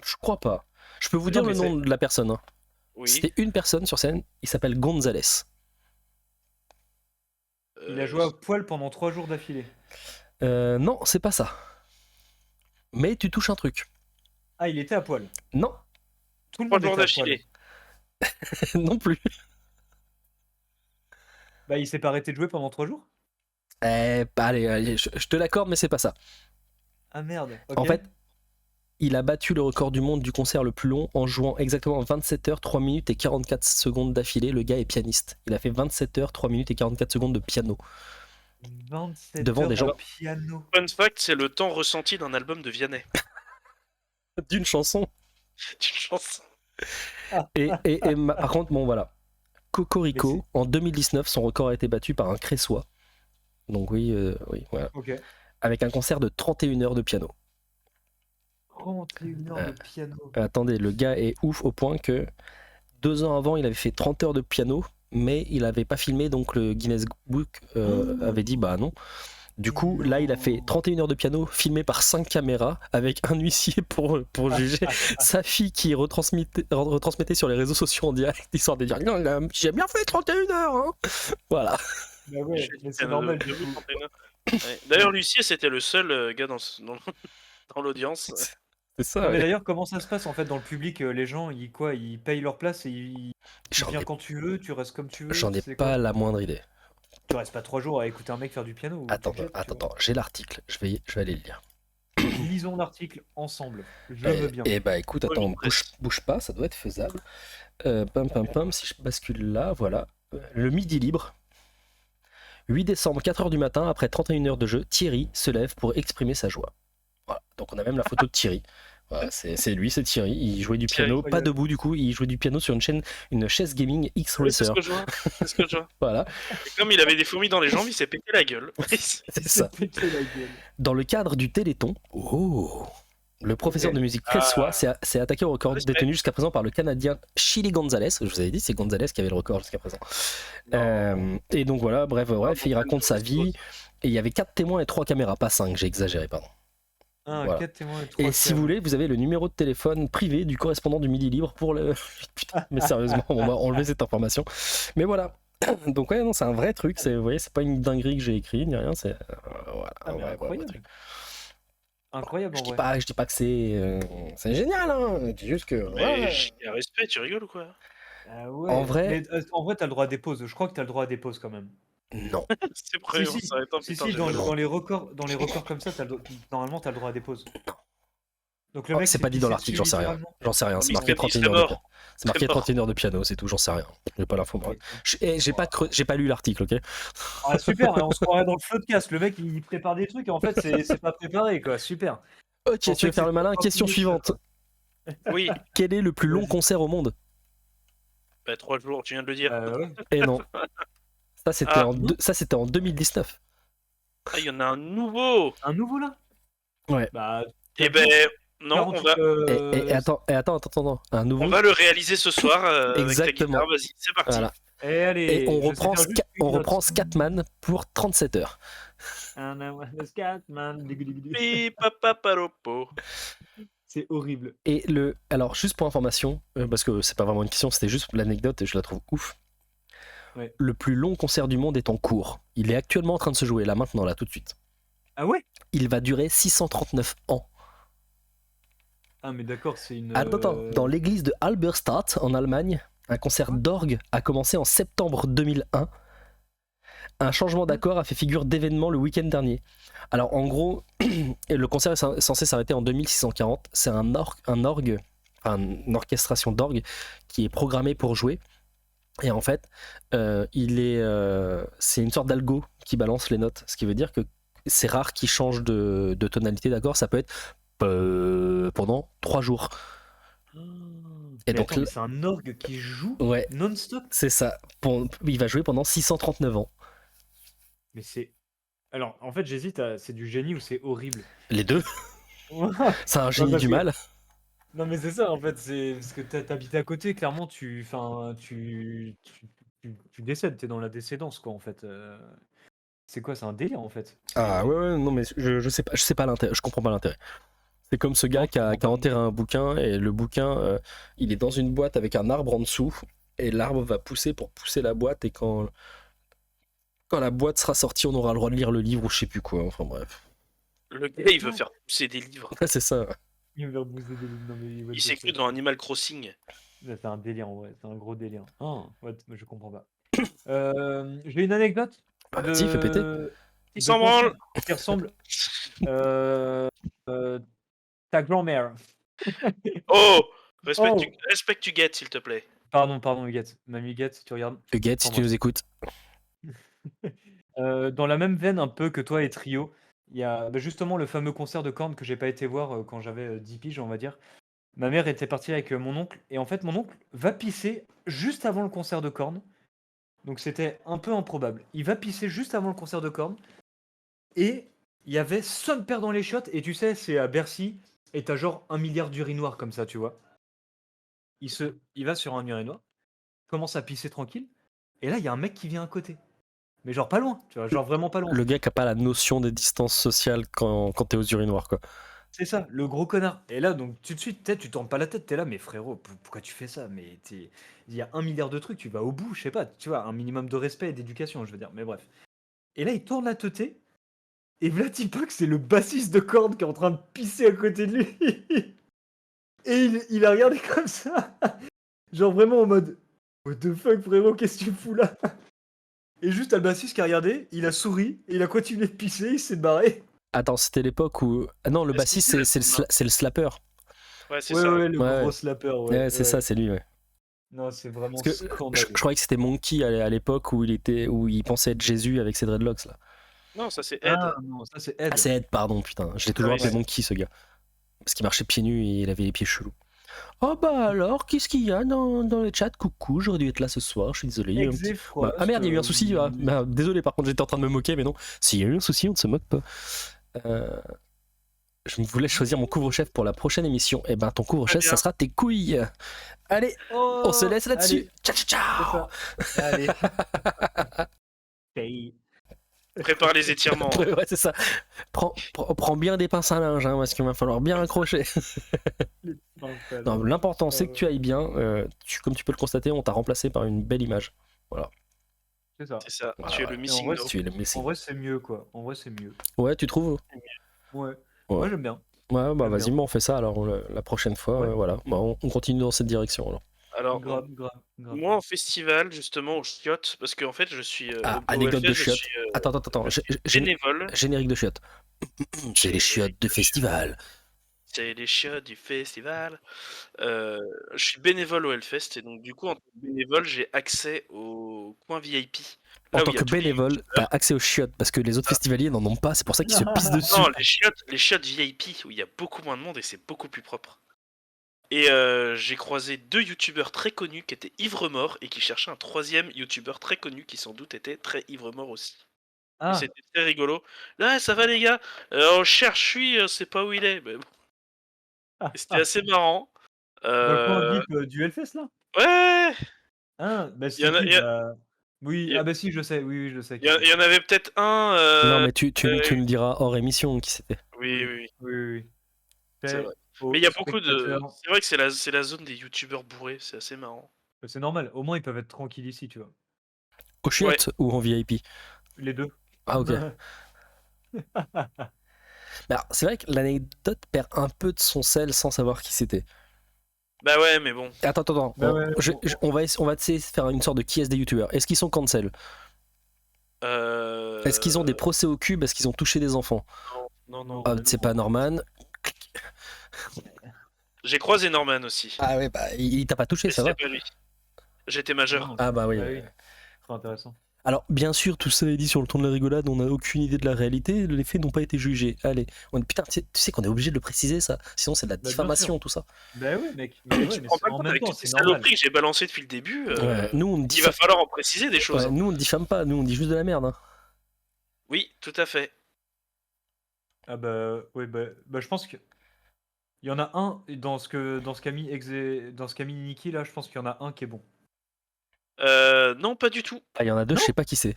Je crois pas. Je peux vous dire le nom de la personne. Hein. Oui. C'était une personne sur scène, il s'appelle Gonzalez. Il a joué à poil pendant 3 jours d'affilée. Non, c'est pas ça. Mais tu touches un truc. Ah, il était à poil? Non. Tout le monde était à poil. Non plus. Bah, il s'est pas arrêté de jouer pendant 3 jours? Allez, je te l'accorde, mais c'est pas ça. Ah merde. Okay. En fait, il a battu le record du monde du concert le plus long en jouant exactement 27 heures, 3 minutes et 44 secondes d'affilée. Le gars est pianiste. Il a fait 27 heures, 3 minutes et 44 secondes de piano. 27 devant heures des gens. Piano. Fun fact, c'est le temps ressenti d'un album de Vianney. d'une chanson. Tu chanson. Par contre, bon voilà. Cocorico, Mais en 2019, son record a été battu par un Cressois. Donc oui, oui, voilà. Ok. Avec un concert de 31 heures de piano. 31 heures de piano. Attendez, le gars est ouf au point que 2 ans avant, il avait fait 30 heures de piano, mais il n'avait pas filmé, donc le Guinness Book avait dit bah non. Du coup, là, il a fait 31 heures de piano filmé par 5 caméras avec un huissier pour juger sa fille qui retransmettait sur les réseaux sociaux en direct, histoire de dire non, j'ai bien fait 31 heures. Hein. Voilà. Bah ouais, mais c'est normal. du coup. Ouais. D'ailleurs, l'huissier, c'était le seul gars dans l'audience. C'est ça. Non, mais Ouais. d'ailleurs, comment ça se passe en fait dans le public? Les gens, ils payent leur place et tu J'en viens ai, quand tu veux, tu restes comme tu veux. j'en ai c'est pas quoi la moindre idée. Tu restes pas 3 jours à écouter un mec faire du piano. Ou Attends, tu jettes, tu attends, j'ai l'article. Je vais aller le lire. vois. Lisons l'article ensemble. Je veux bien. Et bah écoute, attends, Oui, bouge pas, ça doit être faisable. Pam, si je bascule là, voilà. Le midi libre. 8 décembre, 4h du matin, après 31 heures de jeu, Thierry se lève pour exprimer sa joie. Voilà. Donc on a même la photo de Thierry. Voilà, c'est lui, c'est Thierry. Il jouait du piano, Thierry. pas debout du coup, il jouait du piano sur une chaise gaming Oui, c'est X-Racer. ce que je vois. C'est ce que je vois. Voilà, Et comme il avait des fourmis dans les jambes, il s'est pété la gueule. c'est ça. Péter la gueule. Dans le cadre du Téléthon, le professeur de musique Cressois s'est attaqué au record Respect. détenu jusqu'à présent par le Canadien Chili Gonzalez. Je vous avais dit, c'est Gonzalez qui avait le record jusqu'à présent. Et donc voilà, bref, il raconte sa vie. Et il y avait 4 témoins et 3 caméras, pas 5, j'ai exagéré, pardon. Voilà. 4 témoins et 3 Et si vous voulez, vous avez le numéro de téléphone privé du correspondant du Midi Libre pour le... Putain, mais sérieusement, on va enlever cette information. Mais voilà. Donc ouais, non, c'est un vrai truc. Vous voyez, c'est pas une dinguerie que j'ai écrit, ni rien. C'est voilà, Ah, mais un vrai incroyable. truc. Incroyable en Je vrai. dis pas que c'est génial, hein. Je dis juste que Mais ouais. j'ai un respect, tu rigoles ou quoi? Ouais. En vrai- Mais, en vrai, t'as le droit à des pauses. Je crois que t'as le droit à des pauses quand même. Non. C'est vrai, on Si, s'arrête un Si, putain si, de dans gueule. les records comme ça, normalement, t'as le droit à des pauses. Donc le Oh, mec c'est s'est pas dit dans pissé l'article, dessus, j'en sais rien. littéralement. J'en sais rien, Non, c'est mais marqué il 31 serait heures de mort. piano. C'est marqué 31 heures de piano, c'est tout, j'en sais rien. J'ai pas l'info. Moi. J'ai pas lu l'article, ok. Ah super, on se croirait dans le floodcast. Le mec il prépare des trucs et en fait c'est pas préparé quoi. Super. Ok, tu veux faire le malin. Question suivante. Oui, Quel est le plus long Vas-y. concert au monde? bah 3 jours, tu viens de le dire. Ouais. Et non. Ça c'était Ah. en 2019. Ah, il y en a un nouveau. Un nouveau là? Ouais. Bah. Eh ben, non, 40, Et attends. Un nouveau. on va le réaliser ce soir avec la Exactement. guitare. Vas-y, c'est parti. Voilà. Et allez. Et on je sais reprend, faire juste une on reprend note. Scatman pour 37 heures. Le Scatman. Pipapaparopo. C'est horrible. Et alors juste pour information, parce que c'est pas vraiment une question, c'était juste l'anecdote et je la trouve ouf. Ouais. Le plus long concert du monde est en cours. Il est actuellement en train de se jouer là maintenant, là tout de suite. Ah ouais? Il va durer 639 ans. Ah mais d'accord, c'est une. Attends, dans l'église de Halberstadt en Allemagne, un concert d'orgue a commencé en septembre 2001. Un changement d'accord a fait figure d'événement le week-end dernier. Alors en gros, le concert est censé s'arrêter en 2640. C'est une orchestration d'orgue qui est programmée pour jouer. Et en fait, c'est une sorte d'algo qui balance les notes. Ce qui veut dire que c'est rare qu'il change de tonalité d'accord. Ça peut être pendant 3 jours. Et donc donc c'est un orgue qui joue Ouais, non-stop. c'est ça. Il va jouer pendant 639 ans. Mais c'est. Alors en fait j'hésite à. C'est du génie ou c'est horrible. Les deux. C'est un génie parce du que- mal. Non mais c'est ça en fait, c'est parce que t'habites à côté, clairement tu décèdes, t'es dans la décédance quoi en fait. C'est quoi, c'est un délire en fait. Ah ouais, non mais je sais pas l'intérêt, je comprends pas l'intérêt. C'est comme ce gars qui a enterré un bouquin et le bouquin il est dans une boîte avec un arbre en dessous et l'arbre va pousser pour pousser la boîte et quand la boîte sera sortie on aura le droit de lire le livre ou je sais plus quoi, enfin bref. Le gars, il veut faire pousser des livres. Ouais, c'est ça. Il me fait repousser des lignes, non, mais what Il the s'est fuck. cru dans Animal Crossing. C'est un délire en vrai, c'est un gros délire. Ah, what, je comprends pas. J'ai une anecdote. Bah, vas-y, fais péter. Il s'en branle. Qui ressemble. Ta grand-mère. Oh, Oh. respecte Huguette, s'il te plaît. Pardon, Huguette. Mamie Huguette, si tu regardes. Huguette, si tu Pardon. nous écoutes. Dans la même veine un peu que toi et Trio, il y a justement le fameux concert de Korn que j'ai pas été voir quand j'avais 10 piges, on va dire. Ma mère était partie avec mon oncle, et en fait, mon oncle va pisser juste avant le concert de Korn. Donc c'était un peu improbable. Il va pisser juste avant le concert de Korn, et il y avait son père dans les chiottes, et tu sais, c'est à Bercy, et t'as genre 1 milliard d'urinoirs comme ça, tu vois. Il va sur un urinoir, commence à pisser tranquille, et là, il y a un mec qui vient à côté. Mais genre pas loin, tu vois, genre vraiment pas loin. Le gars qui a pas la notion des distances sociales quand t'es aux urinoirs, quoi. C'est ça, le gros connard. Et là, donc, tout de suite, tu tournes pas la tête, t'es là, mais frérot, pourquoi tu fais ça? Mais il y a 1 milliard de trucs, tu vas au bout, je sais pas, tu vois, un minimum de respect et d'éducation, je veux dire, mais bref. Et là, il tourne la teuté, et Vlatipak, c'est le bassiste de Korn qui est en train de pisser à côté de lui. Et il a regardé comme ça, genre vraiment en mode, what the fuck, frérot, qu'est-ce que tu fous là? Et juste, t'as le bassiste qui a regardé, il a souri, et il a continué de pisser, il s'est barré. Attends, c'était l'époque où. Ah non, le Ah, bassiste, si, c'est le slapper. Ouais, c'est Ouais, ça. ouais, le Ouais. gros slapper, Ouais, ouais. c'est ça, c'est lui, ouais. Non, c'est vraiment Parce que je scandaleux. croyais que c'était Monkey à l'époque où il pensait être Jésus avec ses dreadlocks, là. Non, ça c'est Ed. Ah non, ça c'est Ed. Ah, c'est Ed, pardon, putain. Je l'ai toujours oui, appelé c'est- Monkey, ce gars. Parce qu'il marchait pieds nus et il avait les pieds chelous. Oh bah alors, qu'est-ce qu'il y a dans le chat? Coucou, j'aurais dû être là ce soir, je suis désolé. il y a eu un petit- Exefrost, Ah merde, il y a eu un souci. Bah, désolé, par contre, j'étais en train de me moquer, mais non. S'il y a eu un souci, on ne se moque pas. Je voulais choisir mon couvre-chef pour la prochaine émission. Et ben, ton couvre-chef, Très ça bien. sera tes couilles. Allez, Oh, on se laisse là-dessus. allez, Ciao, ciao, c'est ciao. ça. Allez. Hey. Prépare les étirements. Ouais, c'est ça. Prends bien des pinces à linge, hein, parce qu'il va falloir bien accrocher. Non, l'important, c'est que tu ailles bien. Comme tu peux le constater, on t'a remplacé par une belle image. C'est ça. C'est ça. Voilà, Tu es ouais. le Et en missing vrai, no. Tu es le En missing. vrai, c'est mieux, quoi. En vrai, c'est mieux. Ouais, tu trouves? Ouais. Ouais. Moi, j'aime bien. Ouais, bah J'aime vas-y, bien. on fait ça alors la prochaine fois. Ouais. Voilà, bah, on continue dans cette direction alors. Alors, Grave. moi en festival, justement, au chiottes, parce qu'en fait, je suis. Ah, au anecdote Hellfest, de je chiottes. suis, Attends. bénévole. Générique de chiottes. C'est les chiottes de festival. C'est les chiottes du festival. Je suis bénévole au Hellfest, et donc, du coup, en tant que bénévole, j'ai accès au coin VIP. En Là où tant il y a que tous les bénévole, youtubeurs. t'as accès aux chiottes parce que les autres festivaliers n'en ont pas, c'est pour ça qu'ils se pissent dessus. Non, les chiottes VIP, où il y a beaucoup moins de monde et c'est beaucoup plus propre. Et j'ai croisé 2 youtubeurs très connus qui étaient ivres-morts et qui cherchaient un 3e youtubeur très connu qui sans doute était très ivre-mort aussi. Et Ah, c'était très rigolo. Là, ça va les gars? On cherche lui, c'est pas où il est. Mais bon. Et c'était assez marrant. dans le coin Euh, VIP du Hellfest, là? Ouais! Ah, bah Il y en c'est a, qui? il y a- Bah... Oui, il y a- ah bah si, je sais. Oui, je sais il qui y a- c'est. il y en avait peut-être un. Non, mais tu nous diras hors émission qui c'était. Oui. Oui. C'est vrai. Aux Mais il y a beaucoup de. spectateurs. C'est vrai que c'est la zone des youtubeurs bourrés, c'est assez marrant. C'est normal. Au moins, ils peuvent être tranquilles ici, tu vois. Aux chiottes ou en VIP? Les deux. Ah, ok. Mais alors, c'est vrai que l'anecdote perd un peu de son sel sans savoir qui c'était. Bah ouais, mais bon. Attends. Bah ouais, on va essayer de faire une sorte de qui est des youtubeurs. Est-ce qu'ils sont cancel? Est-ce qu'ils ont des procès au cul parce qu'ils ont touché des enfants? Non. Ah, c'est pas Norman. J'ai croisé Norman aussi. Ah ouais, bah il t'a pas touché, Mais ça va? c'était pas lui. J'étais majeur. Non. Ah bah oui. Bah oui. Trop intéressant. Alors, bien sûr, tout ça est dit sur le ton de la rigolade, on n'a aucune idée de la réalité, les faits n'ont pas été jugés. Allez, putain, tu sais qu'on est obligé de le préciser, ça, sinon c'est de la bien diffamation, sûr. tout ça. Bah oui, mec. Mais ouais, Tu te mais rends pas en compte même avec temps, toutes ces c'est normal. saloperies que j'ai balancées depuis le début. Nous, on ne Il va diffame... falloir en préciser des choses. nous, on ne diffame pas, nous, on dit juste de la merde. Hein. Oui, tout à fait. Ah bah oui, bah je pense que il y en a un dans ce qu'a mis Niki là, je pense qu'il y en a un qui est bon. Non, pas du tout. Ah, il y en a deux, je sais pas qui c'est.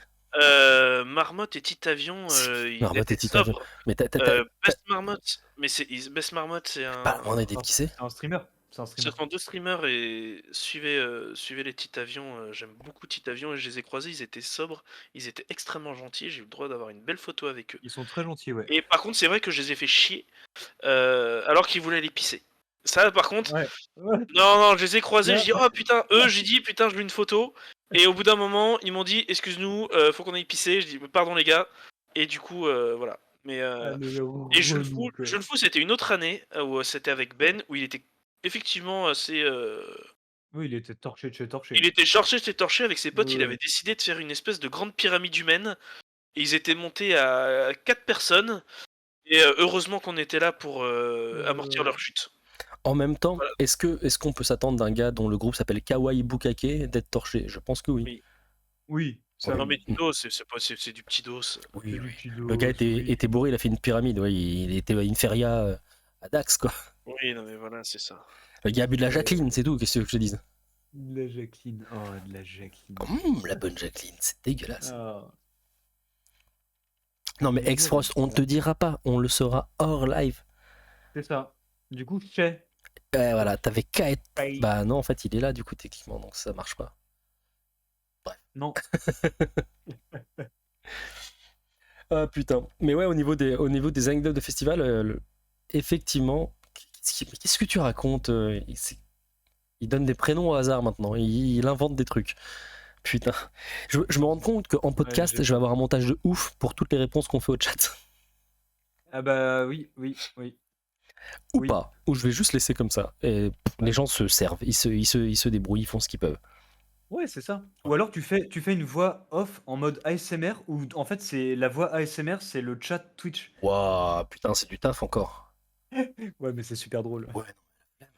Marmotte et Titavion, il Marmotte et était Titavion. sobre. Mais Best Marmotte, mais Best Marmotte, c'est un. pas vraiment idée de qui c'est. C'est un streamer. Ce sont 2 streamers et suivez les Titavion. J'aime beaucoup Titavion et je les ai croisés. Ils étaient sobres, ils étaient extrêmement gentils. J'ai eu le droit d'avoir une belle photo avec eux. Ils sont très gentils, ouais. Et par contre, c'est vrai que je les ai fait chier alors qu'ils voulaient les pisser. Ça, par contre, Ouais. non, je les ai croisés. Ouais. Je dis oh putain, j'ai dit putain, je veux une photo. Et au bout d'un moment, ils m'ont dit excuse-nous, faut qu'on aille pisser. Je dis pardon les gars. Et du coup, voilà. Mais et je le fous, c'était une autre année où c'était avec Ben, où il était effectivement assez. Oui, il était torché de chez torché. Il était torché avec ses potes. Ouais, Il ouais. avait décidé de faire une espèce de grande pyramide humaine Et ils étaient montés à 4 personnes. Et heureusement qu'on était là pour amortir leur chute. En même temps, Voilà. est-ce qu'on peut s'attendre d'un gars dont le groupe s'appelle Kawaii Bukake d'être torché? Je pense que oui. Oui. Oui, ça Non oui. mais du dos, c'est du petit dos. Oui, C'est du oui. petit Le gars dos, oui. était bourré, il a fait une pyramide. Ouais, il était à une feria à Dax, quoi. Oui, non mais voilà, c'est ça. Le gars a bu de la Jacqueline, c'est tout. Qu'est-ce que je te dise? De la Jacqueline. Oh, de la Jacqueline. La bonne Jacqueline, c'est dégueulasse. Ah. Non, mais Mais Exfrost, ouais, on te dira pas, on le saura hors live. C'est ça. Du coup, Chez. Voilà, t'avais qu'à être. Bah non, en fait, il est là, du coup, techniquement, donc ça marche pas. Non. Ah putain. Mais ouais, au niveau des anecdotes de festival, effectivement, qu'est-ce que tu racontes? Il donne des prénoms au hasard maintenant, il invente des trucs. Putain. Je me rends compte qu'en podcast, j'ai- je vais avoir un montage de ouf pour toutes les réponses qu'on fait au chat. Ah bah oui. Ou Oui. pas. Ou je vais juste laisser comme ça. Et les gens se servent, ils se débrouillent, ils font ce qu'ils peuvent. Ouais, c'est ça. Ou alors tu fais une voix off en mode ASMR où en fait c'est la voix ASMR, c'est le chat Twitch. Waouh, putain, c'est du taf encore. Ouais, mais c'est super drôle. Ouais.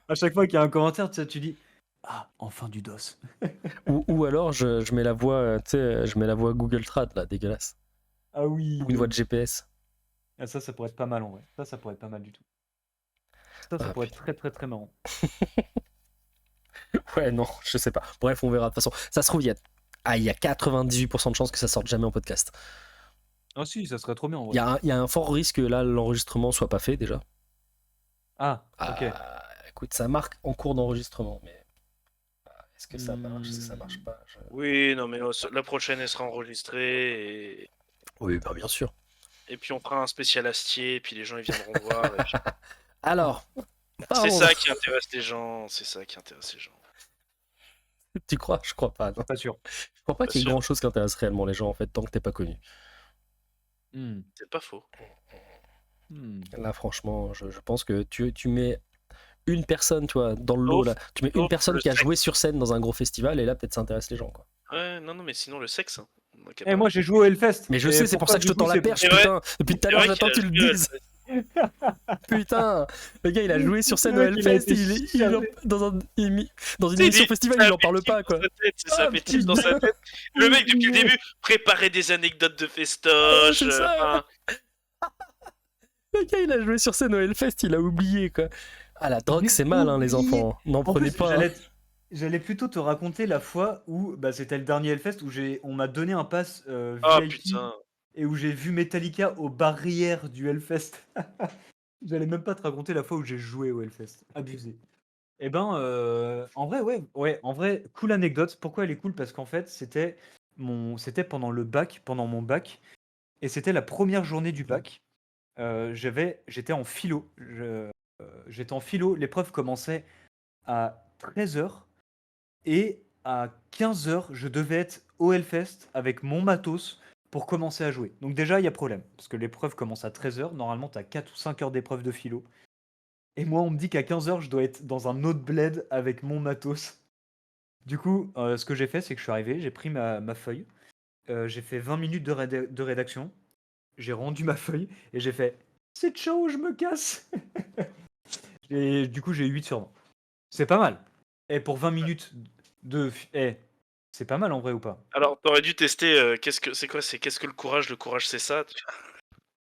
À chaque fois qu'il y a un commentaire, tu dis ah, enfin du DOS. Ou alors je mets la voix, tu sais, je mets la voix Google Trad là, dégueulasse. Ah oui. Ou une voix de GPS. Ah, ça pourrait être pas mal en vrai. Ça pourrait être pas mal du tout. Ça Ah, pourrait être très très très marrant. Ouais, non, je sais pas. Bref, on verra de toute façon. Ça se trouve, il y a 98% de chances que ça sorte jamais en podcast. Ah si, ça serait trop bien en Il y, vrai. a un fort risque que là, l'enregistrement soit pas fait déjà. Ah, ok. Écoute, ça marque en cours d'enregistrement, mais est-ce que ça marche? Est-ce que ça marche pas? Oui, non mais la prochaine elle sera enregistrée Oui, bah bien sûr. et puis on fera un spécial Astier et puis les gens ils viendront voir. Et puis... Alors, C'est parlons- ça qui intéresse les gens, c'est ça qui intéresse les gens. Tu crois? Je crois pas. Non. Pas sûr. Je crois pas qu'il y ait sûr. grand chose qui intéresse réellement les gens en fait, tant que t'es pas connu. Hmm. C'est pas faux. Hmm. Là, franchement, je pense que tu mets une personne, tu vois, dans le lot là. Tu mets une sauf personne le qui a sexe. joué sur scène dans un gros festival et là, peut-être ça intéresse les gens, quoi. Ouais, non, mais sinon le sexe. Hein. Donc, Eh, moi j'ai joué au Hellfest. Mais je Et sais, c'est pour pourquoi, ça que je te du coup, tends la c'est- perche, C'est vrai. putain. Depuis tout à l'heure, C'est vrai j'attends que tu qu'il le a joué dises. Putain, le gars, il a joué sur scène Le au mec, il a Hellfest, été il chargé. dans une C'est émission dit, festival, ça il en fait parle tilt pas, quoi. dans sa tête, ça Ah, fait tilt dans sa tête. Le mec, depuis le début, préparait des anecdotes de festoche. C'est ça. enfin, Le gars, il a joué sur scène au Hellfest, il a oublié, quoi. Ah, la drogue, J'ai c'est mal, hein, les oublié. enfants. N'en En prenez plus, pas. hein. j'allais plutôt te raconter la fois où c'était le dernier Hellfest où on m'a donné un pass Ah VIP putain. et où j'ai vu Metallica aux barrières du Hellfest. J'allais même pas te raconter la fois où j'ai joué au Hellfest. Abusé. Eh ben, en vrai, ouais, en vrai, cool anecdote. Pourquoi elle est cool? Parce qu'en fait, c'était pendant pendant mon bac, et c'était la première journée du bac. J'étais en philo. J'étais en philo. L'épreuve commençait à 13h et à 15h, je devais être au Hellfest avec mon matos pour commencer à jouer. Donc déjà, il y a problème parce que l'épreuve commence à 13h. Normalement, tu as 4 ou 5 heures d'épreuve de philo. Et moi, on me dit qu'à 15h, je dois être dans un autre bled avec mon matos. Du coup, ce que j'ai fait, c'est que je suis arrivé, j'ai pris ma feuille, j'ai fait 20 minutes de rédaction, j'ai rendu ma feuille et j'ai fait « C'est ciao, je me casse !» Et du coup, j'ai eu 8 sur 20. C'est pas mal. Et pour 20 minutes c'est pas mal en vrai ou pas? Alors, t'aurais dû tester. Qu'est-ce que le courage? Le courage, c'est ça.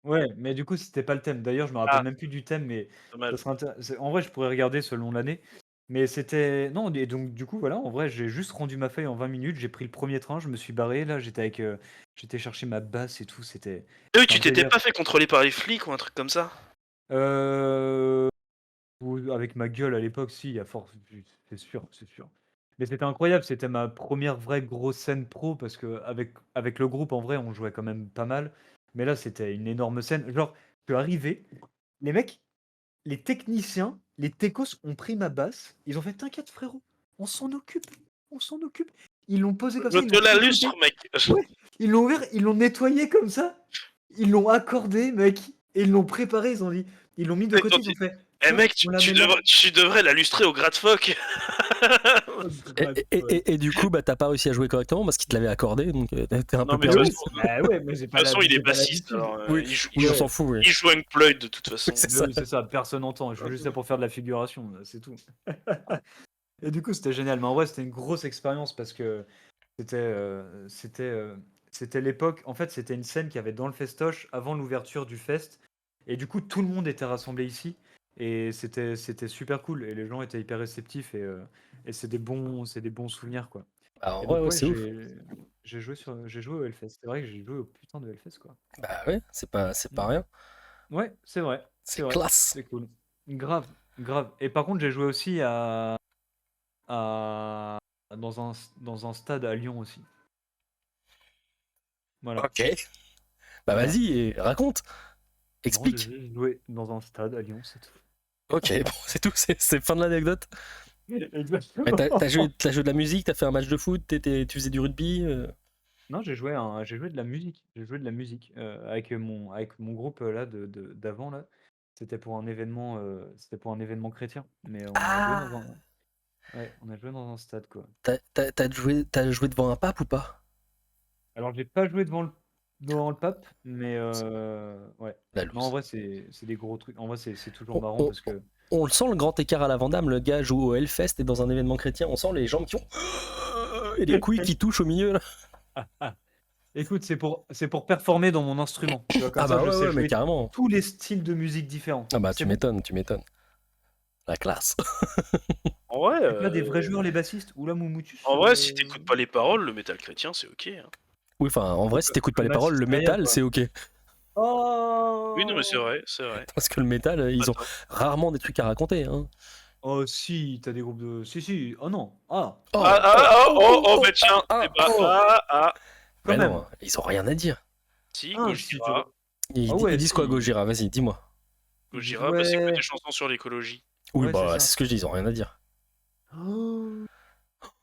Ouais, mais du coup, c'était pas le thème. D'ailleurs, je me rappelle Ah. même plus du thème, mais Dommage. ça serait en vrai, je pourrais regarder selon l'année. Mais c'était. Non, et donc, du coup, voilà, en vrai, j'ai juste rendu ma feuille en 20 minutes. J'ai pris le premier train, je me suis barré. Là, j'étais chercher ma basse et tout. C'était. Eh oui, un tu t'étais délire. pas fait contrôler par les flics ou un truc comme ça? Ou avec ma gueule à l'époque, si, à force. C'est sûr, c'est sûr. Mais c'était incroyable. C'était ma première vraie grosse scène pro parce que avec le groupe, en vrai, on jouait quand même pas mal. Mais là, c'était une énorme scène. Genre, je suis arrivé, les mecs, les techniciens, les techos ont pris ma basse. Ils ont fait t'inquiète, frérot, on s'en occupe. On s'en occupe. Ils l'ont posé comme Je ça. Ils te l'ont la tricoté. lustre, mec. Ouais, ils l'ont ouvert, ils l'ont nettoyé comme ça. Ils l'ont accordé, mec. Et ils l'ont préparé. Ils l'ont mis de Mec, côté. quand Ils ont fait. Eh mec, on la met là. tu devrais la lustrer au gratte-phoque. Et du coup, bah, t'as pas réussi à jouer correctement parce qu'il te l'avait accordé, donc t'es un Non, peu mais de perdu. toute façon, Bah ouais, mais j'ai de pas toute façon, il est j'ai pas bassiste, l'habitude. alors Oui, il on joue, s'en fout, oui. il joue Unplugged de toute façon. C'est Mais ça. oui, c'est ça, personne n'entend. Je joue juste là pour faire de la figuration, c'est tout. Et du coup, c'était génial. Mais en vrai, c'était une grosse expérience parce que c'était c'était l'époque. En fait, c'était une scène qu'il y avait dans le festoche avant l'ouverture du fest. Et du coup, tout le monde était rassemblé ici. Et c'était super cool. Et les gens étaient hyper réceptifs. Et c'est des bons souvenirs, quoi. Bah, en Et vrai, donc, ouais, ouais, c'est ouf. j'ai joué au Hellfest. C'est vrai que j'ai joué au putain de Hellfest, quoi. Bah ouais, c'est pas rien. Ouais, c'est vrai. C'est C'est vrai. classe. C'est cool. Grave, grave. Et par contre, j'ai joué aussi à dans un stade à Lyon aussi. Voilà. Ok. Bah Voilà. vas-y, raconte. Non, Explique. j'ai joué dans un stade à Lyon, c'est tout. Ok, bon, c'est tout, c'est fin de l'anecdote. Exactement. Mais t'as joué de la musique, t'as fait un match de foot, tu faisais du rugby. Non, j'ai joué de la musique. J'ai joué de la musique avec mon groupe là d'avant là. C'était pour un événement chrétien. Mais on a joué dans Ah, on a joué dans un stade quoi. t'as joué devant un pape ou pas? Alors j'ai pas joué devant le pape, mais ouais. La Non, en loose. vrai c'est des gros trucs. En vrai c'est toujours On, marrant on- parce que on le sent le grand écart à la Vandame, le gars joue au Hellfest et dans un événement chrétien, on sent les jambes qui ont. Et les couilles qui touchent au milieu là. écoute, c'est pour performer dans mon instrument. Tu vois, comme Ah ça bah je ouais, sais ouais, mais jouer carrément. tous les styles de musique différents. Ah bah C'est tu bon. m'étonnes, tu m'étonnes. La classe. En vrai, C'est pas des vrais joueurs les bassistes. Oula Moumoutus. en vrai, si t'écoutes pas les paroles, le métal chrétien, c'est ok. Hein. Oui, enfin, en vrai, si t'écoutes pas les paroles, le métal, c'est ok. Oh. Oui, non, mais c'est vrai, c'est vrai. Parce que le métal, ils ont Attends. rarement des trucs à raconter. Hein. Oh si, t'as des groupes de. Si. Oh non. Ah. Oh, Mais tiens, ah, eh ben, Quand Mais même. non, ils ont rien à dire. si, Ah, si, Gojira. Ah ouais, Ils disent quoi, si. Gojira? Vas-y, dis-moi. Gojira, bah, c'est que des chansons sur l'écologie. Oui, Ouais, bah, c'est ça. c'est ce que je dis, ils ont rien à dire. Oh.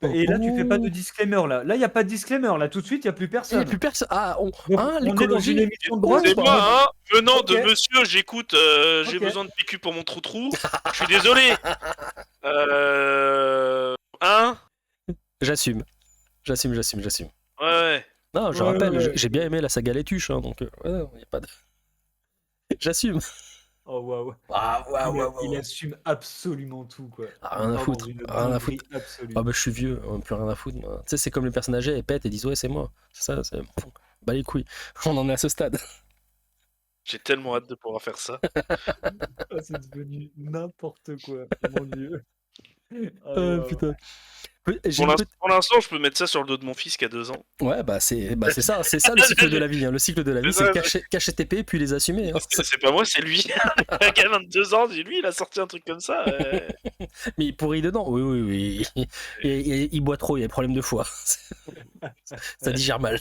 Et là, tu fais pas de disclaimer là. Là, il y a pas de disclaimer là. Tout de suite, il y a plus Il n'y personne. a plus personne. Ah, Donc, on est dans une l'écologie. émission de droite. C'est quoi. moi, hein, venant Ok. de monsieur, j'écoute, j'ai Ok. besoin de PQ pour mon trou-trou. Je suis désolé. Hein? J'assume. Ouais. Non, je Ouais, rappelle, ouais. j'ai bien aimé la saga Les Tuches, hein, donc ouais, y a pas de. J'assume. Oh waouh. Il assume absolument tout quoi. Ah, rien à Il part foutre, dans une rien à dinguerie foutre. absolue. Ah bah je suis vieux, plus rien à foutre. Moi. Tu sais, c'est comme les personnes âgées, elles pètent et disent ouais, c'est moi. C'est ça, c'est. Bah les couilles. On en est à ce stade. J'ai tellement hâte de pouvoir faire ça. Ah, c'est devenu n'importe quoi. Mon dieu. Oh, waouh. Putain. Pour l'instant, je peux mettre ça sur le dos de mon fils qui a 2 ans. Ouais, bah c'est ça le cycle de la vie. Hein. Le cycle de la vie, C'est c'est ça, cacher tes épées puis les assumer. Hein. C'est pas moi, c'est lui. Un gars de 22 ans, lui, il a sorti un truc comme ça. Mais il pourrit dedans. Oui. Et il boit trop, il y a des problèmes de foie. Ça digère mal.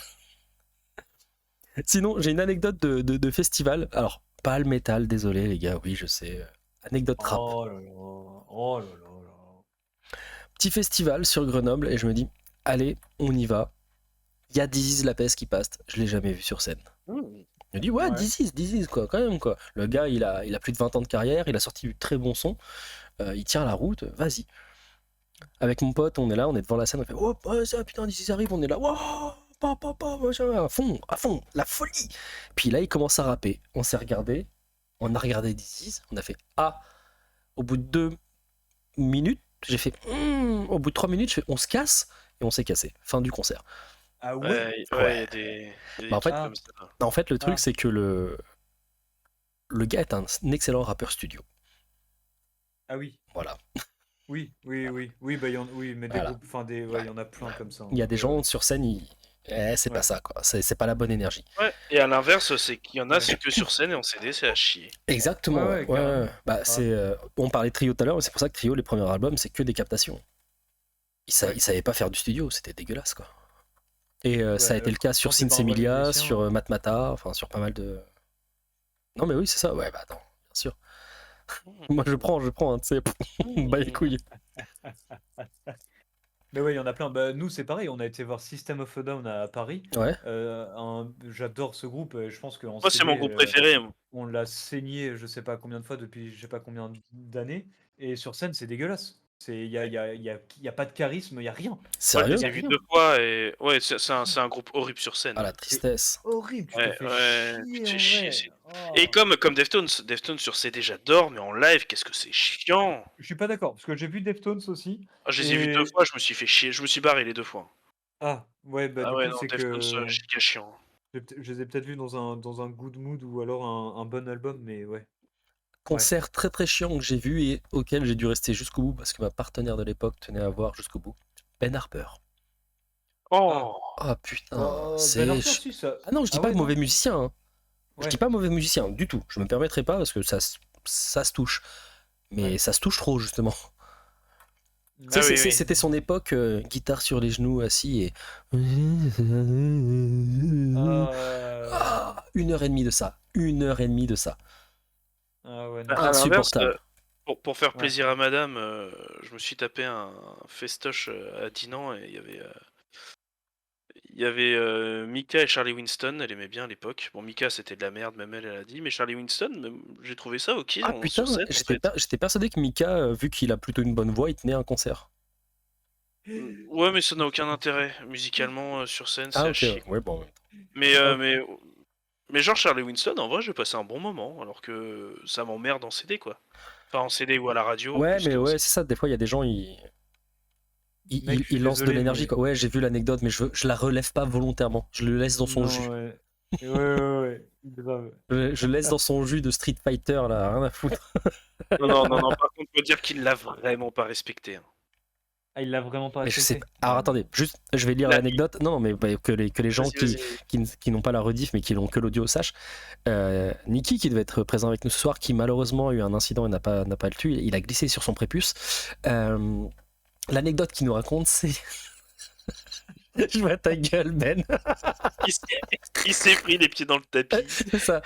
Sinon, j'ai une anecdote de festival. Alors, pas le métal, désolé les gars, oui, je sais. Anecdote rap. Oh là là. Oh là là là. Petit festival sur Grenoble et je me dis, allez, on y va. Il y a Dizzy La Peste qui passe. Je l'ai jamais vu sur scène. Je me dis, ouais, Ouais. Dizzy, quoi, quand même, quoi. Le gars, il a plus de 20 ans de carrière, il a sorti du très bon son. Il tient la route, vas-y. Avec mon pote, on est là, on est devant la scène, on fait, oh, ça, putain, Dizzy arrive, on est là, wow, machin, à fond, la folie. Puis là, il commence à rapper. On s'est regardé, on a regardé Dizzy, on a fait, ah, au bout de 2 minutes, j'ai fait, au bout de 3 minutes, je fais, on se casse, et on s'est cassé. Fin du concert. Ah ouais. Ouais, il y a des Bah, en trucs fait- comme ça. En fait, le truc, Ah. c'est que le gars est un excellent rappeur studio. Ah oui. Voilà. Oui, bah, oui, mais des Voilà. groupes, enfin il y en a plein comme ça. Il y a des gens sur scène, c'est Ouais. pas ça, quoi. C'est pas la bonne énergie. Ouais. Et à l'inverse, c'est qu'il y en a, c'est que sur scène et en CD, c'est à chier. Exactement. Ouais, carrément. Bah, on parlait de Trio tout à l'heure, mais c'est pour ça que Trio, les premiers albums, c'est que des captations. Ils savaient pas faire du studio, c'était dégueulasse, quoi. Et ça a été le cas sur quand c'est Sin pas un bon Semilia, musicien, sur Matmata, enfin sur pas mal de. Non, mais oui, c'est ça, ouais, bah attends, bien sûr. Moi, je prends, hein, tu sais, bah les couilles. Mais ouais, il y en a plein. Bah, nous, c'est pareil, on a été voir System of a Down à Paris. Ouais. J'adore ce groupe, et je pense que Moi, c'est mon groupe préféré. Moi. on l'a saigné je sais pas combien de fois depuis je sais pas combien d'années. Et sur scène, c'est dégueulasse. Il y a pas de charisme, il y a rien. Ouais, je Sérieux? les ai vus 2 fois et ouais, c'est un groupe horrible sur scène. Ah la tristesse. Horrible, tu te Ouais, fais ouais, tu chier te en fais chier, vrai. c'est Oh. et comme Deftones sur CD j'adore, mais en live, qu'est-ce que c'est chiant! Je suis pas d'accord, parce que j'ai vu Deftones aussi. Ah, je les ai vus 2 Et fois, je me suis fait chier, je me suis barré les 2 fois. ah ouais, bah Ah du ouais, coup non, c'est Deftones, que giga chiant. je les ai peut-être vus dans un good mood ou alors un bon album, mais ouais. Concert très très chiant que j'ai vu et auquel j'ai dû rester jusqu'au bout parce que ma partenaire de l'époque tenait à voir jusqu'au bout. Ben Harper. Oh! Ah putain, Ben c'est. Harper, si, ça. Ah non, je dis Ah pas ouais, mauvais non. musicien. Hein. Je Ouais. dis pas mauvais musicien du tout. Je me permettrai pas parce que ça se touche. Mais Ouais. ça se touche trop justement. Ah oui, oui. C'était son époque, guitare sur les genoux, assis et. Ah, 1h30 de ça. 1h30 de ça. Ah ouais, non. Bah, à l'inverse, Insupportable. pour faire Ouais. plaisir à madame, je me suis tapé un festoche à Dinan et il y avait Mika et Charlie Winston, elle aimait bien à l'époque. Bon, Mika c'était de la merde, même elle a dit, mais Charlie Winston, j'ai trouvé ça ok Ah putain, sur scène en fait. j'étais persuadé que Mika, vu qu'il a plutôt une bonne voix, il tenait un concert. Ouais, mais ça n'a aucun intérêt. Musicalement, sur scène, c'est Ah à ok, chier. ouais, bon. Mais, Ah, mais genre Charlie Winston, en vrai, j'ai passé un bon moment, alors que ça m'emmerde en CD, quoi. Enfin, en CD ou à la radio. Ouais, plus mais qu'en ouais, CD. c'est ça, des fois il y a des gens, Mec, je suis ils lancent de désolé, l'énergie. mais- Quoi. Ouais, j'ai vu l'anecdote, mais je la relève pas volontairement. Je le laisse dans son non, jus. ouais. Ouais, grave. Je laisse dans son jus de Street Fighter, là, rien à foutre. Non, par contre, faut dire qu'il l'a vraiment pas respecté. Hein. Ah, il l'a vraiment pas Mais je sais respecté. pas. Alors attendez, juste, je vais lire Là, l'anecdote. Non, mais bah, que les gens Vas-y, vas-y. qui n'ont pas la rediff, mais qui n'ont que l'audio sachent. Niki, qui devait être présent avec nous ce soir, qui malheureusement a eu un incident et n'a pas le tu, il a glissé sur son prépuce. L'anecdote qu'il nous raconte, c'est. Je vois ta gueule, Ben. Il s'est pris les pieds dans le tapis. C'est ça.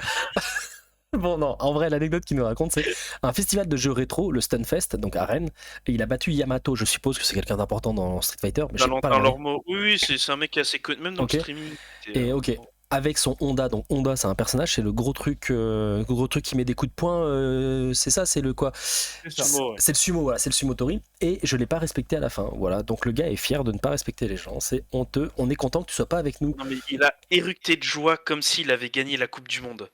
Bon, non, en vrai, l'anecdote qu'il nous raconte, c'est un festival de jeux rétro, le Stunfest, donc à Rennes, et il a battu Yamato. Je suppose que c'est quelqu'un d'important dans Street Fighter, mais je sais pas. Dans leurs mots. Oui, c'est un mec assez connu, même dans Ok. le streaming. Et ok, avec son Honda, donc Honda c'est un personnage, c'est le gros truc qui met des coups de poing, c'est ça, c'est le quoi? C'est ça. Sumo, ouais. C'est le sumo, voilà, c'est le sumo tori, et je l'ai pas respecté à la fin, voilà, donc le gars est fier de ne pas respecter les gens, c'est honteux, on est content que tu sois pas avec nous. Non, mais il a éructé de joie comme s'il avait gagné la Coupe du Monde.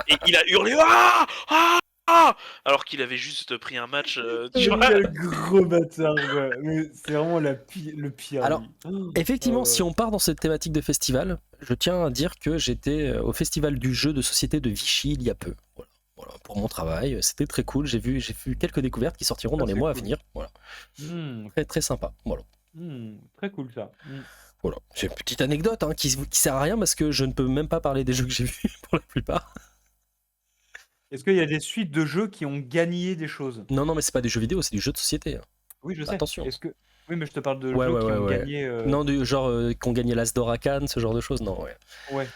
Et il a hurlé ah ah ah alors qu'il avait juste pris un match. Tu vois. Quel gros bâtard, quoi. Mais c'est vraiment le pire. Alors, lui. Oh, Effectivement, ouais. si on part dans cette thématique de festival, je tiens à dire que j'étais au festival du jeu de société de Vichy il y a peu. Voilà, pour mon travail, c'était très cool. J'ai vu quelques découvertes qui sortiront dans les c'est mois à cool. venir. Voilà, Hmm, très très sympa. Voilà, très cool ça. voilà. C'est une petite anecdote hein, qui sert à rien parce que je ne peux même pas parler des jeux que j'ai vus pour la plupart. Est-ce qu'il y a des suites de jeux qui ont gagné des choses? Non, mais c'est pas des jeux vidéo, c'est du jeu de société. Hein. Oui, je sais. Attention. Est-ce que... Oui, mais je te parle de Ouais, jeux ouais, qui ont ouais. gagné. Non, du genre qu'on gagnait l'Asdor Cannes, ce genre de choses, non. Ouais. Ouais.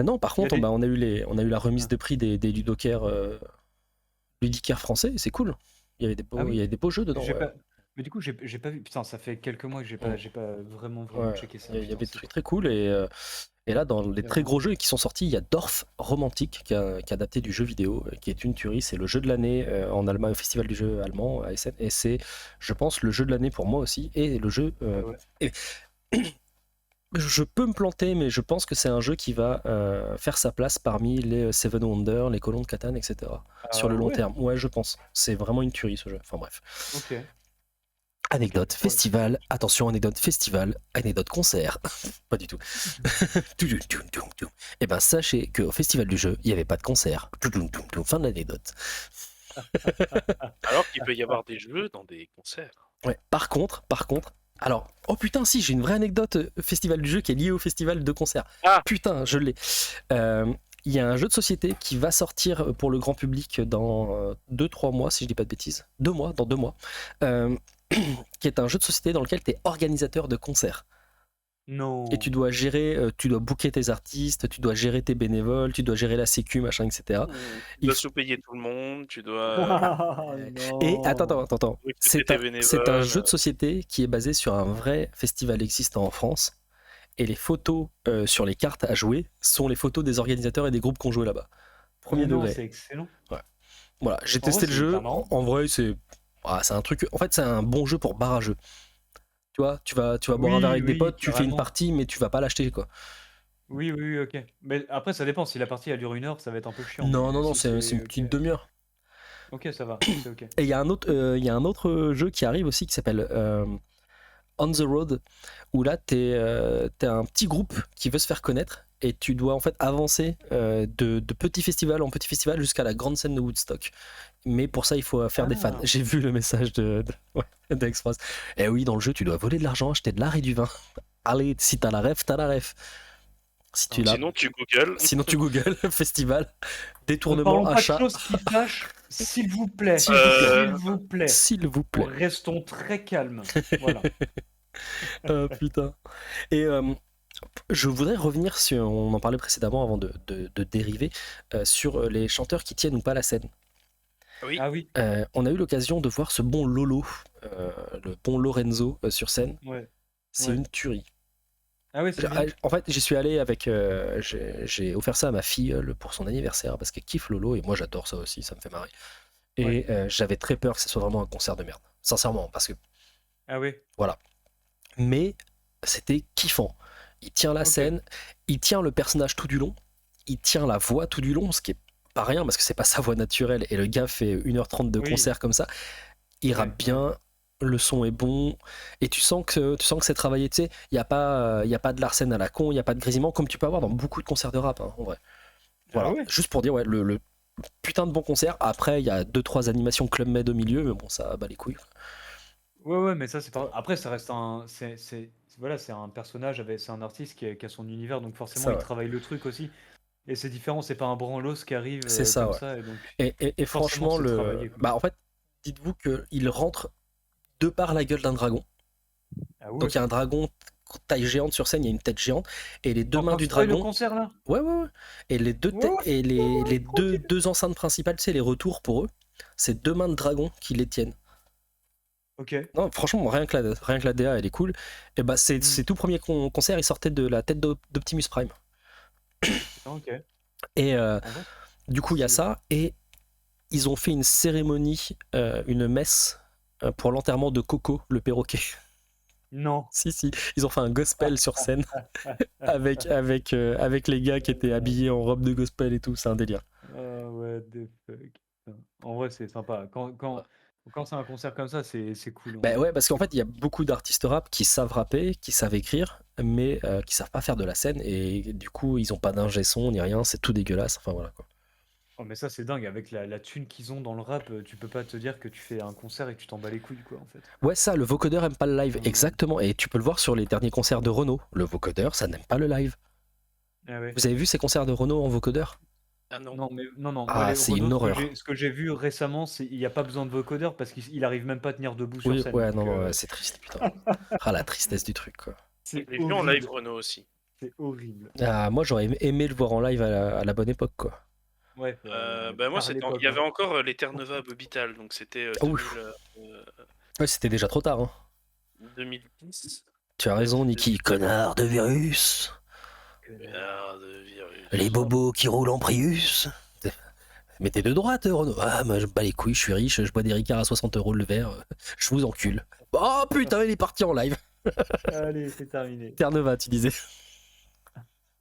Non, par Il y a contre, des- on a eu la remise de prix des ludicaires français, c'est cool. Il y avait Ah oui. il y avait des beaux jeux dedans. J'ai ouais. pas... Mais du coup, j'ai pas vu. Putain, ça fait quelques mois que j'ai pas vraiment Ouais, checké ça. il y putain, avait des c'est trucs très cool et là dans les très gros jeux qui sont sortis il y a Dorf Romantique qui est adapté du jeu vidéo qui est une tuerie, c'est le jeu de l'année en Allemagne au festival du jeu allemand à Essen et c'est je pense le jeu de l'année pour moi aussi et le jeu et je peux me planter mais je pense que c'est un jeu qui va faire sa place parmi les Seven Wonders, les Colons de Catane etc. sur le long ouais. terme, ouais je pense, c'est vraiment une tuerie ce jeu, enfin bref. Ok. Anecdote festival, attention anecdote festival, anecdote concert, pas du tout. Et ben sachez qu'au festival du jeu, il n'y avait pas de concert. Fin de l'anecdote. Alors qu'il peut y avoir des jeux dans des concerts. Ouais. Par contre, alors, oh putain si, j'ai une vraie anecdote festival du jeu qui est liée au festival de concert. Ah. Putain, je l'ai. Il y a un jeu de société qui va sortir pour le grand public dans 2-3 mois, si je dis pas de bêtises. 2 mois, dans 2 mois. Qui est un jeu de société dans lequel tu es organisateur de concerts. Non. Et tu dois gérer, tu dois booker tes artistes, tu dois gérer tes bénévoles, tu dois gérer la sécu, machin, etc. Tu dois sous-payer tout le monde, tu dois Non. Et attends, recruter c'est tes un bénévoles. jeu de société qui est basé sur un vrai festival existant en France. Et les photos sur les cartes à jouer sont les photos des organisateurs et des groupes qui ont joué là-bas. Premier Non, degré. c'est excellent. Voilà, j'ai En vrai, testé le c'est jeu. hyper marrant. En vrai, c'est Ah, c'est un truc. En fait, c'est un bon jeu pour barrageux. Tu vois, tu vas boire un verre avec des potes, tu fais une carrément. partie, mais tu vas pas l'acheter, quoi. Oui, ok. Mais après, ça dépend. Si la partie elle dure 1 heure, ça va être un peu chiant. Non, mais non, si c'est une ok. petite demi-heure. Ok, ça va. C'est ok. Et il y a un autre jeu qui arrive aussi qui s'appelle On the Road, où là, t'es un petit groupe qui veut se faire connaître et tu dois en fait avancer de petit festival en petit festival jusqu'à la grande scène de Woodstock. Mais pour ça, il faut faire des fans. Ah. J'ai vu le message d'Express. Et oui, dans le jeu, tu dois voler de l'argent, acheter de l'art et du vin. Allez, si t'as la ref, t'as la ref. Si tu l'as, Sinon, tu googles. sinon tu googles festival, Ne détournement, parlons pas de achat. choses qui fâchent, s'il vous plaît. S'il vous plaît. S'il vous plaît. S'il vous plaît. Restons très calmes. Voilà. Putain. Et je voudrais revenir sur, on en parlait précédemment avant de dériver, sur les chanteurs qui tiennent ou pas la scène. Oui. Ah oui. On a eu l'occasion de voir ce bon Lolo, le bon Lorenzo sur scène. Ouais. C'est Ouais. une tuerie. Ah oui, c'est bien. En fait, j'y suis allé avec. J'ai offert ça à ma fille pour son anniversaire parce qu'elle kiffe Lolo et moi j'adore ça aussi, ça me fait marrer. Et j'avais très peur que ce soit vraiment un concert de merde, sincèrement, parce que. Ah oui. Voilà. Mais c'était kiffant. Il tient la scène, il tient le personnage tout du long, il tient la voix tout du long, ce qui est pas rien parce que c'est pas sa voix naturelle et le gars fait 1h30 de Oui. concert comme ça. Il rappe bien, le son est bon et tu sens que c'est travaillé, tu sais, il y a pas de Larsen à la con, il y a pas de grésillement comme tu peux avoir dans beaucoup de concerts de rap hein, en vrai. Voilà, juste pour dire le putain de bon concert. Après il y a 2-3 animations Club Med au milieu mais bon ça bat les couilles. Ouais, mais ça c'est pas. Après, ça reste un. Voilà, c'est un personnage, c'est un artiste qui a son univers, donc forcément Ça, il ouais. travaille le truc aussi. Et c'est différent, c'est pas un branlos qui arrive C'est ça, comme ouais. ça. Et donc, Et forcément, franchement, c'est travaillé, quoi. bah en fait, dites-vous qu'il rentre de par la gueule d'un dragon. Ah ouais. Donc il y a un dragon taille géante sur scène, il y a une tête géante, et les deux mains du le dragon. concert là. Ouais. Et les deux Ouais, et les deux enceintes principales, tu sais, les retours pour eux, c'est deux mains de dragon qui les tiennent. Ok. Non, franchement, rien que la DA, elle est cool. Et bah c'est tout premier concert, il sortait de la tête d'Optimus Prime. Ok. Et En vrai, du coup, il y a ça, et ils ont fait une cérémonie, une messe pour l'enterrement de Coco, le perroquet. non. Si, ils ont fait un gospel sur scène avec les gars qui étaient habillés en robe de gospel et tout, c'est un délire. What the fuck. Putain. En vrai, c'est sympa. Quand c'est un concert comme ça, c'est cool. en Bah vrai. ouais, parce qu'en fait, il y a beaucoup d'artistes rap qui savent rapper, qui savent écrire, mais qui savent pas faire de la scène, et du coup, ils ont pas d'ingé son ni rien, c'est tout dégueulasse, enfin voilà quoi. Oh, mais ça, c'est dingue. Avec la thune qu'ils ont dans le rap, tu peux pas te dire que tu fais un concert et que tu t'en bats les couilles, quoi, en fait. Ouais, ça, le vocodeur aime pas le live, exactement, et tu peux le voir sur les derniers concerts de Renaud. Le vocodeur, ça n'aime pas le live. Ah ouais. Vous avez vu ces concerts de Renaud en vocodeur? Ah non. Non. Ah, Moi, c'est Renaud, une horreur. Ce que j'ai vu récemment, c'est il n'y a pas besoin de vocodeur parce qu'il arrive même pas à tenir debout sur Oui, scène. ouais, donc, non, ouais, c'est triste, putain. Ah, la tristesse du truc, quoi. c'est J'ai vu en live horrible. Renault aussi. C'est horrible. Ah, moi, j'aurais aimé le voir en live à la bonne époque, quoi. Ouais. Bah moi, par l'époque, il y avait hein. encore les Terre-Neuve à Bobital, donc c'était Ouf. Ouais, c'était déjà trop tard, hein. 2010. Tu as raison, Niki. Connard de virus. Merde, virus. Les bobos qui roulent en Prius. Mais t'es de droite, Renaud. Ah, moi, je me bats les couilles, je suis riche, je bois des ricards à 60 € le verre. Je vous encule. Oh putain, il est parti en live. Allez, c'est terminé. Terre-Neuve, tu disais.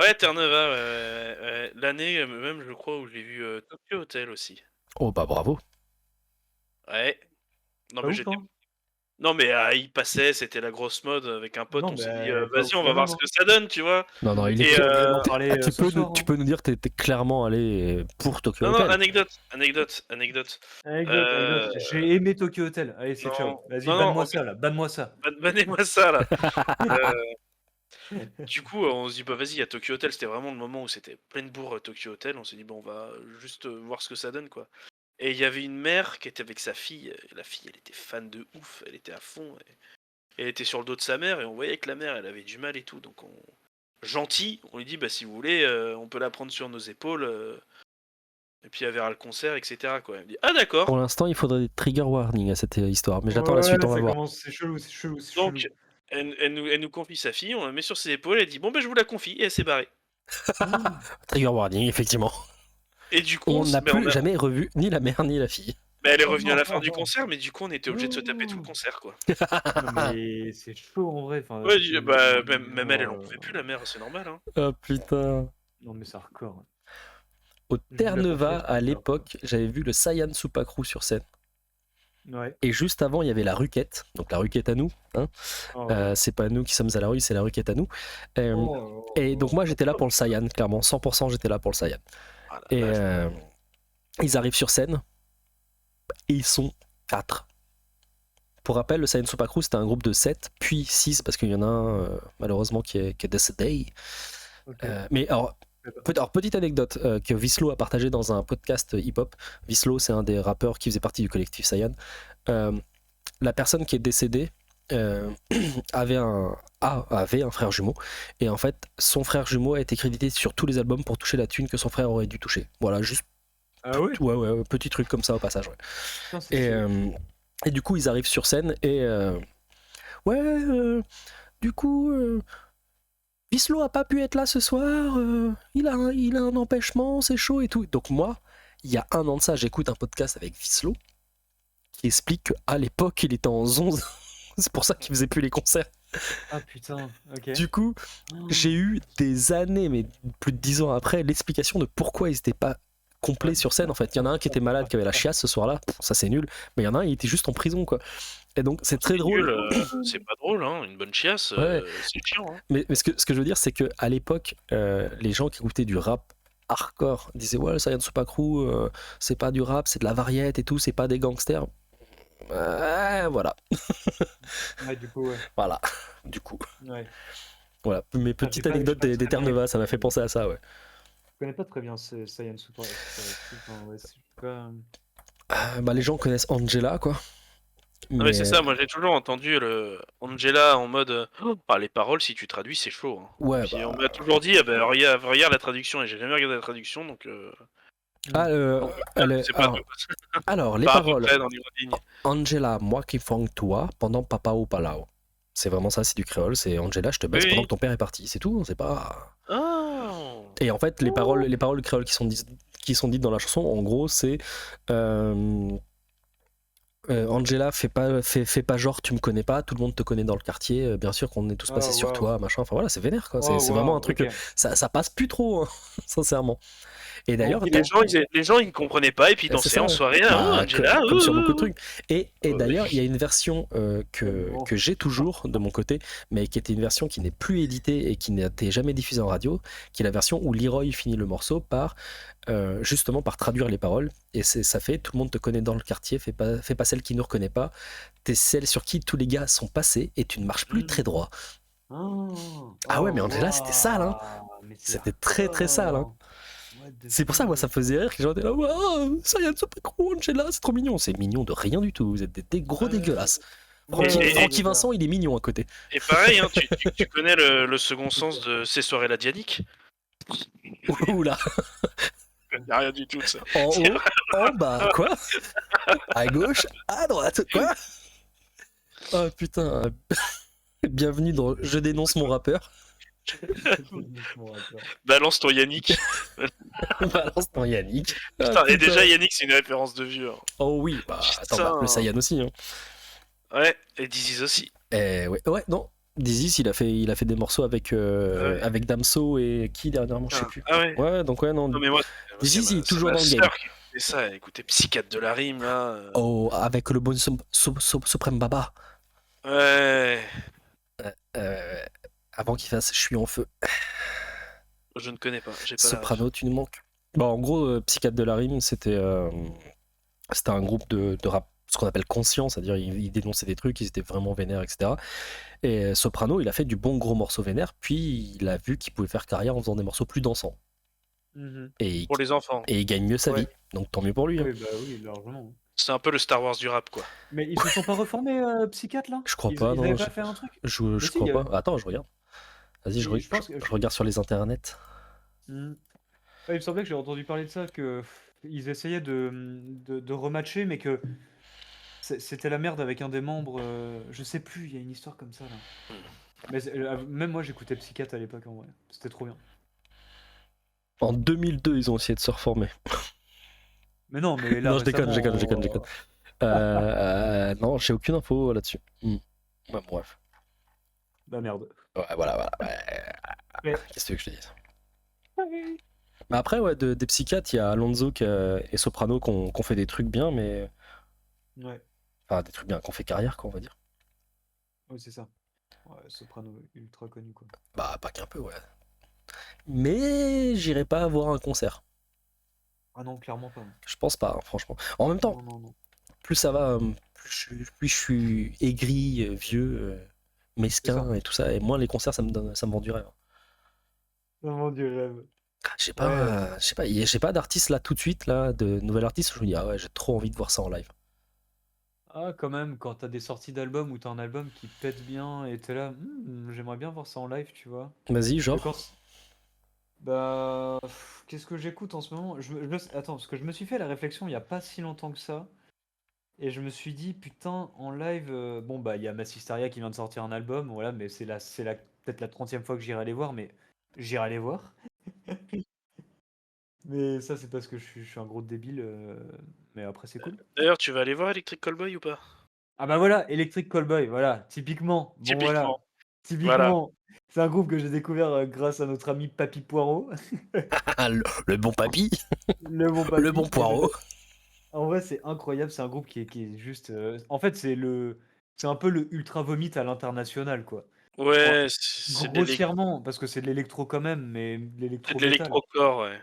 Ouais, Terre-Neuve, ouais. L'année même, je crois, où j'ai vu Tokyo Hotel aussi. Oh, bah bravo. Ouais. Non, Pas mais ouf, j'étais... hein. Non, mais il passait, c'était la grosse mode avec un pote, Non, on s'est mais dit, pas vas-y, ouf on va quand voir même, ce que ça donne, tu vois. Non, il Et, est On en parlait tu, ce peux, soir, tu hein. peux nous dire que t'es clairement allé pour Tokyo Non, Hotel. anecdote. Anecdote. J'ai aimé Tokyo Hotel. Allez, c'est non, ciao. Vas-y, non, banne-moi en ça, là. Banne-moi ça. Bannez-moi ça, là. Du coup, on se dit, bah vas-y, il y a Tokyo Hotel, c'était vraiment le moment où c'était pleine bourre Tokyo Hotel. On s'est dit, bon, on va juste voir ce que ça donne, quoi. Et il y avait une mère qui était avec sa fille. Et la fille, elle était fan de ouf, elle était à fond. Elle était sur le dos de sa mère et on voyait que la mère, elle avait du mal et tout. Donc, gentil, on lui dit, bah si vous voulez, on peut la prendre sur nos épaules. Et puis elle verra le concert, etc. quoi. Elle me dit, ah d'accord. Pour l'instant, il faudrait des trigger warnings à cette histoire, mais j'attends la suite, on va voir. C'est chelou. Donc, elle nous confie sa fille, on la met sur ses épaules, elle dit, bon ben je vous la confie, et elle s'est barrée. Trigger warning, effectivement. Et du coup, On n'a plus jamais revu ni la mère ni la fille. Mais elle est revenue à la fin du concert, mais du coup, on était obligé de se taper tout le concert, quoi. Non, mais c'est chaud en vrai. Enfin, Ouais, c'est- bah, même elle, elle en euh, pouvait plus, la mère, c'est normal, hein. Oh putain. Non, mais c'est hardcore. Au Je vous la Terre-Neuva, confesse, à c'est l'époque, j'avais vu le Saiyan Supakru sur scène. Ouais. Et juste avant, il y avait la Ruquette. Donc la Ruquette à nous. Hein. Oh. C'est pas nous qui sommes à la rue, c'est la Ruquette à nous. Oh. Et donc moi, j'étais là pour le Saiyan, clairement. 100%, j'étais là pour le Saiyan. Ah, la Et vache. ils arrivent sur scène. Et ils sont 4. Pour rappel, le Saiyan Supakru, c'était un groupe de 7, puis 6, parce qu'il y en a un, malheureusement, qui est décédé. Ok. Mais alors, petite anecdote que Vislo a partagée dans un podcast hip-hop. Vislo, c'est un des rappeurs qui faisait partie du collectif Saiyan. La personne qui est décédée avait un frère jumeau. Et en fait, son frère jumeau a été crédité sur tous les albums pour toucher la thune que son frère aurait dû toucher. Voilà, juste Ah ouais. ouais, petit truc comme ça au passage. Ouais. Putain, c'est stylé. Et du coup, ils arrivent sur scène et du coup, Vislo a pas pu être là ce soir. Il a un empêchement, c'est chaud et tout. Donc moi, il y a un an de ça, j'écoute un podcast avec Vislo qui explique qu'à l'époque, il était en 11. C'est pour ça qu'il faisait plus les concerts. Ah putain. Ok. Du coup, j'ai eu des années, mais plus de 10 ans après, l'explication de pourquoi ils n'étaient pas complets sur scène. En fait, il y en a un qui était malade, qui avait la chiasse ce soir-là. Ça, c'est nul. Mais il y en a un, il était juste en prison, quoi. Et donc, c'est très drôle. Nul, c'est pas drôle, hein. Une bonne chiasse, Ouais. c'est chiant, hein. Mais ce que je veux dire, c'est qu'à l'époque, les gens qui écoutaient du rap hardcore disaient ouais, le Saiyan Supakru, c'est pas du rap, c'est de la variette et tout, c'est pas des gangsters. Voilà. Ouais, du coup, ouais. Voilà. Du coup. Ouais. Voilà. Mes petites j'ai pas- anecdotes j'ai pas des très bien Terre-Neuva, ça m'a fait penser à ça, ouais. Je connais pas très bien ce Saiyan Super. Enfin, ouais, c'est pas... Bah, les gens connaissent Angela, quoi. Non, mais c'est ça, moi j'ai toujours entendu le Angela en mode les paroles, si tu traduis, c'est chaud, hein. Ouais, Puis bah. on m'a toujours dit, ah bah, regarde la traduction, et j'ai jamais regardé la traduction, donc. Ah, Donc, c'est pas alors, les pas à peu paroles. près dans les grandes lignes. Angela, moi qui fong toi pendant papa ou palao. C'est vraiment ça, c'est du créole. C'est Angela, je te baisse Oui, pendant oui. que ton père est parti. C'est tout, c'est pas. Oh. Et en fait, les paroles créoles qui sont dites dans la chanson, en gros, c'est Angela, fais pas genre tu me connais pas, tout le monde te connaît dans le quartier, bien sûr qu'on est tous passés sur wow. toi, machin. Enfin voilà, c'est vénère quoi. Oh, C'est wow, vraiment un truc. ok. Ça passe plus trop, hein, sincèrement. Et d'ailleurs, Et les gens ils ne comprenaient pas, et puis c'est dansaient ça, en ouais. soirée, Bah, Angela, comme sur beaucoup de trucs. Et Ouais. d'ailleurs, il y a une version que j'ai toujours de mon côté, mais qui était une version qui n'est plus éditée et qui n'était jamais diffusée en radio, qui est la version où Leroy finit le morceau par justement par traduire les paroles. Et ça fait tout le monde te connaît dans le quartier, fais pas celle qui ne reconnaît pas, t'es celle sur qui tous les gars sont passés et tu ne marches plus très droit. Ah ouais, mais Angela, c'était sale, hein. C'était très très sale, hein. C'est pour ça, moi, ça me faisait rire que les gens étaient là, wow, Saiyan Supakru, Angela, c'est trop mignon. C'est mignon de rien du tout, vous êtes des gros dégueulasses. Francky Vincent, il est mignon à côté. Et pareil, hein, tu connais le second sens de Ces soirées la Dianique? Oula, Il n'y a rien du tout de ça. en haut, en bas, quoi? À gauche, à droite, quoi? Oh putain, bienvenue dans Je dénonce mon rappeur. Balance ton Yannick. Balance ton Yannick. Ah, Putain, et putain. déjà Yannick c'est une référence de vieux, hein. Oh oui, bah attends, bah, le Saiyan aussi. Hein. Ouais, et Dizzy aussi. Ouais, non. Dizzy, il a fait des morceaux avec avec Damso et qui dernièrement, je sais plus. Ah ouais. Ouais, donc ouais, non. Non mais moi, Dizzy, c'est toujours ma dans le game. sœur qui écoutait ça, elle écoutait Psychiatre de la rime là. Oh, avec le bon Supreme Baba. Ouais. Avant qu'il fasse Je suis en feu. Je ne connais pas, j'ai pas la Soprano, tu nous manques. Bon, en gros, Psychiatre de la rime, c'était un groupe de rap, ce qu'on appelle conscient, c'est-à-dire ils dénonçaient des trucs, ils étaient vraiment vénères, etc. Et Soprano, il a fait du bon gros morceau vénère, puis il a vu qu'il pouvait faire carrière en faisant des morceaux plus dansants. Et pour les enfants. il gagne mieux sa Ouais. vie, donc tant mieux pour lui. Hein. Oui, bah oui, largement. C'est un peu le Star Wars du rap quoi. Mais ils se sont pas reformés, psychiatres, là? Je crois Ils pas, avaient non. pas fait un truc? Je si, crois il y a- pas. Attends, je regarde. Vas-y, je Je pense que- regarde sur les internets. Ouais, il me semblait que j'ai entendu parler de ça, que ils essayaient de rematcher, mais que c'était la merde avec un des membres. Je sais plus, il y a une histoire comme ça là. Mais même moi j'écoutais Psychiatre à l'époque en vrai. C'était trop bien. En 2002, ils ont essayé de se reformer. Mais non, mais là Non, je déconne, récemment, je déconne. Non, j'ai aucune info là-dessus. Ouais, bref. Bah merde. Ouais, voilà. Ouais. Qu'est-ce que tu veux que je te dise? Mais après, ouais, des psychiatres, il y a Alonso et Soprano qui ont fait des trucs bien, mais. Ouais, Enfin, des trucs bien, qui ont fait carrière, quoi, on va dire. ouais, c'est ça. Ouais, Soprano ultra connu quoi. Bah, pas qu'un peu, ouais. Mais j'irai pas voir un concert. Ah non, clairement pas. Je pense pas, hein, franchement. En même temps, Non. plus ça va, plus je suis aigri, vieux, mesquin et tout ça, et moins les concerts, ça me vend du rêve. Vraiment du rêve. J'ai Ouais. pas, j'ai pas d'artiste là tout de suite, là, de nouvel artiste où je me dis, ah ouais, j'ai trop envie de voir ça en live. Ah, quand même, quand t'as des sorties d'albums ou t'as un album qui pète bien et t'es là, j'aimerais bien voir ça en live, tu vois. Vas-y, Mais genre. quand... Bah, qu'est-ce que j'écoute en ce moment? Attends, parce que je me suis fait la réflexion il y a pas si longtemps que ça. Et je me suis dit, putain, en live, bon, bah, il y a Massisteria qui vient de sortir un album, voilà, mais peut-être la 30e fois que j'irai les voir, mais j'irai les voir. Mais ça, c'est parce que je suis un gros débile, mais après, c'est cool. D'ailleurs, tu vas aller voir Electric Callboy ou pas? Ah bah voilà, Electric Callboy, voilà, typiquement. Bon voilà, Typiquement. Voilà. typiquement. C'est un groupe que j'ai découvert grâce à notre ami Papy Poireau. Le bon papy, Le bon Papy. le bon poireau. En vrai, c'est incroyable, c'est un groupe qui est juste... En fait, c'est un peu le Ultra Vomit à l'international, quoi. Bon, Ouais, c'est grossièrement, parce que c'est de l'électro quand même, mais de de l'électro-métal. l'électrocore, ouais.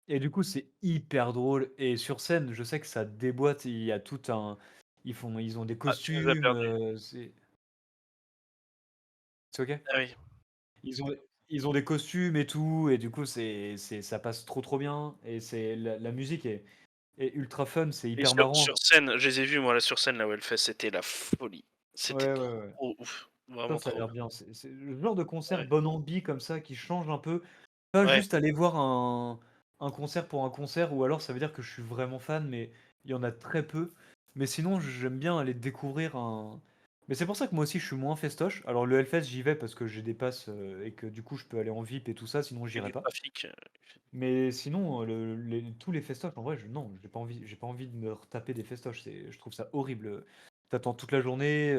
Et du coup, c'est hyper drôle. Et sur scène, je sais que ça déboîte, il y a tout un... Ils ont des Ah, tu nous as costumes, perdu. c'est ok? Ah oui. Ils ont, ils ont des costumes et tout, et du coup, ça passe trop bien. Et la musique est ultra fun, c'est Et hyper marrant. sur scène, je les ai vus, moi, là, sur scène, là où elle fait, c'était la folie. C'était Ouais. trop ouf. Ça, Vraiment ça a trop l'air ouf. bien. C'est le genre de concert Ouais. bonne ambi comme ça qui change un peu. Pas Ouais. juste aller voir un concert pour un concert, ou alors ça veut dire que je suis vraiment fan, mais il y en a très peu. Mais sinon, j'aime bien aller découvrir un. Mais c'est pour ça que moi aussi je suis moins festoche. Alors le Hellfest, j'y vais parce que j'ai des passes et que du coup je peux aller en VIP et tout ça, sinon Et j'irai du pas. trafic. Mais sinon, tous les festoches, en vrai, non, j'ai pas envie de me retaper des festoches. Je trouve ça horrible. T'attends toute la journée,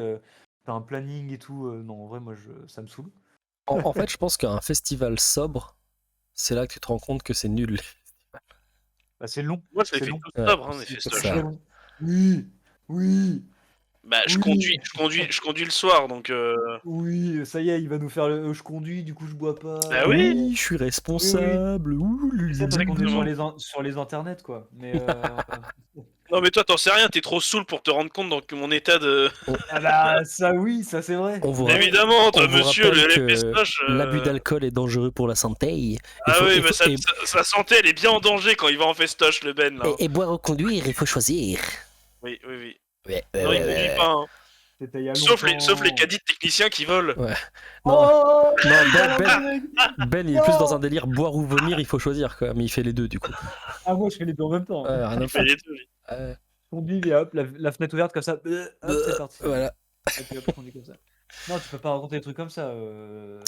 t'as un planning et tout. Non, en vrai, moi, ça me saoule. En fait, je pense qu'un festival sobre, c'est là que tu te rends compte que c'est nul. Bah, c'est long, Moi, je les c'est fais long, tous Ouais, sobres, hein, mes c'est festoches. très ça. long. Oui, oui, Bah, oui, je conduis le soir, donc. oui. Ça y est, il va nous faire le. Je conduis, du coup, je bois pas. Bah oui, Oui, je suis Oui. responsable. Ouh, Mais ça parce qu'on est exactement. sur les internets, quoi. Mais Non, mais toi, t'en sais rien, t'es trop saoul pour te rendre compte dans mon état de. ah bah ça, oui, ça c'est vrai. On vous, C'est vrai. Évidemment, on toi, vous monsieur, rappelle les que festoches. l'abus d'alcool est dangereux pour la santé. Ah oui, mais sa santé, elle est bien en danger quand il va en festoche, le Ben, là. Et boire ou conduire, il faut choisir. Oui, oui, oui. Ouais, Non, il conduit pas, hein. C'était il y a Sauf les longtemps. caddies de techniciens qui volent. Ouais. Non, Oh, non, Valentin. Ben, il est plus dans un délire boire ou vomir, il faut choisir, quoi. Mais il fait les deux, du coup. Ah, moi je fais les deux en même temps. Rien à Il fait foutre. les deux, lui. Je conduis et hop, la fenêtre ouverte comme ça. Hop, c'est parti. Voilà. Et puis hop, je conduis comme ça. Non, tu peux pas raconter des trucs comme ça.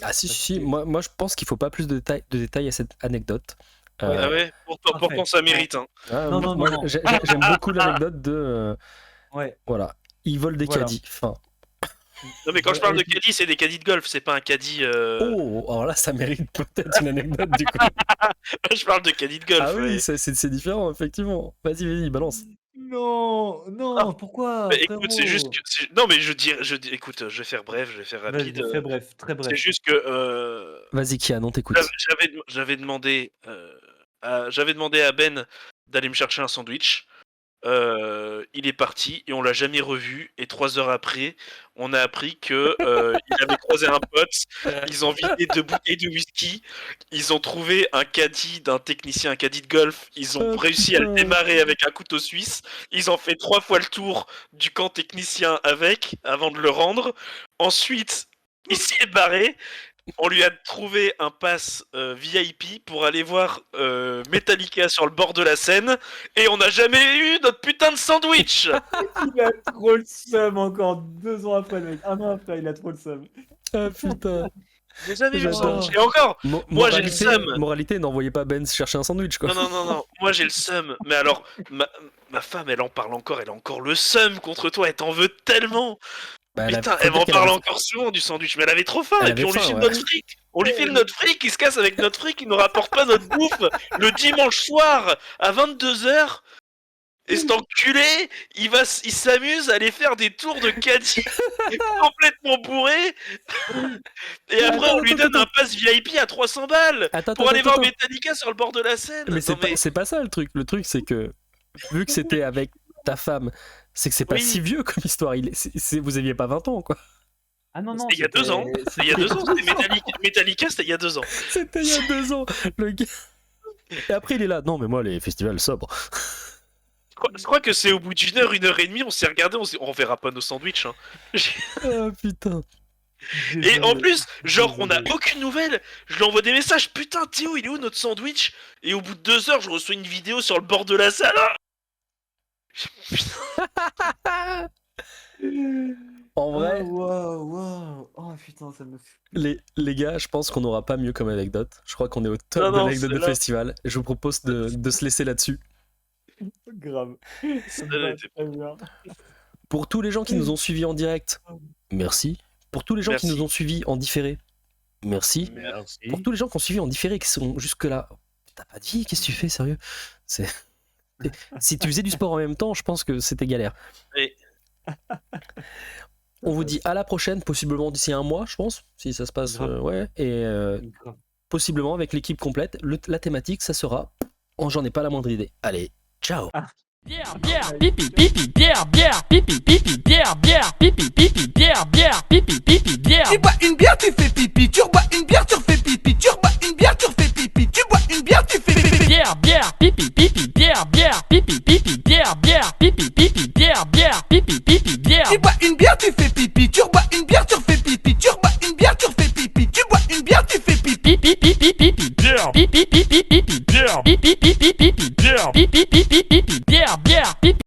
Ah si, parce si, que- moi je pense qu'il faut pas plus de détails à cette anecdote. Ouais. Ah ouais, pourtant Parfait. ça mérite, hein. Non, non, moi, non, non. j'aime beaucoup l'anecdote de... Ouais, voilà, ils volent des Voilà. caddies. Fin. Non, mais quand je parle Et de puis- caddie, c'est des caddies de golf, c'est pas un caddie. Oh, alors là, ça mérite peut-être une anecdote, du coup. Je parle de caddie de golf. Ah oui, ouais. c'est différent, effectivement. Vas-y, balance. Non, pourquoi, Mais écoute, c'est juste frérot? que. Non, mais écoute, je vais faire bref, je vais faire rapide. Vas-y, fais bref, très bref. C'est juste que. Vas-y, Kian, on t'écoute. J'avais demandé à Ben d'aller me chercher un sandwich. Il est parti et on l'a jamais revu. Et 3 heures après, on a appris que il avait croisé un pote. Ils ont vidé 2 bouteilles de whisky. Ils ont trouvé un caddie d'un technicien, un caddie de golf. Ils ont Oh, réussi à le putain. démarrer avec un couteau suisse. Ils ont fait 3 fois le tour du camp technicien avant de le rendre. Ensuite, il s'est barré. On lui a trouvé un pass VIP pour aller voir Metallica sur le bord de la Seine et on n'a jamais eu notre putain de sandwich. Il a trop le seum encore 2 ans après, le mec. Un an après, il a trop le seum. Ah putain. J'ai jamais vu le J'adore. sandwich. Et encore, moi j'ai le seum. Moralité, n'envoyez pas Ben chercher un sandwich, quoi. Non, moi j'ai le seum. Mais alors, ma femme, elle en parle encore, elle a encore le seum contre toi, elle t'en veut tellement. Bah, Putain, faut elle dire m'en qu'elle parle avait- encore souvent du sandwich, mais elle avait trop faim, Elle et puis avait on lui faim, file ouais. notre fric. On lui file notre fric, il se casse avec notre fric, il nous rapporte pas notre bouffe le dimanche soir à 22h. Et cet enculé, il s'amuse à aller faire des tours de caddie complètement bourré. Et après, on lui donne un pass VIP à 300 balles pour aller voir Metallica sur le bord de la Seine. Mais Non, c'est pas ça le truc. Le truc, c'est que vu que c'était avec ta femme, c'est que c'est pas Oui. si vieux comme histoire. Vous aviez pas 20 ans, quoi. Ah non, non. C'était il y a 2 ans. C'était il y a 2 ans. C'était Metallica, c'était il y a 2 ans. C'était il y a 2 ans, le gars. Et après, il est là. Non, mais moi, les festivals sobres. Je crois que c'est au bout d'une heure, 1h30, on s'est regardé, on s'est dit, on verra pas nos sandwichs. Hein. Oh putain. Et en plus, genre, on a aucune nouvelle. Je lui envoie des messages. Putain, Théo, il est où notre sandwich? Et au bout de 2 heures, je reçois une vidéo sur le bord de la salle. En vrai, Waouh. Oh putain, ça me fait. les gars, je pense qu'on n'aura pas mieux comme anecdote. Je crois qu'on est au top Non, de non, l'anecdote de c'est là. festival. Je vous propose de se laisser là-dessus. Grave. Ça me Ça va était- très bien. Pour tous les gens qui nous ont suivis en direct, merci. Pour tous les gens qui Merci. nous ont suivis en différé, merci. Merci. Pour tous les gens qui ont suivi en différé, qui sont jusque-là, t'as pas dit, qu'est-ce que tu fais, sérieux? C'est... Si tu faisais du sport en même temps, je pense que c'était galère. Oui. On vous dit à la prochaine, possiblement d'ici un mois, je pense, si ça se passe, Grave. ouais. Et Grave. possiblement avec l'équipe complète. La thématique, ça sera... Oh, j'en ai pas la moindre idée. Allez, ciao. Bière, pipi, pipi, bière, pipi, pipi, bière, pipi, pipi, bière, pipi, pipi, bière. Tu bois une bière, tu fais pipi. Tu rebois une bière, tu refais pipi. Tu rebois une bière, tu refais pipi. Tu bois une bière, tu fais pipi. Bière, pipi, pipi, bière, pipi, pipi, bière, pipi, pipi, bière, pipi, pipi, bière. Tu bois une bière, tu fais pipi. Tu rebois une bière, tu refais pipi. Tu rebois une bière, tu refais pipi. Tu bois une bière, tu fais pipi. Pipi, pipi, pipi, bière, pipi, pipi, pipi, bière, pipi, pipi, pipi, bière, pipi, pipi, pipi, bière, pipi.